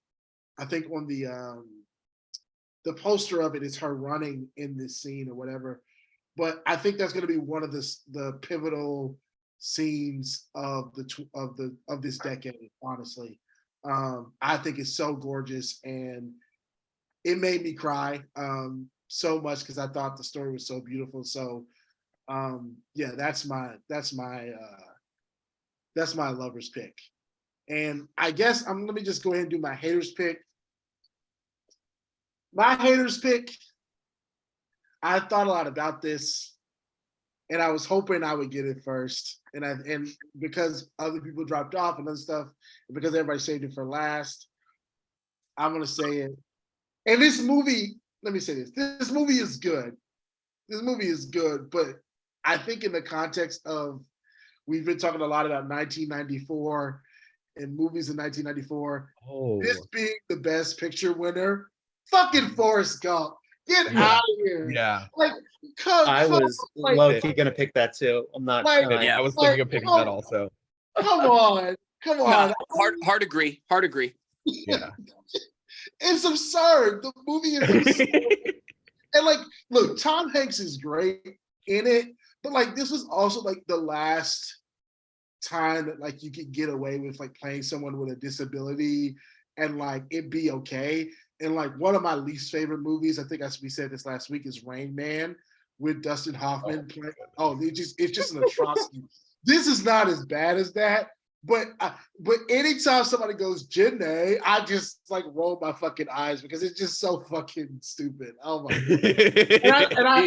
Speaker 2: the poster of it is her running in this scene or whatever. But I think that's going to be one of the pivotal scenes of this decade. Honestly, I think it's so gorgeous, and it made me cry so much because I thought the story was so beautiful. So yeah, that's my lover's pick. And I guess let me just go ahead and do my haters pick. My haters pick, I thought a lot about this, and I was hoping I would get it first. And because other people dropped off and other stuff, and because everybody saved it for last, I'm gonna say it. And this movie, let me say this. This movie is good. This movie is good, but I think in the context of, we've been talking a lot about 1994 and movies in 1994. This being the best picture winner, fucking Forrest Gump. Get out of here.
Speaker 3: Yeah.
Speaker 2: Like,
Speaker 7: I was low-key gonna pick that too. I'm not
Speaker 2: Like,
Speaker 7: lying.
Speaker 3: Yeah, I was thinking of picking that also.
Speaker 2: Come on.
Speaker 8: Nah, hard agree.
Speaker 3: Yeah.
Speaker 2: It's absurd. The movie is absurd. And like, look, Tom Hanks is great in it, but like this was also like the last time that like you could get away with like playing someone with a disability and like it be okay. And like one of my least favorite movies, I think we said this last week, is Rain Man with Dustin Hoffman. It's just an atrocity. This is not as bad as that, but anytime somebody goes Janae, I just like roll my fucking eyes because it's just so fucking stupid. Oh my god!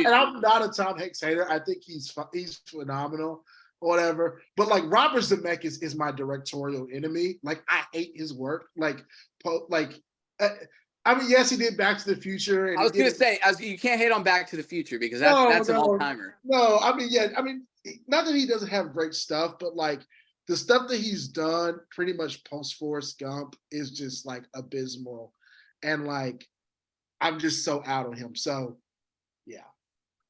Speaker 2: and I'm not a Tom Hanks hater. I think he's phenomenal, whatever. But like Robert Zemeckis is my directorial enemy. Like I hate his work. I mean, yes, he did Back to the Future. And
Speaker 8: I was gonna say, you can't hate on Back to the Future because that's an all-timer.
Speaker 2: No, I mean, yeah, I mean, not that he doesn't have great stuff, but like the stuff that he's done pretty much post Forrest Gump is just like abysmal. And like, I'm just so out on him. So yeah.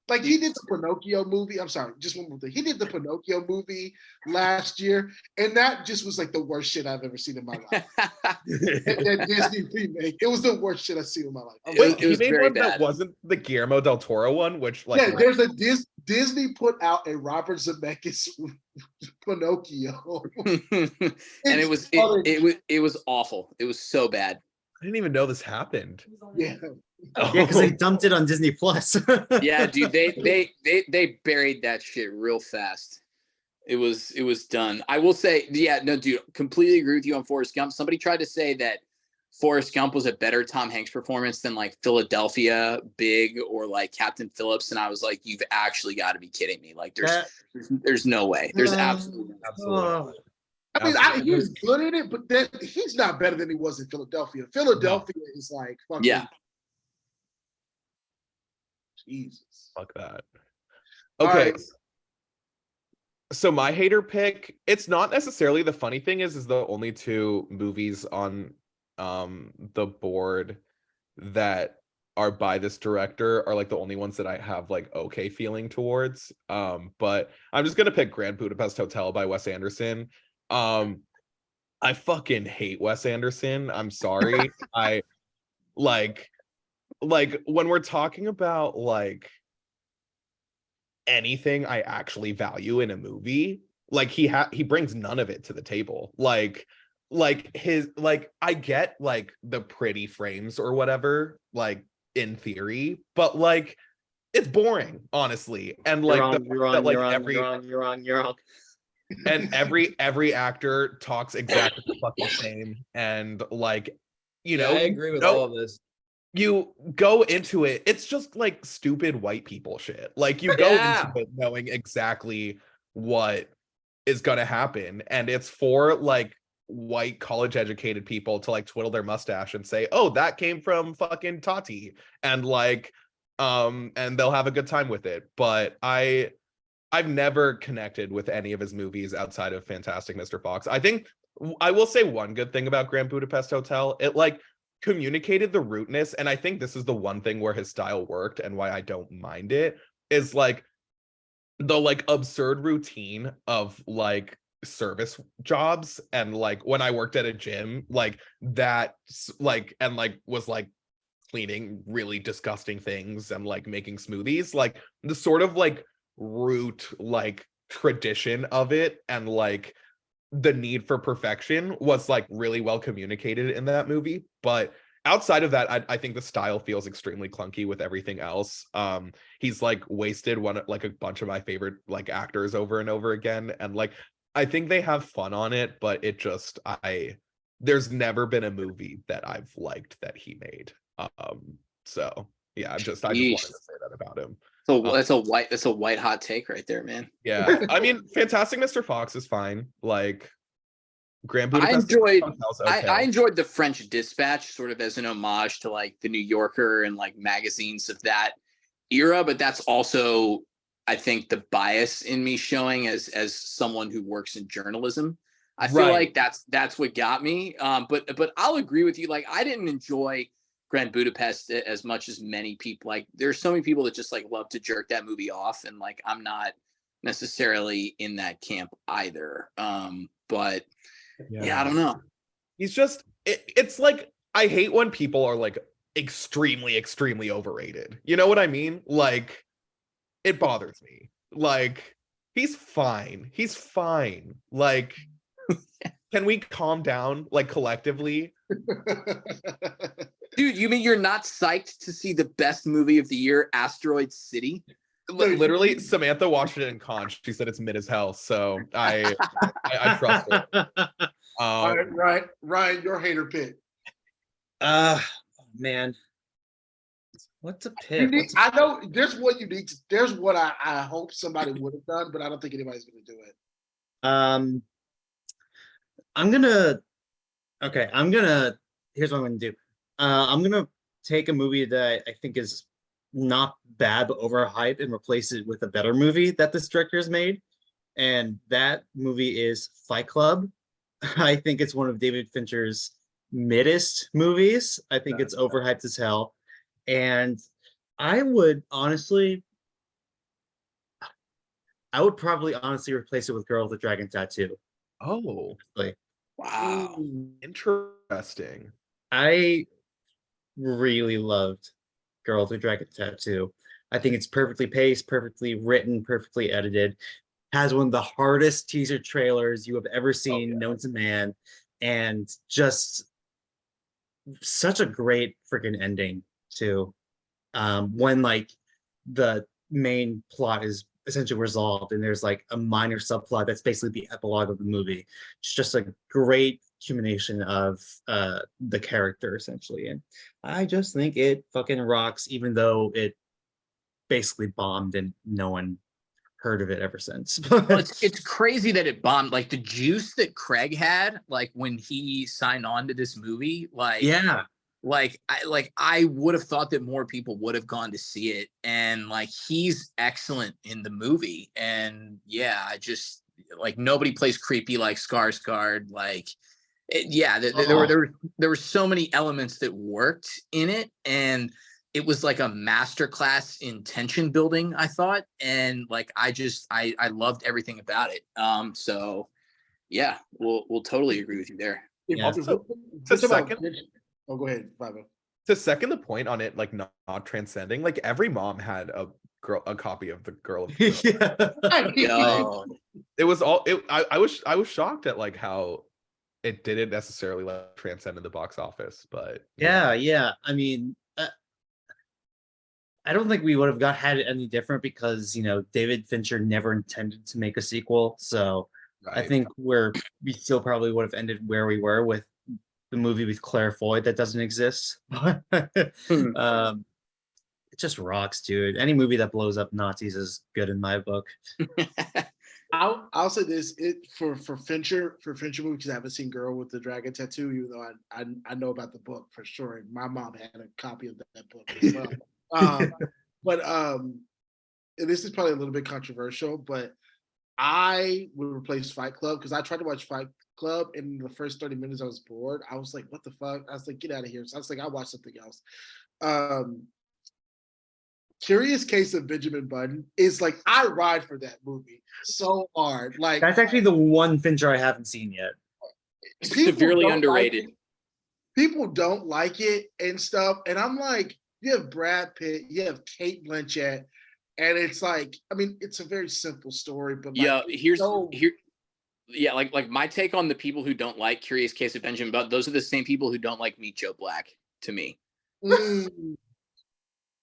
Speaker 2: Like he did the Pinocchio movie. I'm sorry, just one more thing. He did the Pinocchio movie last year, and that just was like the worst shit I've ever seen in my life. that Disney remake. It was the worst shit I've seen in my life.
Speaker 3: Wait,
Speaker 8: it was
Speaker 3: he made
Speaker 8: very
Speaker 3: one
Speaker 8: bad.
Speaker 3: that wasn't the Guillermo del Toro one, which like
Speaker 2: yeah, there's a Disney put out a Robert Zemeckis Pinocchio.
Speaker 8: And it was
Speaker 2: funny.
Speaker 8: it was awful. It was so bad.
Speaker 3: I didn't even know this happened.
Speaker 2: Yeah.
Speaker 7: Yeah, because they dumped it on Disney Plus.
Speaker 8: Yeah, dude, they buried that shit real fast. It was done. I will say, yeah, no, dude, completely agree with you on Forrest Gump. Somebody tried to say that Forrest Gump was a better Tom Hanks performance than like Philadelphia, Big, or like Captain Phillips, and I was like, you've actually got to be kidding me. Like, there's no way. There's absolutely
Speaker 3: Absolutely.
Speaker 2: I mean,
Speaker 3: Absolutely.
Speaker 2: he's good in it, but he's not better than he was in Philadelphia. Philadelphia is like fucking.
Speaker 8: Yeah.
Speaker 2: Jesus.
Speaker 3: Fuck that.
Speaker 2: All
Speaker 3: Okay.
Speaker 2: right.
Speaker 3: So my hater pick, it's not necessarily, the funny thing is the only two movies on the board that are by this director are like the only ones that I have like okay feeling towards. But I'm just gonna pick Grand Budapest Hotel by Wes Anderson. I fucking hate Wes Anderson. I'm sorry. I like when we're talking about like anything I actually value in a movie, like he brings none of it to the table. Like his, like, I get like the pretty frames or whatever, like in theory, but like it's boring, honestly. And like
Speaker 7: you're wrong, you're wrong.
Speaker 3: and every actor talks exactly the fucking same, and like, you know,
Speaker 9: I agree with all of this.
Speaker 3: you go into it, it's just like stupid white people shit. Like you go into it knowing exactly what is gonna happen, and it's for like white college educated people to like twiddle their mustache and say, oh, that came from fucking Tati, and like and they'll have a good time with it. But I've never connected with any of his movies outside of Fantastic Mr. Fox. I think I will say one good thing about Grand Budapest Hotel. It like communicated the rootness, and I think this is the one thing where his style worked and why I don't mind it, is like the like absurd routine of like service jobs. And like when I worked at a gym, like that, like, and like was like cleaning really disgusting things and like making smoothies, like the sort of like root like tradition of it, and like the need for perfection was like really well communicated in that movie. But outside of that, I think the style feels extremely clunky with everything else. He's like wasted like a bunch of my favorite like actors over and over again, and like I think they have fun on it, but it just, there's never been a movie that I've liked that he made. So yeah, I just wanted to say that about him.
Speaker 8: So that's a white hot take right there, man.
Speaker 3: Yeah, I mean, Fantastic Mr. Fox is fine. Like Grand Budapest.
Speaker 8: I enjoyed the French Dispatch sort of as an homage to like the New Yorker and like magazines of that era, but that's also, I think, the bias in me showing as someone who works in journalism. I feel like that's what got me. But I'll agree with you. Like I didn't enjoy Grand Budapest as much as many people. Like there's so many people that just like love to jerk that movie off, and like I'm not necessarily in that camp either. But yeah, I don't know.
Speaker 3: He's just it's like, I hate when people are like extremely overrated. You know what I mean? Like it bothers me. Like he's fine. Like can we calm down like collectively?
Speaker 8: Dude, you mean you're not psyched to see the best movie of the year, Asteroid City?
Speaker 3: Literally, Samantha watched it in Conch. She said it's mid as hell, so I trust her.
Speaker 2: All right, Ryan, your hater pick.
Speaker 7: Man, what to pick?
Speaker 2: I know there's what you need to, there's what I hope somebody would have done, but I don't think anybody's gonna do it.
Speaker 7: Here's what I'm gonna do. I'm gonna take a movie that I think is not bad but overhyped and replace it with a better movie that this director has made, and that movie is Fight Club. I think it's one of David Fincher's middest movies. I think it's overhyped as hell, and I would probably honestly replace it with Girl with the Dragon Tattoo.
Speaker 3: Oh,
Speaker 7: like,
Speaker 8: wow,
Speaker 3: interesting.
Speaker 7: I really loved Girl with the Dragon Tattoo. I think it's perfectly paced, perfectly written, perfectly edited. has one of the hardest teaser trailers you have ever seen known to man, and just such a great freaking ending too. When like the main plot is essentially resolved and there's like a minor subplot that's basically the epilogue of the movie. It's just a great culmination of the character essentially, and I just think it fucking rocks, even though it basically bombed and no one heard of it ever since.
Speaker 8: Well, it's crazy that it bombed. Like the juice that Craig had, like when he signed on to this movie, like
Speaker 7: Yeah.
Speaker 8: I would have thought that more people would have gone to see it, and like he's excellent in the movie, and yeah, I just like nobody plays creepy like Skarsgård. Like, there were so many elements that worked in it, and it was like a masterclass in tension building, I thought, and like I loved everything about it. So yeah, we'll totally agree with you there.
Speaker 7: Yeah.
Speaker 2: Oh, go ahead, Baba.
Speaker 3: To second the point on it, like not transcending, like every mom had a copy of the Girl of the World.
Speaker 8: Yo.
Speaker 3: It was all it. I was shocked at like how it didn't necessarily like transcend in the box office, but
Speaker 7: Yeah. I mean, I don't think we would have had it any different because David Fincher never intended to make a sequel. So I think we still probably would have ended where we were with the movie with Claire Foy that doesn't exist. It just rocks, dude. Any movie that blows up Nazis is good in my book.
Speaker 2: I'll say this: for Fincher movie, because I haven't seen Girl with the Dragon Tattoo, even though I know about the book for sure. And my mom had a copy of that book as well. But and this is probably a little bit controversial, but I would replace Fight Club because I tried to watch Fight Club, and in the first 30 minutes I was bored. I was like, what the fuck? I was like, get out of here. So I was like, I'll watch something else. Curious Case of Benjamin Button is like, I ride for that movie so hard. Like,
Speaker 7: that's actually the one Fincher I haven't seen yet.
Speaker 8: Severely underrated.
Speaker 2: People don't like it and stuff. And I'm like, you have Brad Pitt, you have Kate Blanchett, and it's like, I mean, it's a very simple story, but like,
Speaker 8: like my take on the people who don't like Curious Case of Benjamin Button, those are the same people who don't like Meet Joe Black to me.
Speaker 3: I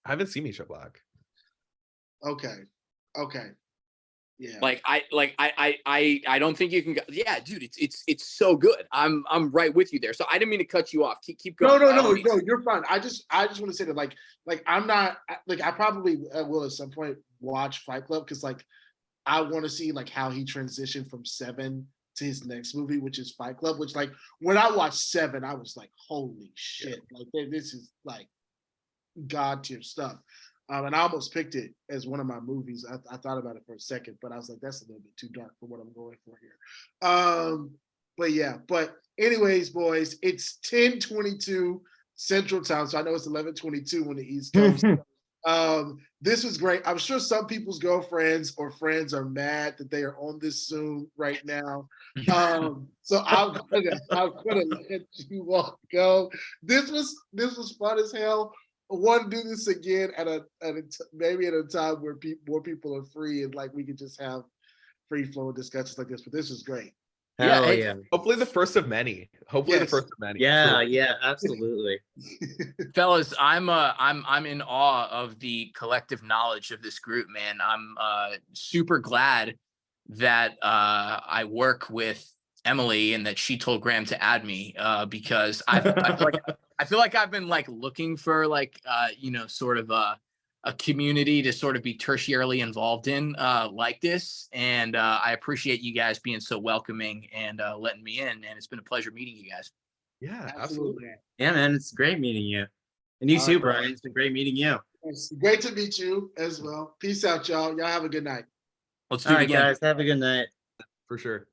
Speaker 3: haven't seen Meet Joe Black.
Speaker 2: Okay. Yeah.
Speaker 8: I don't think you can go. Yeah, dude, it's so good. I'm right with you there. So I didn't mean to cut you off. Keep going.
Speaker 2: No, you're fine. I just want to say that like I'm not like, I probably will at some point watch Fight Club because like I want to see like how he transitioned from Seven to his next movie, which is Fight Club. Which like when I watched Seven, I was like, holy shit! Like this is like god tier stuff. And I almost picked it as one of my movies. I thought about it for a second, but I was like, that's a little bit too dark for what I'm going for here. But anyways, boys, it's 10:22 Central Time, so I know it's 11:22 on the East Coast. This was great. I'm sure some people's girlfriends or friends are mad that they are on this Zoom right now. So I'm gonna let you all go. This was fun as hell. I want to do this again maybe at a time where more people are free and like we could just have free flowing discussions like this. But this was great.
Speaker 7: Yeah.
Speaker 3: Hopefully the first of many.
Speaker 2: Yes.
Speaker 3: The first of many.
Speaker 7: Yeah, absolutely.
Speaker 8: Fellas, I'm in awe of the collective knowledge of this group, man. I'm super glad that I work with Emily and that she told Graham to add me because I feel like I've been like looking for like sort of a community to sort of be tertiarily involved in like this, and I appreciate you guys being so welcoming and letting me in, and it's been a pleasure meeting you guys.
Speaker 3: Yeah, absolutely.
Speaker 7: Yeah, man, it's great meeting you. And you too, Brian. It's been great meeting you.
Speaker 2: It's great to meet you as well. Peace out, y'all. Y'all have a good night.
Speaker 8: Let's do it again.
Speaker 7: Guys, have a good night.
Speaker 3: For sure.